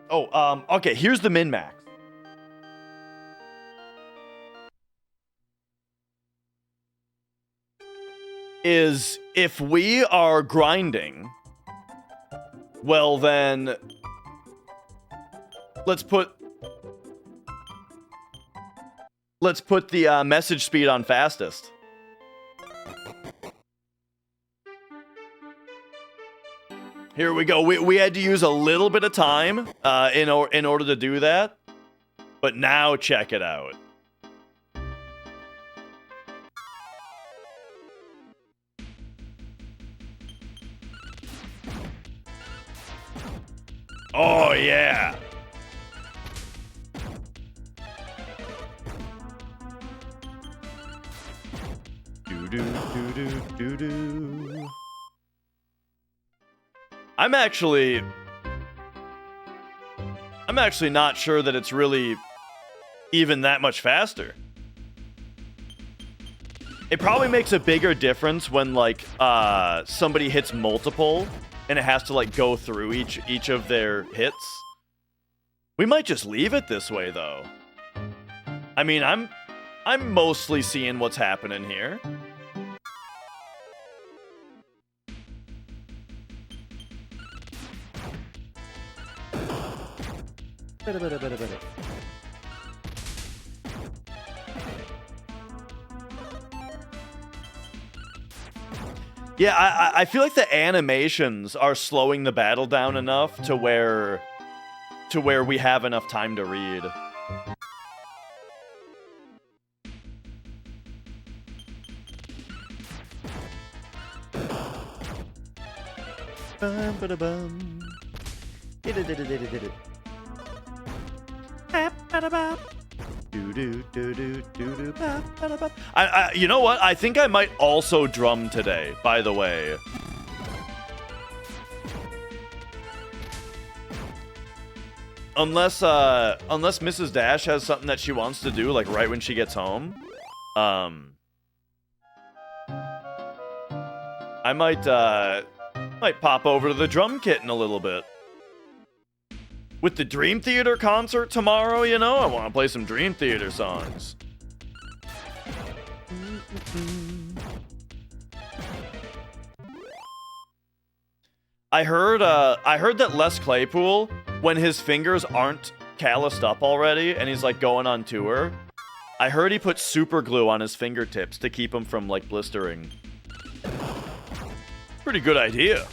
Oh, okay, here's the min-max. Is if we are grinding, well then, let's put Let's put the message speed on fastest. Here we go. We had to use a little bit of time in order to do that. But now check it out. Oh, yeah. Do-do-do-do-do-do. I'm actually not sure that it's really even that much faster. It probably makes a bigger difference when, like, somebody hits multiple and it has to, like, go through each of their hits. We might just leave it this way, though. I mean, I'm mostly seeing what's happening here. Yeah, I feel like the animations are slowing the battle down enough to where we have enough time to read. You know what? I think I might also drum today, by the way. Unless Mrs. Dash has something that she wants to do, like right when she gets home. I might pop over to the drum kit in a little bit. With the Dream Theater concert tomorrow, you know, I want to play some Dream Theater songs. I heard that Les Claypool, when his fingers aren't calloused up already and he's like going on tour, I heard he put super glue on his fingertips to keep them from like blistering. Pretty good idea.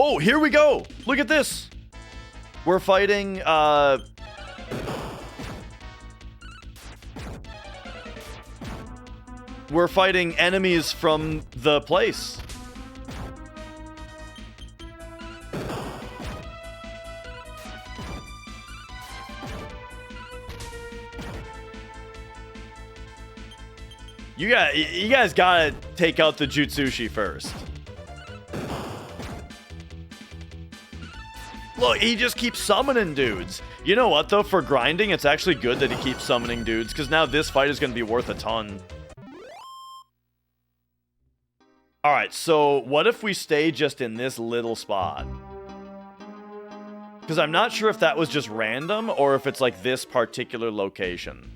Oh, here we go! Look at this! We're fighting, we're fighting enemies from the place. You guys gotta take out the Jutsushi first. Look, he just keeps summoning dudes. You know what, though? For grinding, it's actually good that he keeps summoning dudes, because now this fight is going to be worth a ton. Alright, so what if we stay just in this little spot? Because I'm not sure if that was just random, or if it's like this particular location.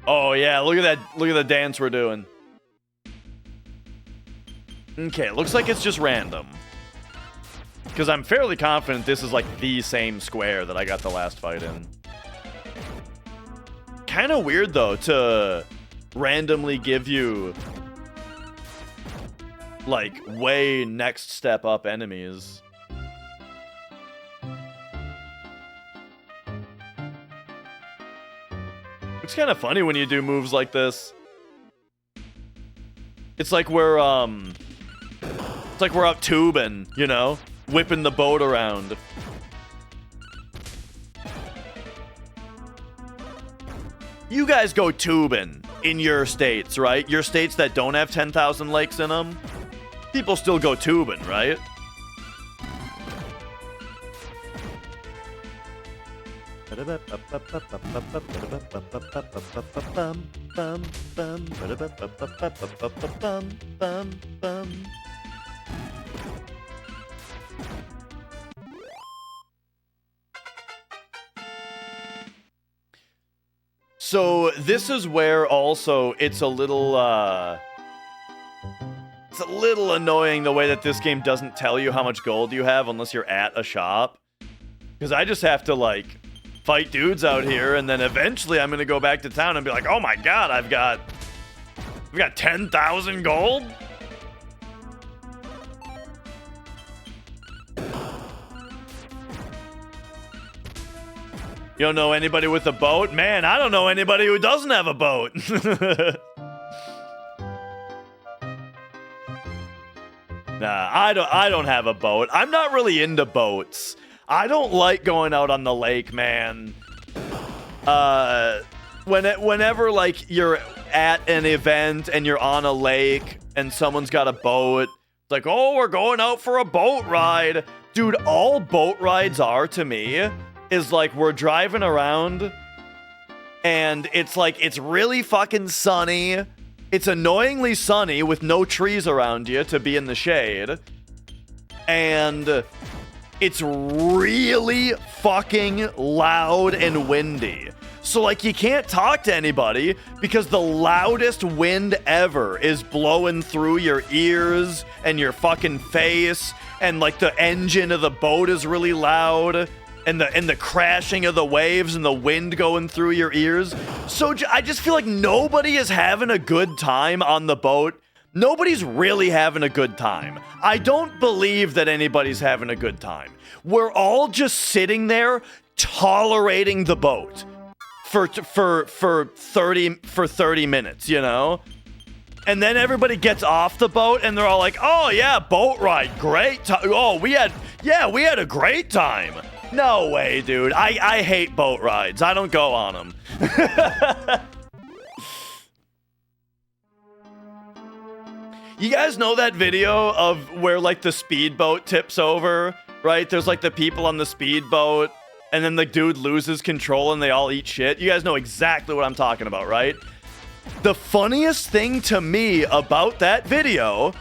Oh yeah, look at that. Look at the dance we're doing. Okay, looks like it's just random. Because I'm fairly confident this is like the same square that I got the last fight in. Kind of weird though to randomly give you like way next step up enemies. It's kind of funny when you do moves like this. It's like we're out tubing, you know, whipping the boat around. You guys go tubing in your states, right? Your states that don't have 10,000 lakes in them. People still go tubing, right? So this is where also it's a little annoying the way that this game doesn't tell you how much gold you have unless you're at a shop. Because I just have to, like, fight dudes out here, and then eventually I'm gonna go back to town and be like, oh my god, I've got 10,000 gold? You don't know anybody with a boat? Man, I don't know anybody who doesn't have a boat. Nah, I don't have a boat. I'm not really into boats. I don't like going out on the lake, man. Whenever like you're at an event and you're on a lake and someone's got a boat, it's like, oh, we're going out for a boat ride. Dude, all boat rides are to me is like we're driving around and it's like it's really fucking sunny. It's annoyingly sunny with no trees around you to be in the shade. And it's really fucking loud and windy. So, like, you can't talk to anybody because the loudest wind ever is blowing through your ears and your fucking face. And, like, the engine of the boat is really loud. And the crashing of the waves and the wind going through your ears. So I just feel like nobody is having a good time on the boat. Nobody's really having a good time. I don't believe that anybody's having a good time. We're all just sitting there tolerating the boat for 30 minutes, you know? And then everybody gets off the boat and they're all like, "Oh yeah, boat ride, great time. Oh, we had a great time." No way, dude. I hate boat rides. I don't go on them. You guys know that video of where, like, the speedboat tips over, right? There's, like, the people on the speedboat, and then the dude loses control and they all eat shit. You guys know exactly what I'm talking about, right? The funniest thing to me about that video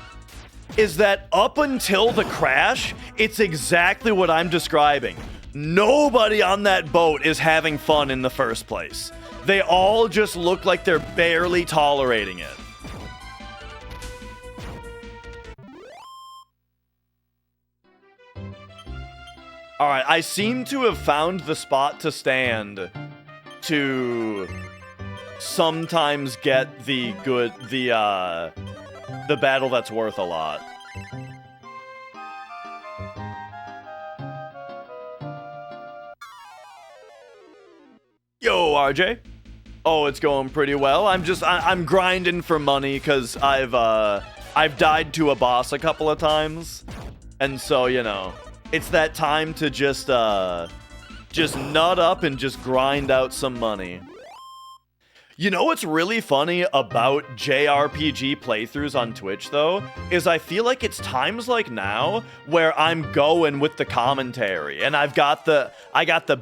is that up until the crash, it's exactly what I'm describing. Nobody on that boat is having fun in the first place. They all just look like they're barely tolerating it. Alright, I seem to have found the spot to stand to sometimes get the battle that's worth a lot. Yo, RJ. Oh, it's going pretty well. I'm grinding for money because I've died to a boss a couple of times. And so, you know, it's that time to just nut up and just grind out some money. You know what's really funny about JRPG playthroughs on Twitch, though, is I feel like it's times like now where I'm going with the commentary, and I got the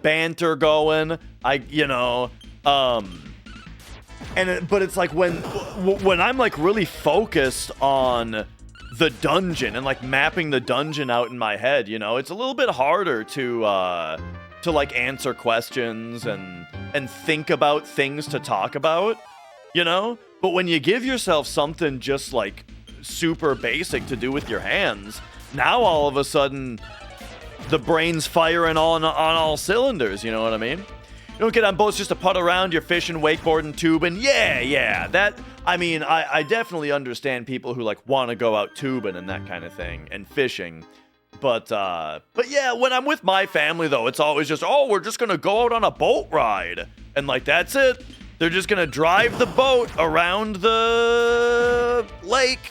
banter going. But it's like when I'm like really focused on the dungeon and like mapping the dungeon out in my head, you know, it's a little bit harder to like answer questions and think about things to talk about, you know? But when you give yourself something just like super basic to do with your hands, now all of a sudden the brain's firing on all cylinders, you know what I mean? You don't get on boats just to putt around, you're fishing, wakeboarding, tubing. Yeah, that, I mean, I definitely understand people who like want to go out tubing and that kind of thing and fishing. But yeah, when I'm with my family, though, it's always just, oh, we're just going to go out on a boat ride. And, like, that's it. They're just going to drive the boat around the lake.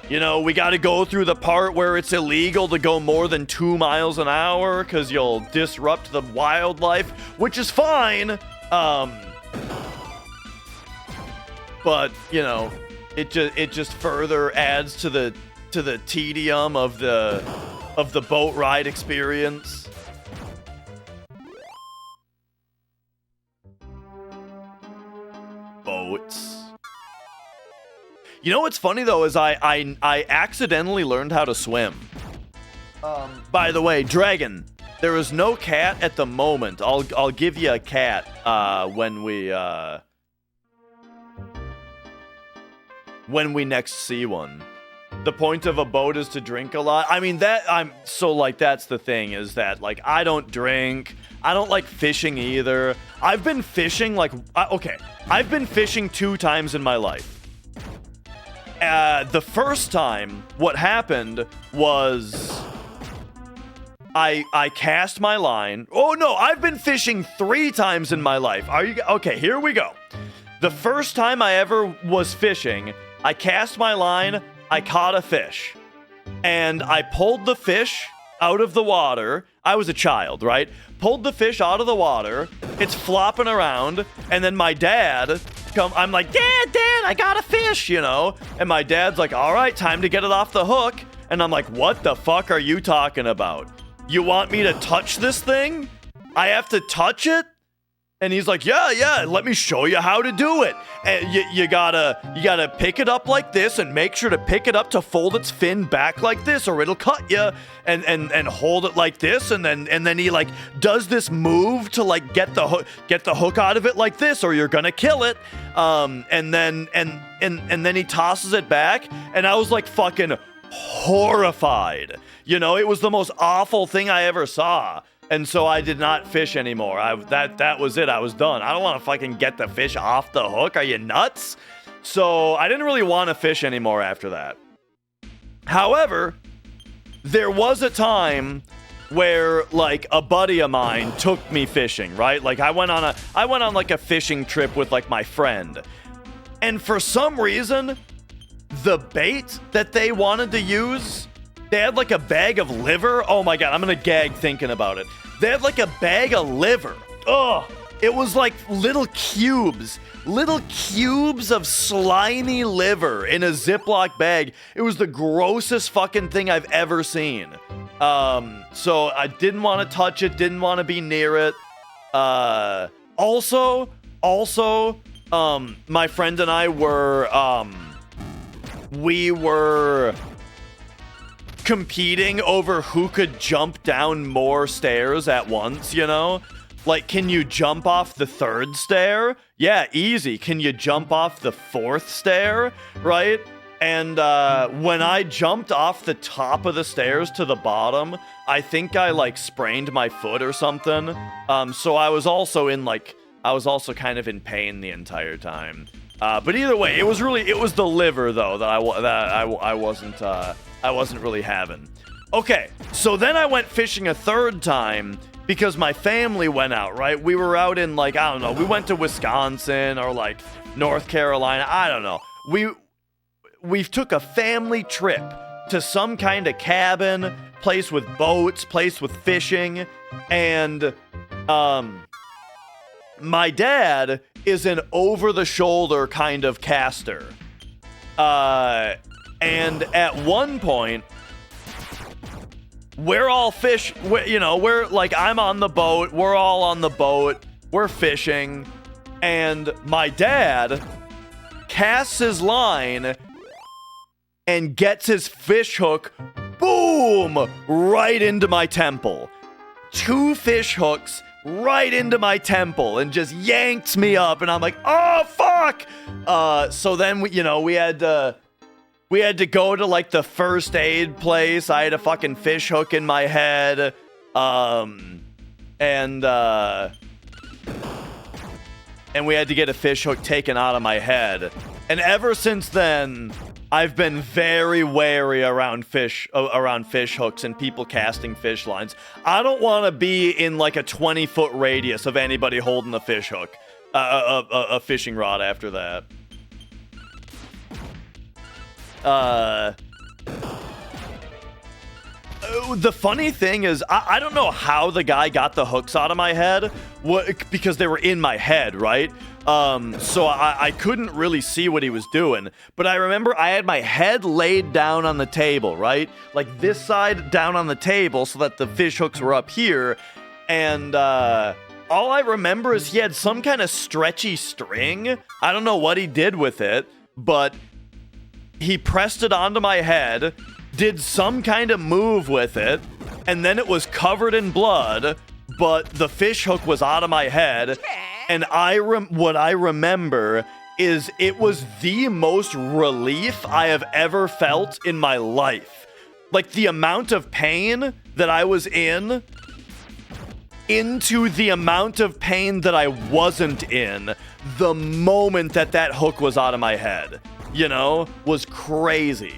You know, we got to go through the part where it's illegal to go more than 2 miles an hour because you'll disrupt the wildlife, which is fine. But, you know, it just further adds to the tedium of the boat ride experience. You know what's funny though is I accidentally learned how to swim. By the way, Dragon, there is no cat at the moment. I'll give you a cat when we next see one. The point of a boat is to drink a lot. I mean, that's the thing, is that, like, I don't drink. I don't like fishing either. I've been fishing, I've been fishing 2 times in my life. The first time, what happened was I cast my line. Oh, no, I've been fishing 3 times in my life. Okay, here we go. The first time I ever was fishing, I cast my line, I caught a fish, and I pulled the fish out of the water. I was a child, right? Pulled the fish out of the water. It's flopping around, and then my dad I'm like, Dad, I got a fish, you know? And my dad's like, all right, time to get it off the hook. And I'm like, what the fuck are you talking about? You want me to touch this thing? I have to touch it? And he's like, yeah, let me show you how to do it. And you gotta pick it up like this and make sure to pick it up to fold its fin back like this or it'll cut you, and hold it like this, and then he like does this move to like get the hook out of it like this or you're gonna kill it. And then he tosses it back, and I was like fucking horrified. You know, it was the most awful thing I ever saw. And so I did not fish anymore. That was it. I was done. I don't want to fucking get the fish off the hook. Are you nuts? So I didn't really want to fish anymore after that. However, there was a time where like a buddy of mine took me fishing, right? Like I went on like a fishing trip with like my friend. And for some reason, the bait that they wanted to use, they had like a bag of liver. Oh my God, I'm gonna gag thinking about it. They had like a bag of liver. Ugh. It was like little cubes of slimy liver in a Ziploc bag. It was the grossest fucking thing I've ever seen. So I didn't want to touch it, didn't want to be near it. Also, my friend and I were competing over who could jump down more stairs at once, you know? Like, can you jump off the 3rd stair? Yeah, easy. Can you jump off the 4th stair? Right? And when I jumped off the top of the stairs to the bottom, I think I, like, sprained my foot or something. So I was also kind of in pain the entire time. But either way, it was the liver, though, that I wasn't really having. Okay, so then I went fishing a 3rd time because my family went out, right? We were out in, like, I don't know, we went to Wisconsin or, like, North Carolina. I don't know. We took a family trip to some kind of cabin, place with boats, place with fishing, and, my dad is an over-the-shoulder kind of caster. And at one point, we're like, I'm on the boat, we're all on the boat, we're fishing, and my dad casts his line and gets his fish hook, boom, right into my temple. 2 fish hooks right into my temple and just yanks me up, and I'm like, oh, fuck! So then, we had to go to, like, the first aid place. I had a fucking fish hook in my head. And we had to get a fish hook taken out of my head. And ever since then, I've been very wary around fish hooks and people casting fish lines. I don't want to be in, like, a 20-foot radius of anybody holding a fish hook, a fishing rod after that. The funny thing is, I don't know how the guy got the hooks out of my head, because they were in my head, right? So I couldn't really see what he was doing, but I remember I had my head laid down on the table, right? Like this side down on the table so that the fish hooks were up here, and all I remember is he had some kind of stretchy string. I don't know what he did with it, but he pressed it onto my head, did some kind of move with it, and then it was covered in blood, but the fish hook was out of my head. And what I remember is it was the most relief I have ever felt in my life. Like, the amount of pain that I was in into the amount of pain that I wasn't in the moment that that hook was out of my head, you know, was crazy.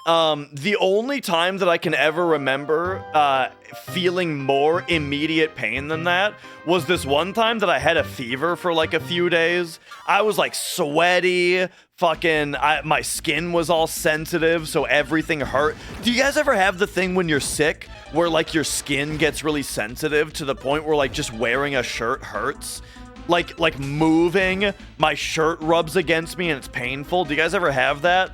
The only time that I can ever remember feeling more immediate pain than that was this one time that I had a fever for like a few days. I was like sweaty, my skin was all sensitive, so everything hurt. Do you guys ever have the thing when you're sick where like your skin gets really sensitive to the point where like just wearing a shirt hurts? Like moving, my shirt rubs against me and it's painful. Do you guys ever have that?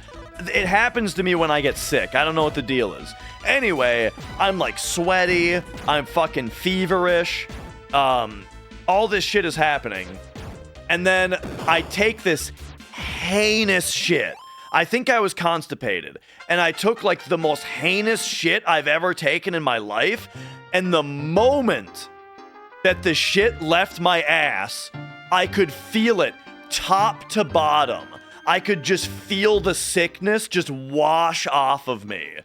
It happens to me when I get sick. I don't know what the deal is. Anyway, I'm like sweaty. I'm fucking feverish. All this shit is happening. And then I take this heinous shit. I think I was constipated. And I took like the most heinous shit I've ever taken in my life. And the moment that the shit left my ass, I could feel it top to bottom. I could just feel the sickness just wash off of me.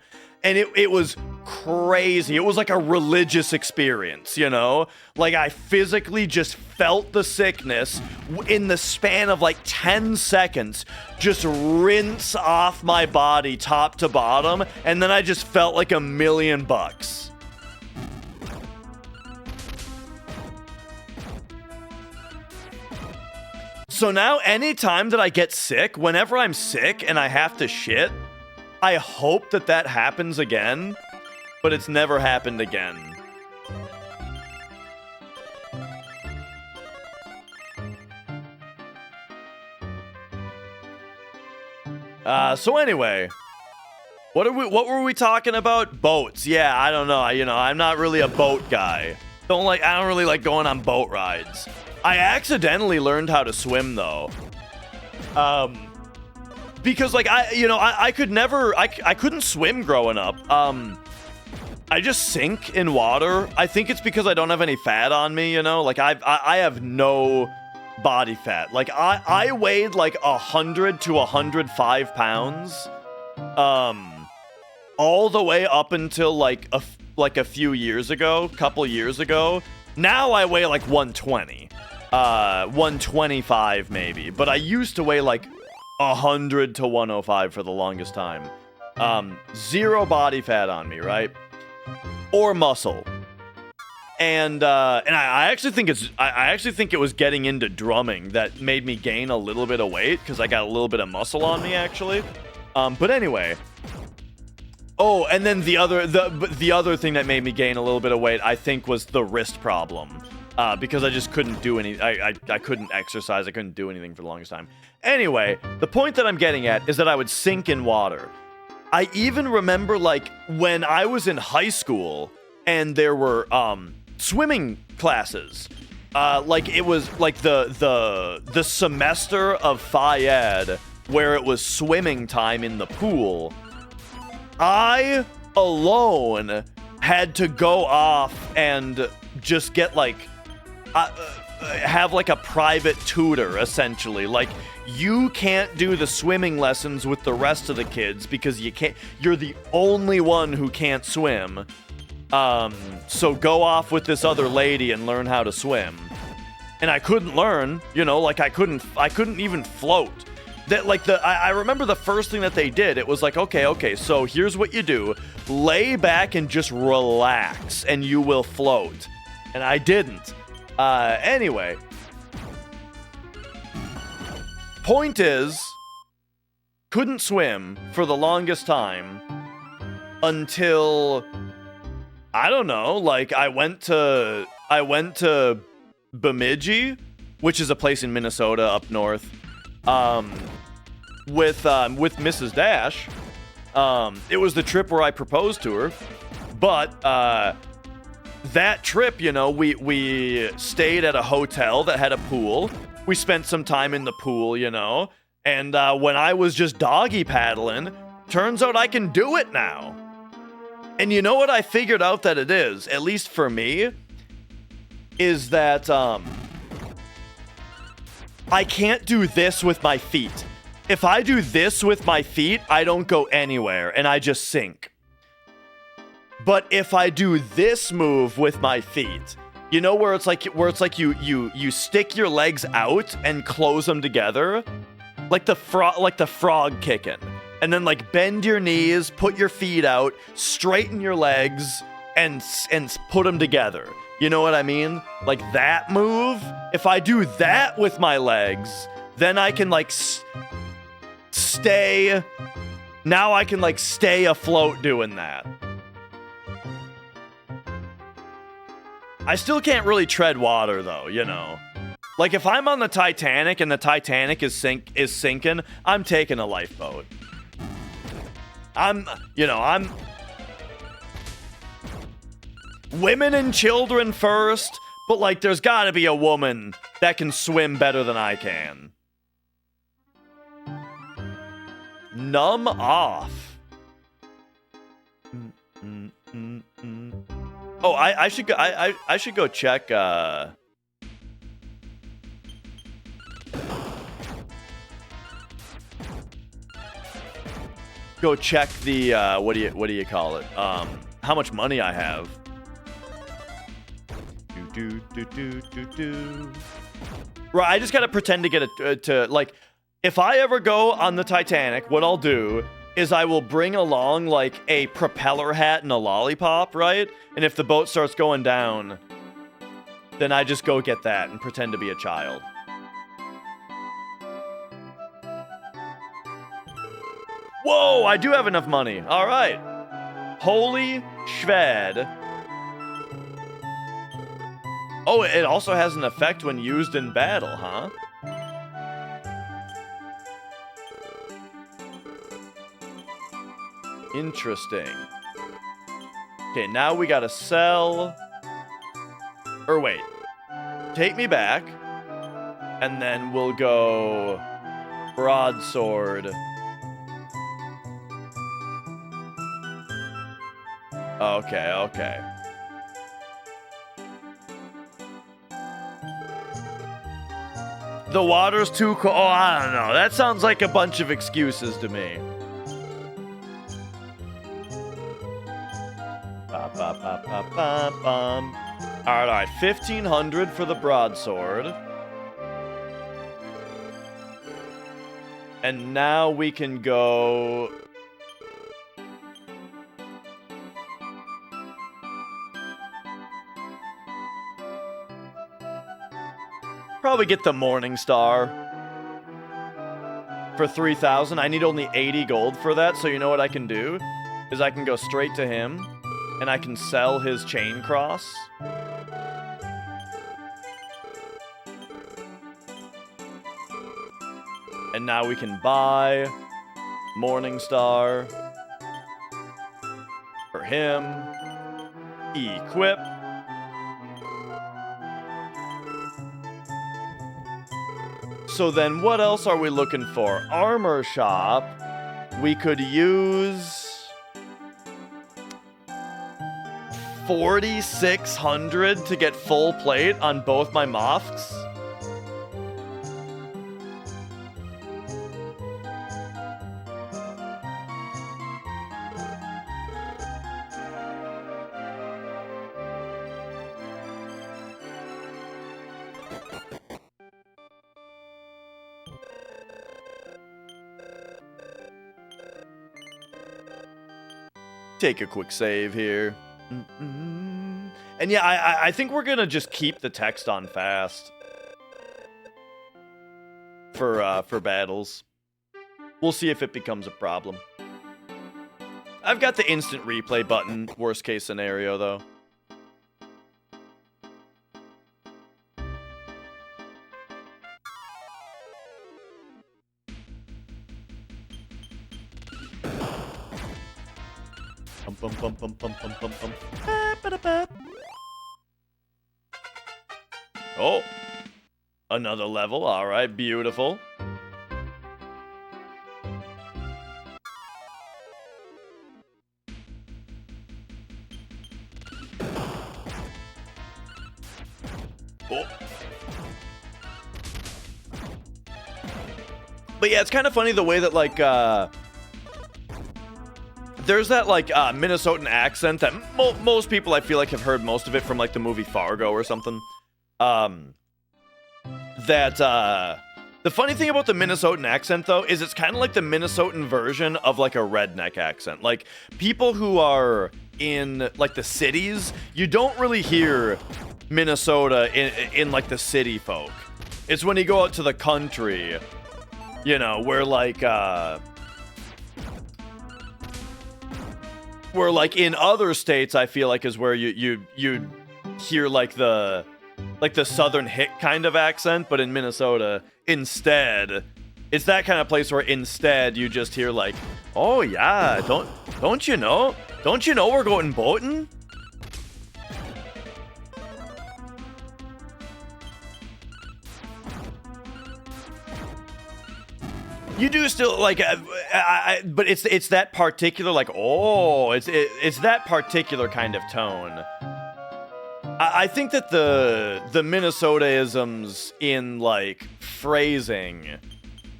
And it was crazy. It was like a religious experience, you know? Like, I physically just felt the sickness in the span of like 10 seconds just rinse off my body top to bottom. And then I just felt like $1,000,000. So now anytime that I get sick, whenever I'm sick and I have to shit, I hope that that happens again, but it's never happened again. So anyway, what were we talking about? Boats. Yeah, I don't know. I'm not really a boat guy. I don't really like going on boat rides. I accidentally learned how to swim though. Because like I couldn't swim growing up. I just sink in water. I think it's because I don't have any fat on me, you know? Like I have no body fat. Like I weighed like 100 to 105 pounds. All the way up until like a few years ago, couple years ago. Now I weigh like 120. 125 maybe, but I used to weigh like 100 to 105 for the longest time. Zero body fat on me, right? Or muscle. And I actually think it was getting into drumming that made me gain a little bit of weight because I got a little bit of muscle on me actually. But anyway. Oh, and then the other thing that made me gain a little bit of weight, I think, was the wrist problem. Because I just couldn't do I couldn't exercise. I couldn't do anything for the longest time. Anyway, the point that I'm getting at is that I would sink in water. I even remember, like, when I was in high school and there were swimming classes. Like, it was like the semester of Phi Ed where it was swimming time in the pool. I alone had to go off and just get like have like a private tutor, essentially. Like, you can't do the swimming lessons with the rest of the kids because you're the only one who can't swim. So go off with this other lady and learn how to swim. And I couldn't learn, like I couldn't even float. I remember the first thing that they did, it was like, okay, so here's what you do. Lay back and just relax and you will float. And I didn't. Anyway. Point is, couldn't swim for the longest time until, I don't know, like I went to Bemidji, which is a place in Minnesota up north, with Mrs. Dash. It was the trip where I proposed to her, but that trip, we stayed at a hotel that had a pool, We spent some time in the pool, you know. And when I was just doggy paddling, turns out I can do it now. And you know what I figured out that it is, at least for me, is that I can't do this with my feet. If I do this with my feet, I don't go anywhere and I just sink. But if I do this move with my feet, you know where it's like you stick your legs out and close them together, like the frog kicking, and then like bend your knees, put your feet out, straighten your legs, and put them together. You know what I mean? Like that move. If I do that with my legs, then I can like stay. Now I can like stay afloat doing that. I still can't really tread water though, you know. Like if I'm on the Titanic and the Titanic is sinking, I'm taking a lifeboat. I'm women and children first, but like there's gotta be a woman that can swim better than I can. Numb off. Oh, I should go. I should go check. Go check the what do you call it? How much money I have? Right, I just gotta pretend to get it to like. If I ever go on the Titanic, what I'll do is I will bring along like a propeller hat and a lollipop, right? And if the boat starts going down, then I just go get that and pretend to be a child. Whoa, I do have enough money. All right. Holy Shved. Oh, it also has an effect when used in battle, huh? Interesting. Okay, now we gotta sell. Or wait. Take me back. And then we'll go broadsword. Okay, okay. The water's too cold. Oh, I don't know. That sounds like a bunch of excuses to me. Alright, 1,500 for the broadsword. And now we can go... Probably get the Morning Star for 3,000. I need only 80 gold for that, so you know what I can do? Is I can go straight to him, and I can sell his chain cross. And now we can buy Morning Star for him. Equip. So then what else are we looking for? Armor shop. We could use 4,600 to get full plate on both my Mofks. Take a quick save here. And yeah, I think we're gonna just keep the text on fast for battles. We'll see if it becomes a problem. I've got the instant replay button, worst case scenario though. Bum, bum, bum, bum, bum, bum, bum. Oh. Another level. All right, beautiful. Oh. But yeah, it's kind of funny the way that, like, there's that, like, Minnesotan accent that most people, I feel like, have heard most of it from, like, the movie Fargo or something. The funny thing about the Minnesotan accent, though, is it's kind of like the Minnesotan version of, like, a redneck accent. Like, people who are in, like, the cities, you don't really hear Minnesota in like, the city folk. It's when you go out to the country, you know, where, like, in other states, I feel like, is where you hear, like, the southern hick kind of accent, but in Minnesota, instead, it's that kind of place where instead you just hear, like, oh yeah, don't you know we're going boating? You do still, like, but it's that particular, like, oh, it's that particular kind of tone. I think that the Minnesota-isms in, like, phrasing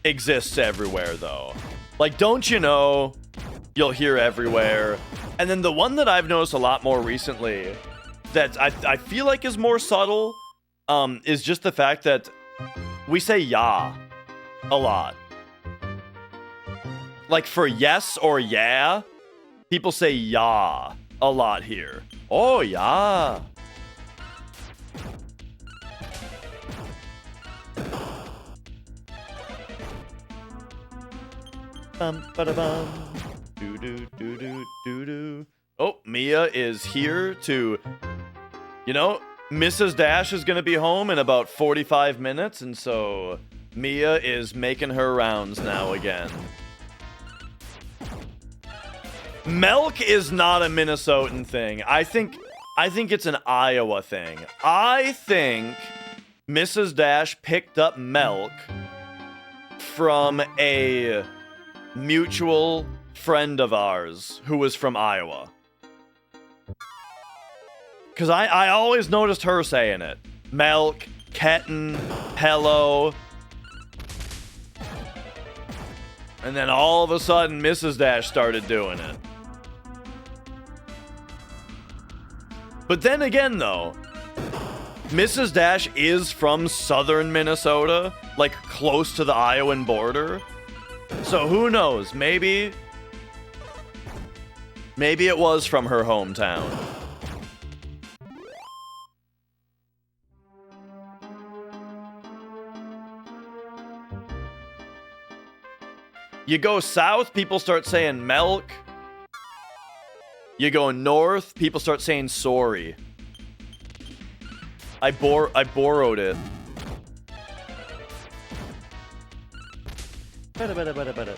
exists everywhere, though. Like, don't you know, you'll hear everywhere. And then the one that I've noticed a lot more recently that I feel like is more subtle is just the fact that we say yeah a lot. Like, for yes or yeah, people say yeah a lot here. Oh, yeah. Bum, ba-da-bum. Do-do-do-do-do-do. Oh, Mia is here to, you know, Mrs. Dash is going to be home in about 45 minutes, and so Mia is making her rounds now again. Milk is not a Minnesotan thing. I think it's an Iowa thing. I think Mrs. Dash picked up milk from a mutual friend of ours who was from Iowa. Because I always noticed her saying it. Milk, kitten, hello. And then all of a sudden, Mrs. Dash started doing it. But then again, though, Mrs. Dash is from southern Minnesota, like close to the Iowan border. So who knows? Maybe it was from her hometown. You go south, people start saying milk. You go north, people start saying sorry. I borrowed it. Bada.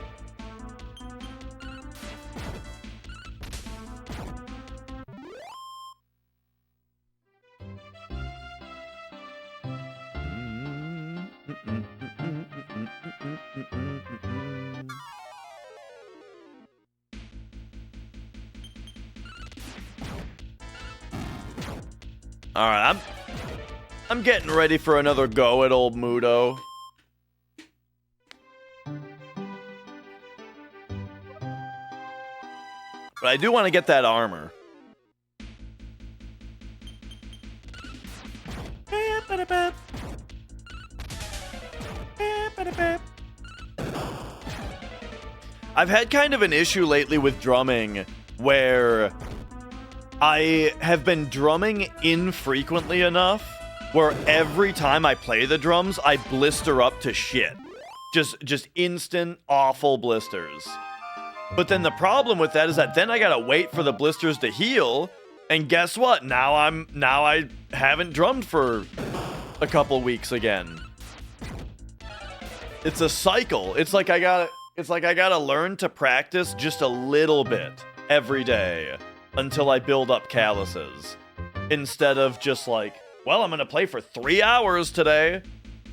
All right, I'm getting ready for another go at old Mudo. But I do want to get that armor. I've had kind of an issue lately with drumming where I have been drumming infrequently enough where every time I play the drums, I blister up to shit. Just instant awful blisters. But then the problem with that is that then I gotta wait for the blisters to heal, and guess what? Now I haven't drummed for a couple weeks again. It's a cycle. It's like I gotta learn to practice just a little bit every day until I build up calluses. Instead of just like, well, I'm gonna play for 3 hours today,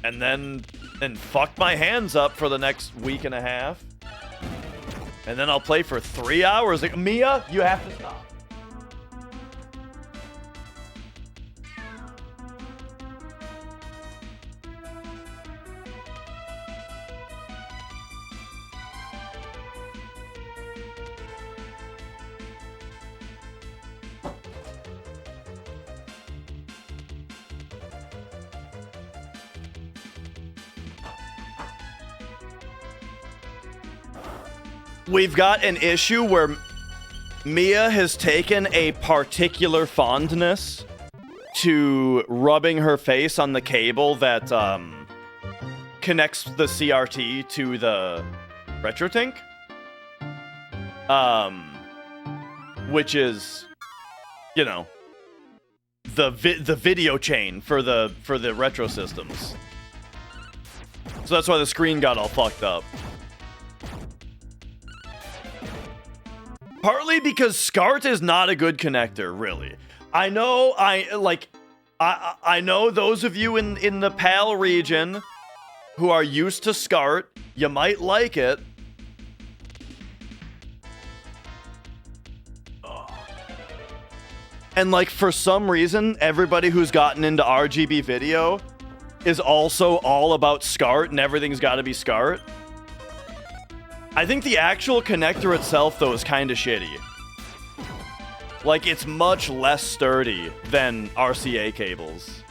and then fuck my hands up for the next week and a half. And then I'll play for 3 hours. Like, Mia, you have to stop. We've got an issue where Mia has taken a particular fondness to rubbing her face on the cable that connects the CRT to the RetroTink. Which is, you know, the video chain for the retro systems. So that's why the screen got all fucked up. Partly because SCART is not a good connector, really. I know, I know those of you in the PAL region who are used to SCART, you might like it. And like, for some reason, everybody who's gotten into RGB video is also all about SCART and everything's gotta be SCART. I think the actual connector itself, though, is kind of shitty. Like, it's much less sturdy than RCA cables.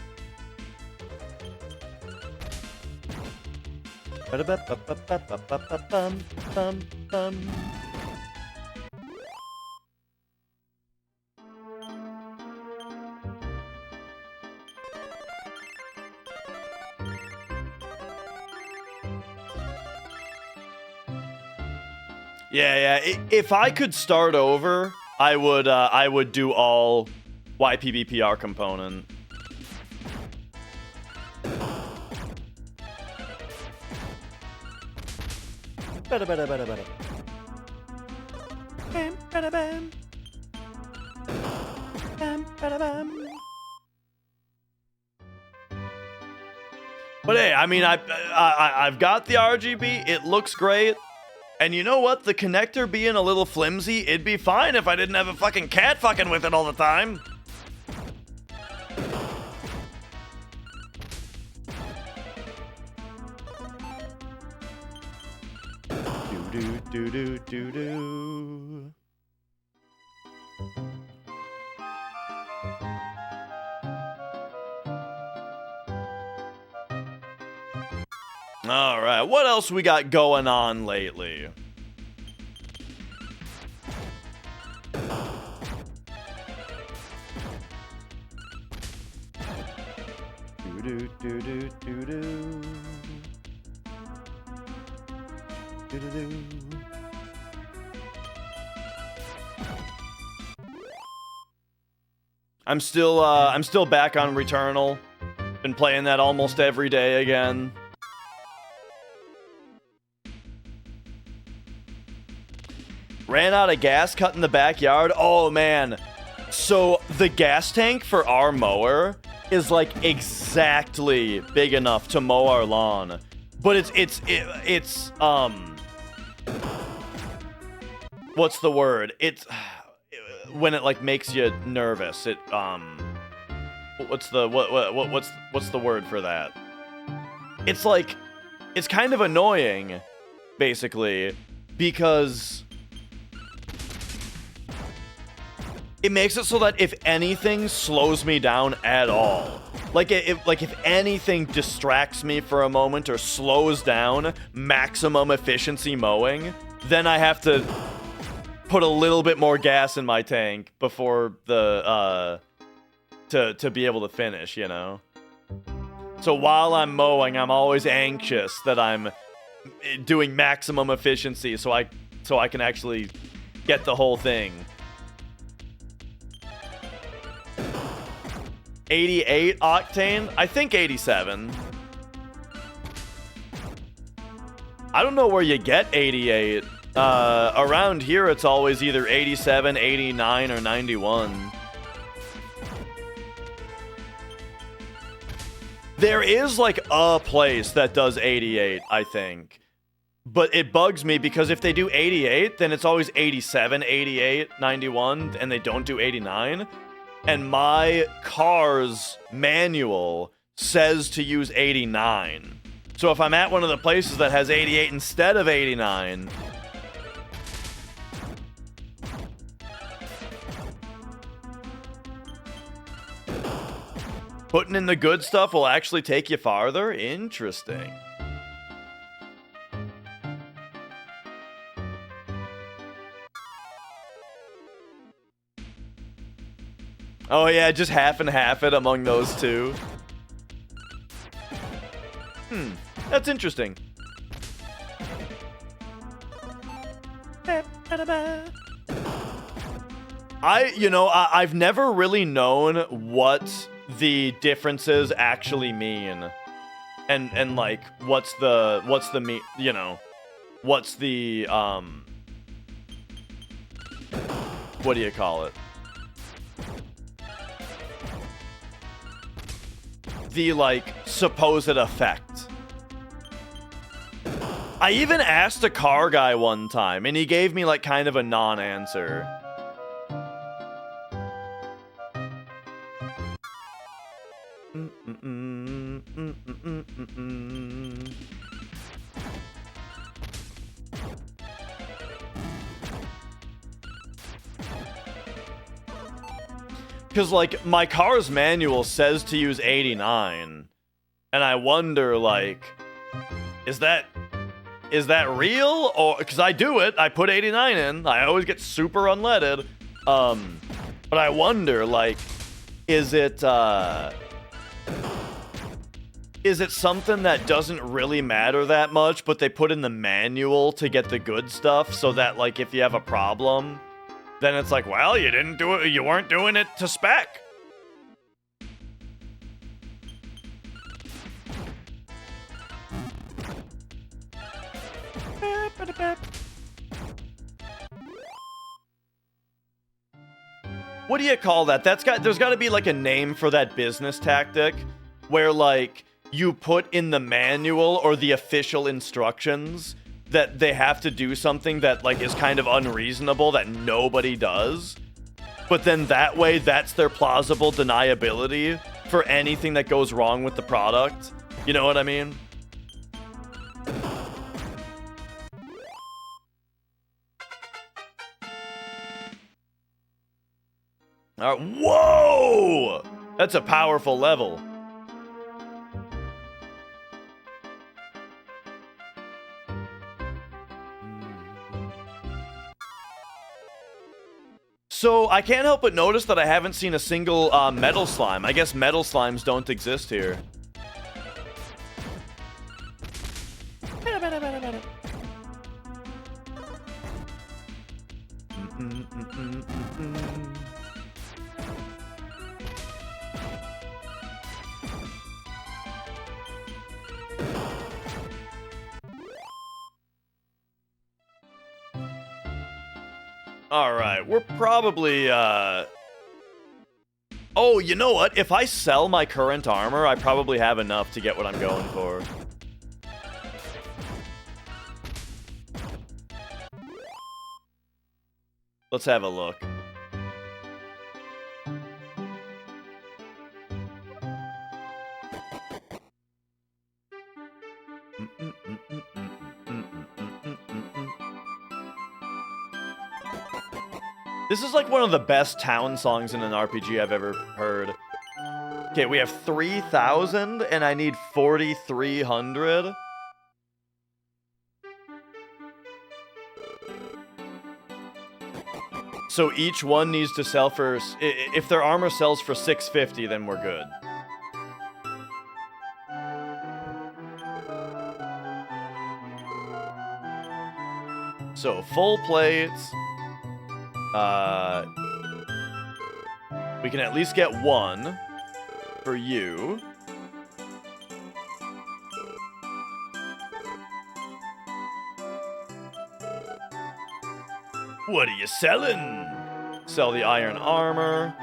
Yeah. If I could start over, I would do all YPBPR component. But hey, I mean, I've got the RGB. It looks great. And you know what? The connector being a little flimsy, it'd be fine if I didn't have a fucking cat fucking with it all the time. Do. All right, what else we got going on lately? I'm still back on Returnal. Been playing that almost every day again. Ran out of gas cut in the backyard. Oh man. So the gas tank for our mower is like exactly big enough to mow our lawn. But it's what's the word? It's when it like makes you nervous. It what's the word for that? It's like it's kind of annoying basically because it makes it so that if anything slows me down at all, like if anything distracts me for a moment or slows down maximum efficiency mowing, then I have to put a little bit more gas in my tank before the to be able to finish, you know. So while I'm mowing, I'm always anxious that I'm doing maximum efficiency so I can actually get the whole thing. 88 octane? I think 87. I don't know where you get 88. Around here, it's always either 87, 89, or 91. There is like a place that does 88, I think. But it bugs me because if they do 88, then it's always 87, 88, 91, and they don't do 89. And my car's manual says to use 89. So if I'm at one of the places that has 88 instead of 89... Putting in the good stuff will actually take you farther? Interesting. Oh yeah, just half and half it among those two. That's interesting. I've never really known what the differences actually mean. And like what's the what do you call it? The like supposed effect. I even asked a car guy one time and he gave me like kind of a non-answer. Because, like, my car's manual says to use 89. And I wonder, like, is that real? Or, because I do it, I put 89 in. I always get super unleaded. But I wonder, like, is it something that doesn't really matter that much, but they put in the manual to get the good stuff so that, like, if you have a problem, then it's like, well, you didn't do it, you weren't doing it to spec. What do you call that? There's got to be like a name for that business tactic where like you put in the manual or the official instructions that they have to do something that like is kind of unreasonable that nobody does. But then that way that's their plausible deniability for anything that goes wrong with the product. You know what I mean? All right. Whoa! That's a powerful level. So I can't help but notice that I haven't seen a single metal slime. I guess metal slimes don't exist here. Alright, we're probably, Oh, you know what? If I sell my current armor, I probably have enough to get what I'm going for. Let's have a look. This is like one of the best town songs in an RPG I've ever heard. Okay, we have 3,000 and I need 4,300. So each one needs to sell for... If their armor sells for 650, then we're good. So, full plates... we can at least get one for you. What are you selling? Sell the iron armor.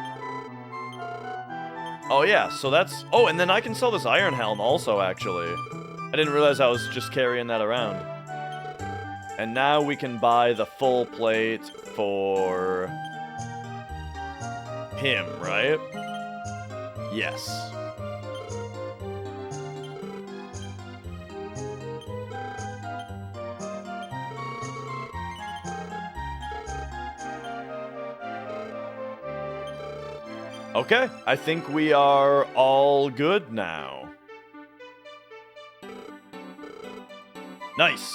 Oh, yeah, so that's... Oh, and then I can sell this iron helm also, actually. I didn't realize I was just carrying that around. And now we can buy the full plate for... him, right? Yes. Okay, I think we are all good now. Nice.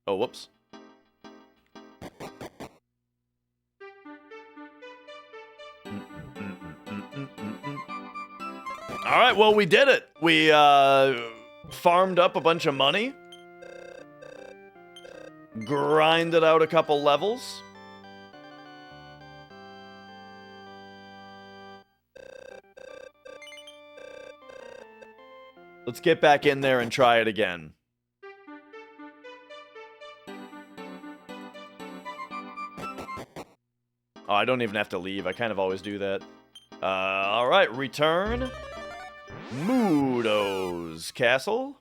Oh, whoops. All right, well, we did it. We farmed up a bunch of money. Grinded out a couple levels. Let's get back in there and try it again. Oh, I don't even have to leave. I kind of always do that. All right, return. Mudo's castle.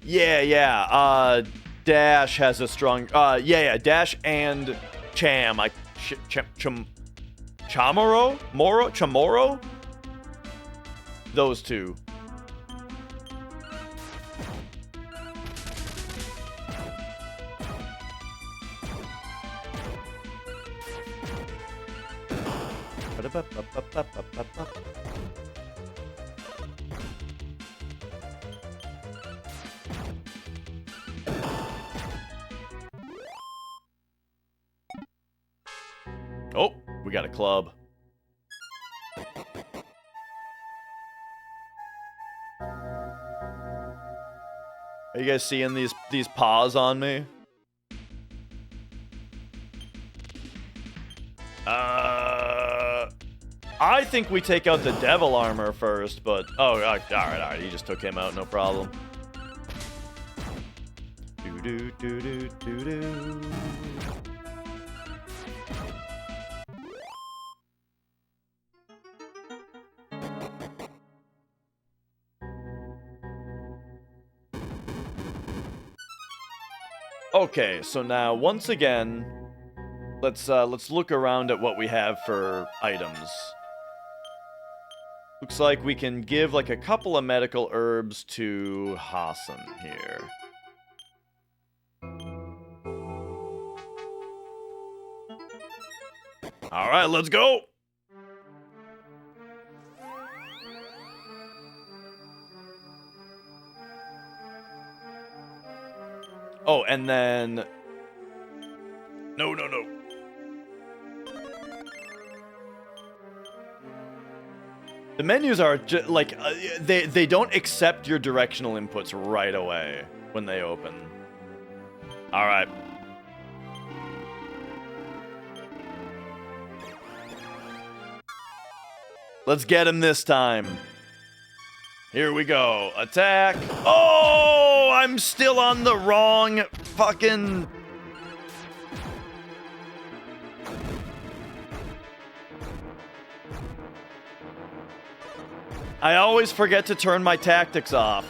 Yeah. Dash has a strong. Yeah. Dash and Cham. Chamorro. Those two. Oh, we got a club. Are you guys seeing these paws on me? I think we take out the devil armor first, but... Oh, all right. He just took him out, no problem. Do-do-do-do-do-do. Okay, so now, once again, let's look around at what we have for items. Looks like we can give, like, a couple of medical herbs to Hassan here. Alright, let's go! Oh, and then... No. The menus are like they don't accept your directional inputs right away when they open. All right. Let's get him this time. Here we go. Attack. Oh, I'm still on the wrong fucking... I always forget to turn my tactics off.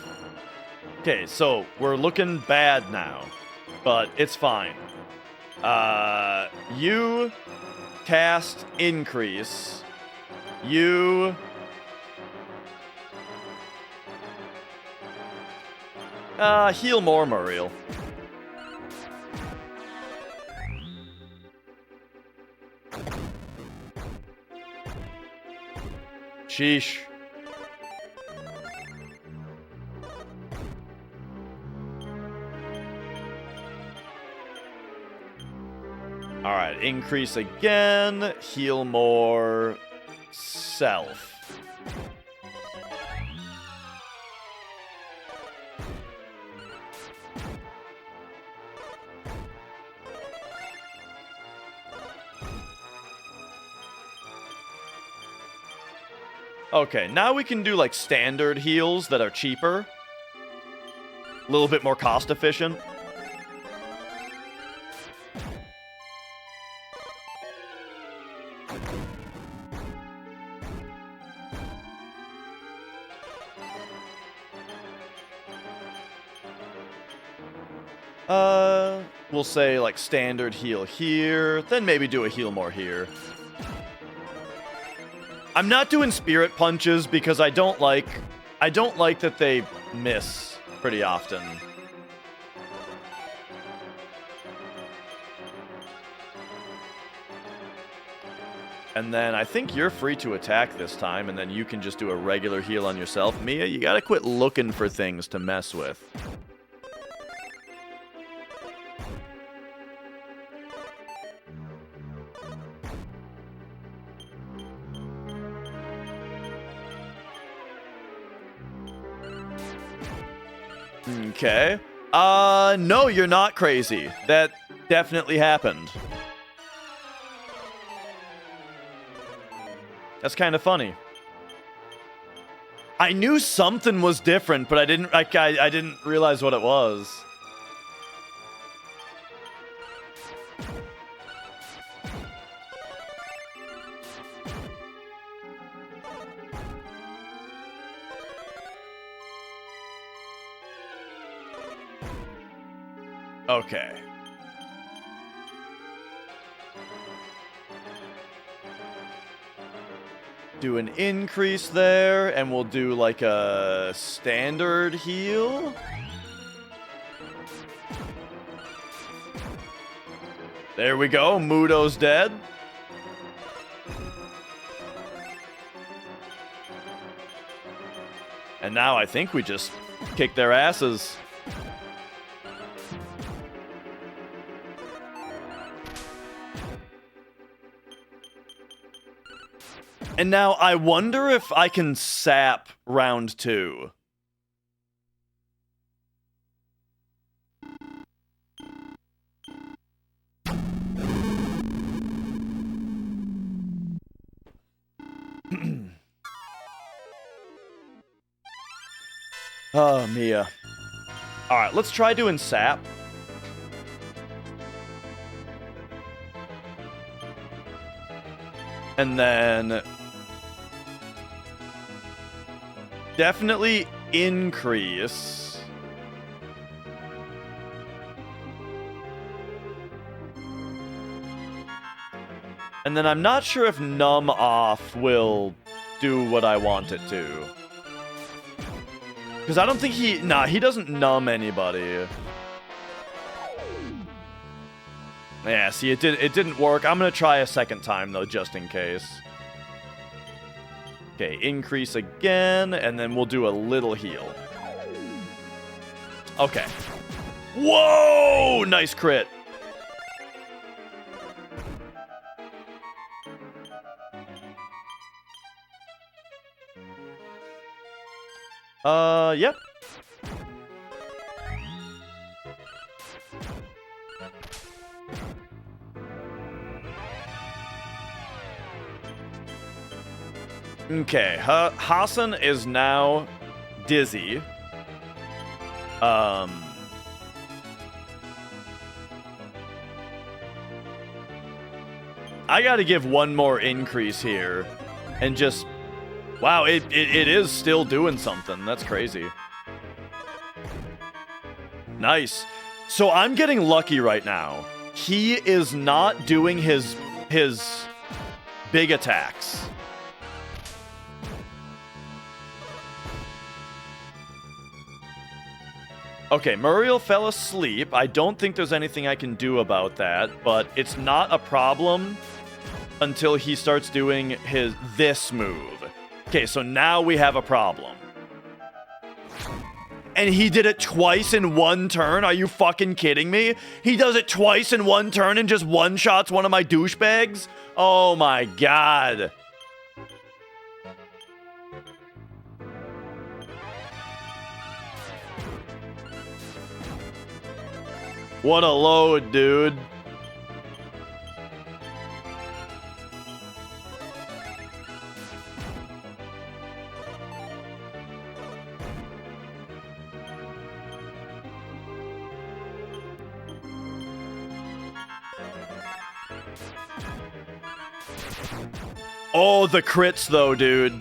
Okay, so we're looking bad now, but it's fine. You cast increase. You... heal more, Muriel. Sheesh. Alright, increase again, heal more, self. Okay, now we can do like standard heals that are cheaper. A little bit more cost efficient. We'll say like standard heal here, then maybe do a heal more here. I'm not doing spirit punches because I don't like that they miss pretty often. And then I think you're free to attack this time, and then you can just do a regular heal on yourself. Mia, you gotta quit looking for things to mess with. Okay. No, you're not crazy. That definitely happened. That's kind of funny. I knew something was different, but I didn't realize what it was. Okay. Do an increase there, and we'll do like a standard heal. There we go, Mudo's dead. And now I think we just kick their asses. And now I wonder if I can sap round 2. Oh, Mia. Alright, let's try doing sap. And then definitely increase. And then I'm not sure if numb off will do what I want it to. Because I don't think he doesn't numb anybody. Yeah, see, it didn't work. I'm gonna try a second time though, just in case. Okay, increase again, and then we'll do a little heal. Okay. Whoa! Nice crit. Yep. Okay, Hassan is now dizzy. I gotta give one more increase here. And just... Wow, it is still doing something. That's crazy. Nice. So I'm getting lucky right now. He is not doing his big attacks. Okay, Muriel fell asleep. I don't think there's anything I can do about that, but it's not a problem until he starts doing this move. Okay, so now we have a problem. And he did it twice in one turn? Are you fucking kidding me? He does it twice in one turn and just one-shots one of my douchebags? Oh my god. What a load, dude. Oh, the crits though, dude.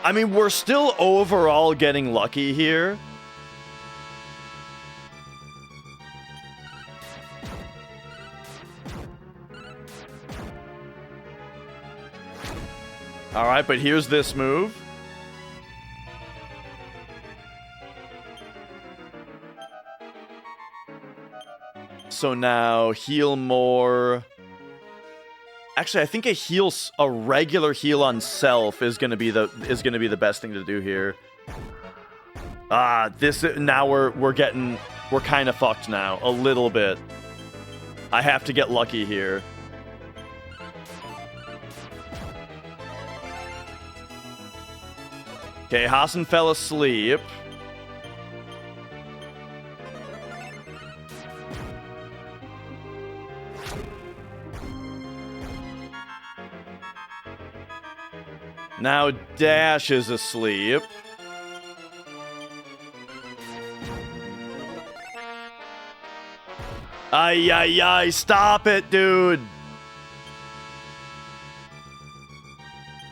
I mean, we're still overall getting lucky here. All right, but here's this move. So now heal more. Actually, I think a regular heal on self is gonna be the best thing to do here. Now we're kind of fucked now a little bit. I have to get lucky here. Okay, Hassan fell asleep. Now Dash is asleep. Ay, ay, ay, stop it, dude.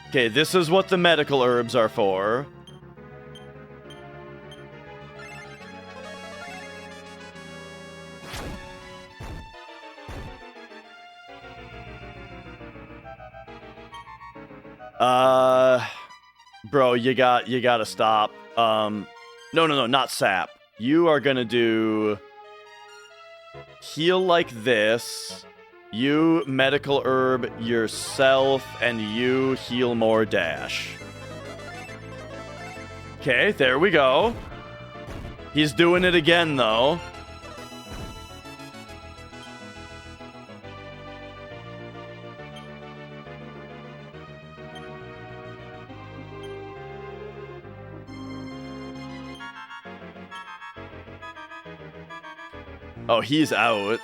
Okay, this is what the medical herbs are for. Bro, you gotta stop. No, not sap. You are gonna do heal like this. You medical herb yourself, and you heal more Dash. Okay, there we go. He's doing it again, though. Oh, he's out.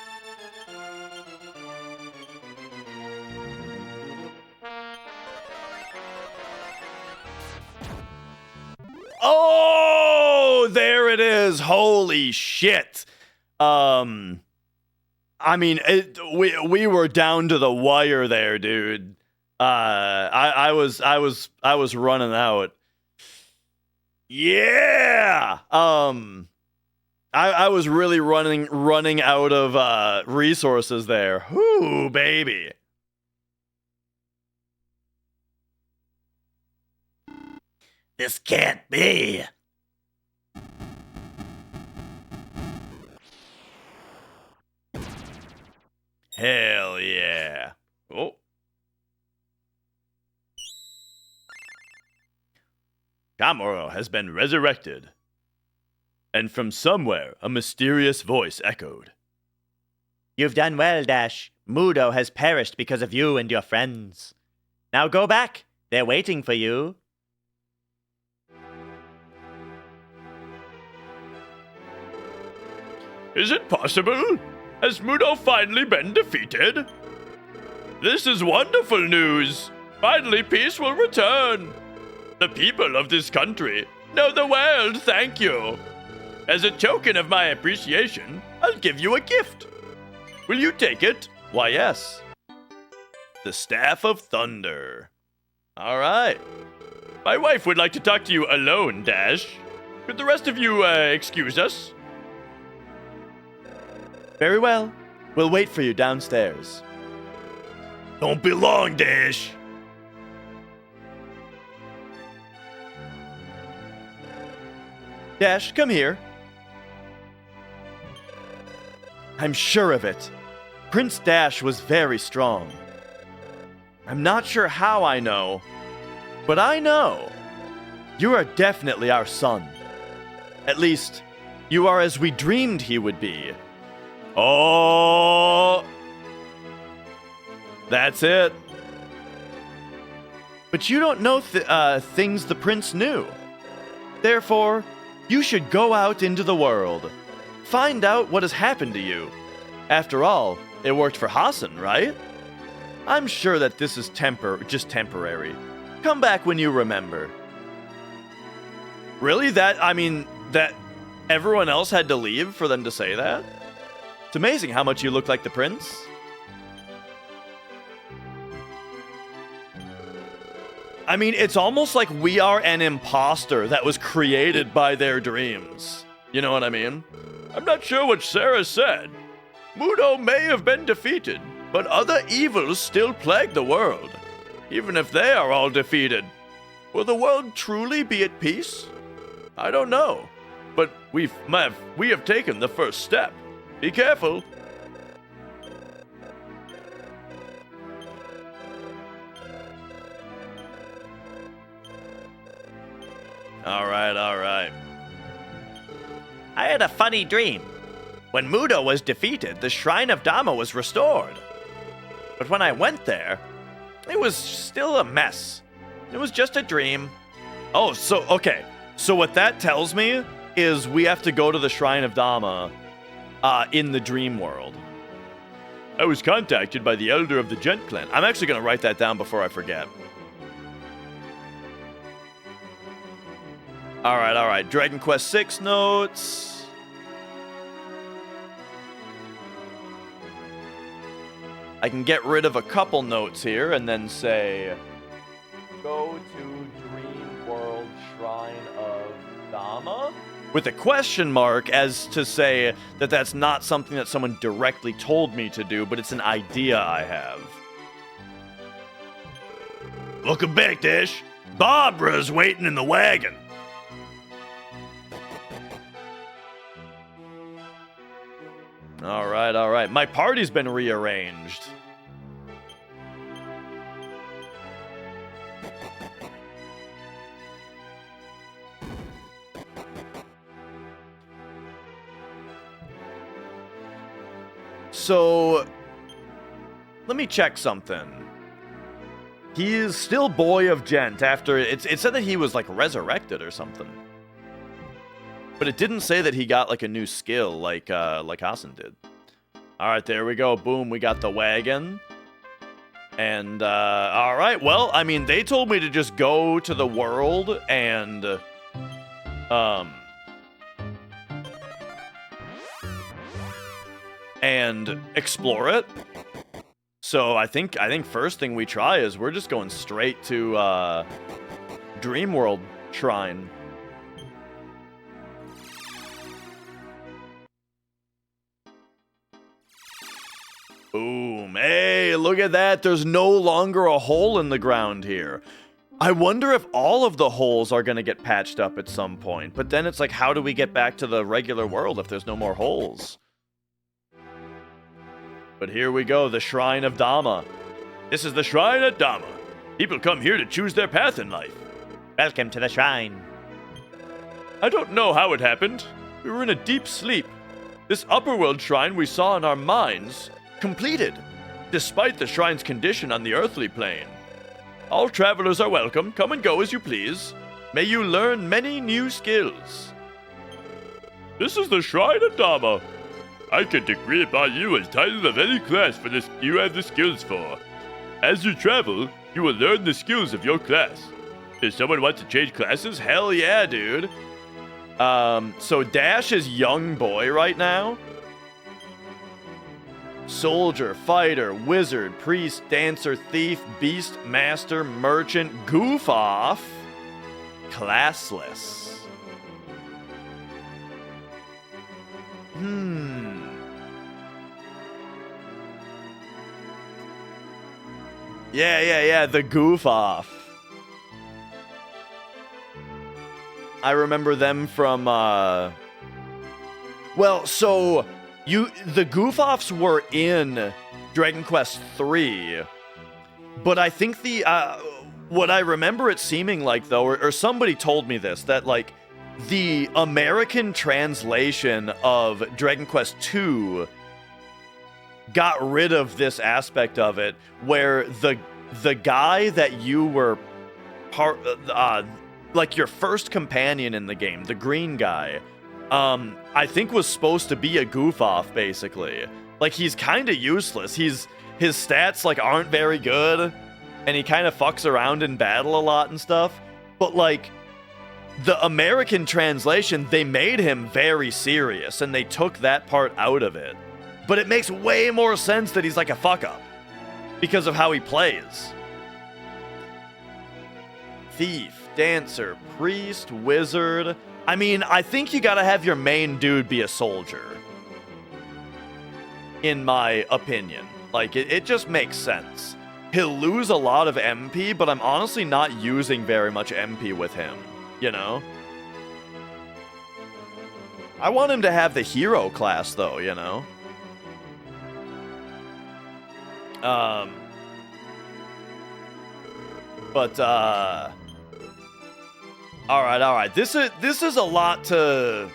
Oh, there it is. Holy shit. I mean, we were down to the wire there, dude. I was running out. Yeah. I was really running out of resources there. Whoo, baby. This can't be. Hell yeah. Oh. Gamora has been resurrected. And from somewhere, a mysterious voice echoed. You've done well, Dash. Mudo has perished because of you and your friends. Now go back. They're waiting for you. Is it possible? Has Mudo finally been defeated? This is wonderful news. Finally, peace will return. The people of this country know the world thank you. As a token of my appreciation, I'll give you a gift. Will you take it? Why, yes. The Staff of Thunder. All right. My wife would like to talk to you alone, Dash. Could the rest of you excuse us? Very well. We'll wait for you downstairs. Don't be long, Dash. Dash, come here. I'm sure of it. Prince Dash was very strong. I'm not sure how I know, but I know. You are definitely our son. At least, you are as we dreamed he would be. Oh! That's it. But you don't know things the prince knew. Therefore, you should go out into the world. Find out what has happened to you. After all, it worked for Hassan, right? I'm sure that this is just temporary. Come back when you remember. Really? That everyone else had to leave for them to say that? It's amazing how much you look like the prince. I mean, it's almost like we are an imposter that was created by their dreams. You know what I mean? I'm not sure what Sarah said. Mudo may have been defeated, but other evils still plague the world. Even if they are all defeated, will the world truly be at peace? I don't know, but we have taken the first step. Be careful. All right. I had a funny dream. When Mudo was defeated, the Shrine of Dama was restored. But when I went there, it was still a mess. It was just a dream. Oh, okay. So what that tells me is we have to go to the Shrine of Dama in the dream world. I was contacted by the Elder of the Gent Clan. I'm actually going to write that down before I forget. All right. Dragon Quest VI notes. I can get rid of a couple notes here and then say, go to Dream World Shrine of Dama? With a question mark as to say that that's not something that someone directly told me to do, but it's an idea I have. Welcome back, Dash. Barbara's waiting in the wagon. All right. My party's been rearranged. So, let me check something. He is still Boy of Gent after it said that he was like resurrected or something. But it didn't say that he got like a new skill like Hassan did. All right, there we go. Boom, we got the wagon. And all right, well, I mean, they told me to just go to the world and explore it. So I think first thing we try is we're just going straight to Dream World Shrine. Boom. Hey, look at that. There's no longer a hole in the ground here. I wonder if all of the holes are going to get patched up at some point. But then it's like, how do we get back to the regular world if there's no more holes? But here we go, the Shrine of Dama. This is the Shrine of Dama. People come here to choose their path in life. Welcome to the shrine. I don't know how it happened. We were in a deep sleep. This upperworld shrine we saw in our minds completed, despite the shrine's condition on the earthly plane. All travelers are welcome. Come and go as you please. May you learn many new skills. This is the Shrine of Dama. I can decree upon you as title of any class for this you have the skills for. As you travel, you will learn the skills of your class. Does someone want to change classes? Hell yeah, dude. So Dash is young boy right now. Soldier, fighter, wizard, priest, dancer, thief, beast, master, merchant, goof off, classless. Yeah, the goof off. I remember them from, well, so, the goof-offs were in Dragon Quest III, but I think what I remember it seeming like, though, or somebody told me this, that, like, the American translation of Dragon Quest II got rid of this aspect of it, where the guy that you were like your first companion in the game, the green guy, I think was supposed to be a goof-off, basically. Like, he's kind of useless. His stats, like, aren't very good, and he kind of fucks around in battle a lot and stuff. But, like, the American translation, they made him very serious, and they took that part out of it. but it makes way more sense that he's like a fuck up because of how he plays. Thief, dancer, priest, wizard. I mean, I think you gotta have your main dude be a soldier. In my opinion. Like, it just makes sense. He'll lose a lot of MP, but I'm honestly not using very much MP with him, you know? I want him to have the hero class, though, you know? Alright. This is a lot to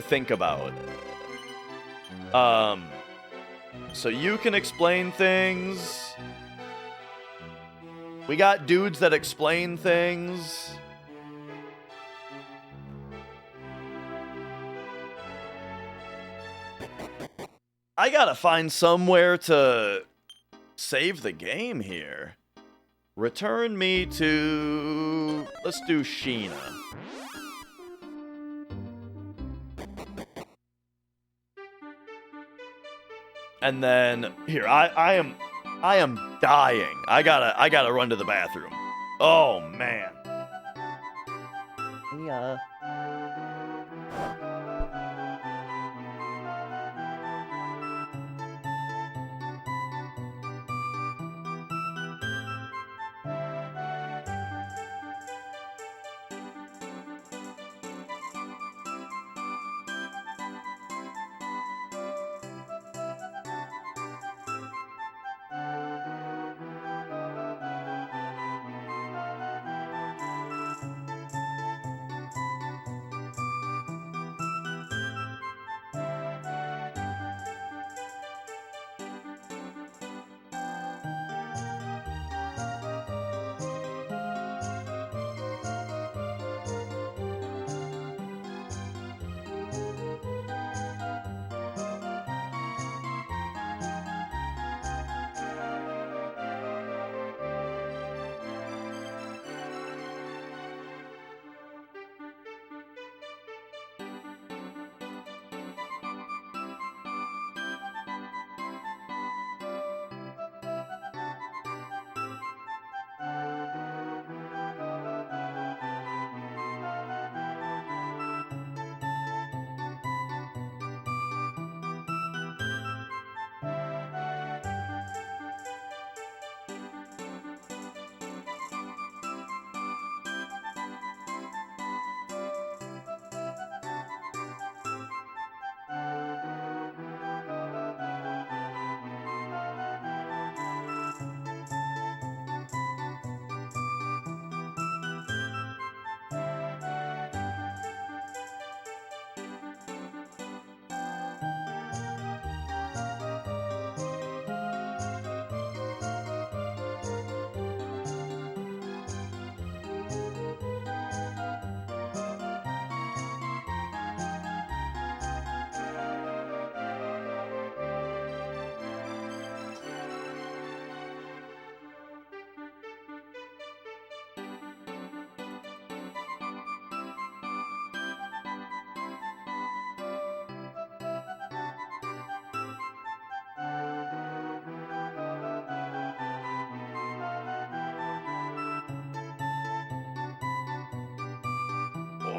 think about. So you can explain things. We got dudes that explain things. I gotta find somewhere to save the game here. Return me to... Let's do Sheena. And then here, I am dying. I gotta run to the bathroom. Oh man. Yeah.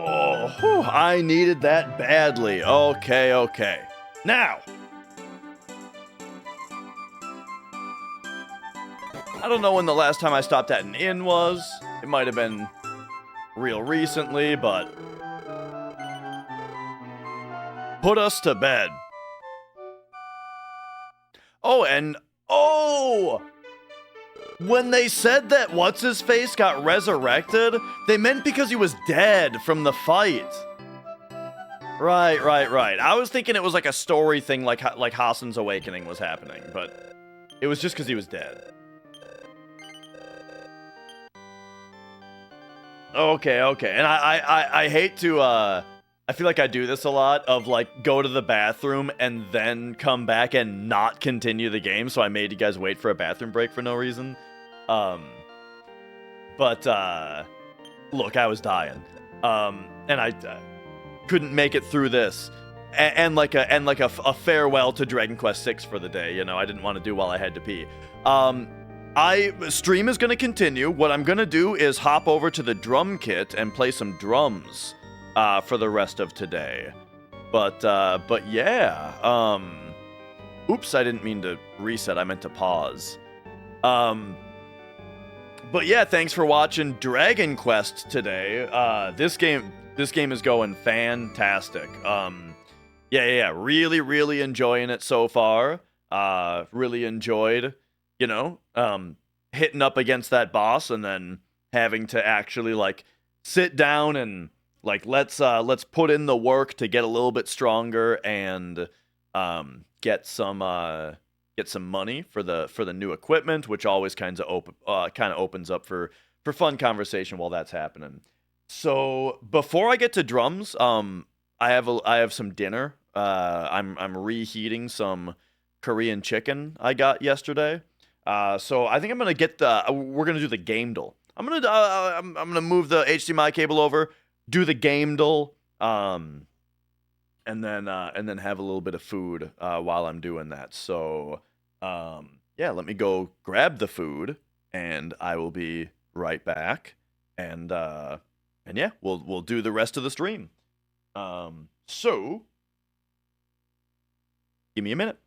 Oh, whew, I needed that badly. Okay. Now, I don't know when the last time I stopped at an inn was. It might have been real recently, but put us to bed. When they said that what's-his-face got resurrected, they meant because he was dead from the fight. Right. I was thinking it was like a story thing, like Hassan's awakening was happening, but it was just because he was dead. Okay. And I hate to, I feel like I do this a lot, of like go to the bathroom and then come back and not continue the game, so I made you guys wait for a bathroom break for no reason. Look, I was dying. And I couldn't make it through this. and like a farewell to Dragon Quest 6 for the day. You know, I didn't want to do while I had to pee. Stream is gonna continue. What I'm gonna do is hop over to the drum kit and play some drums for the rest of today. But yeah. Oops, I didn't mean to reset. I meant to pause. But yeah, thanks for watching Dragon Quest today. This game is going fantastic. Yeah. Really enjoying it so far. Really enjoyed, you know, hitting up against that boss and then having to actually like sit down and like let's put in the work to get a little bit stronger and get some money for the new equipment, which always kind of opens up for fun conversation while that's happening. So before I get to drums, I have some dinner. I'm reheating some Korean chicken I got yesterday. So I think I'm gonna we're gonna do the gamedle. I'm gonna move the HDMI cable over, do the gamedle, and then have a little bit of food while I'm doing that. So yeah, let me go grab the food, and I will be right back. And yeah, we'll do the rest of the stream. So give me a minute.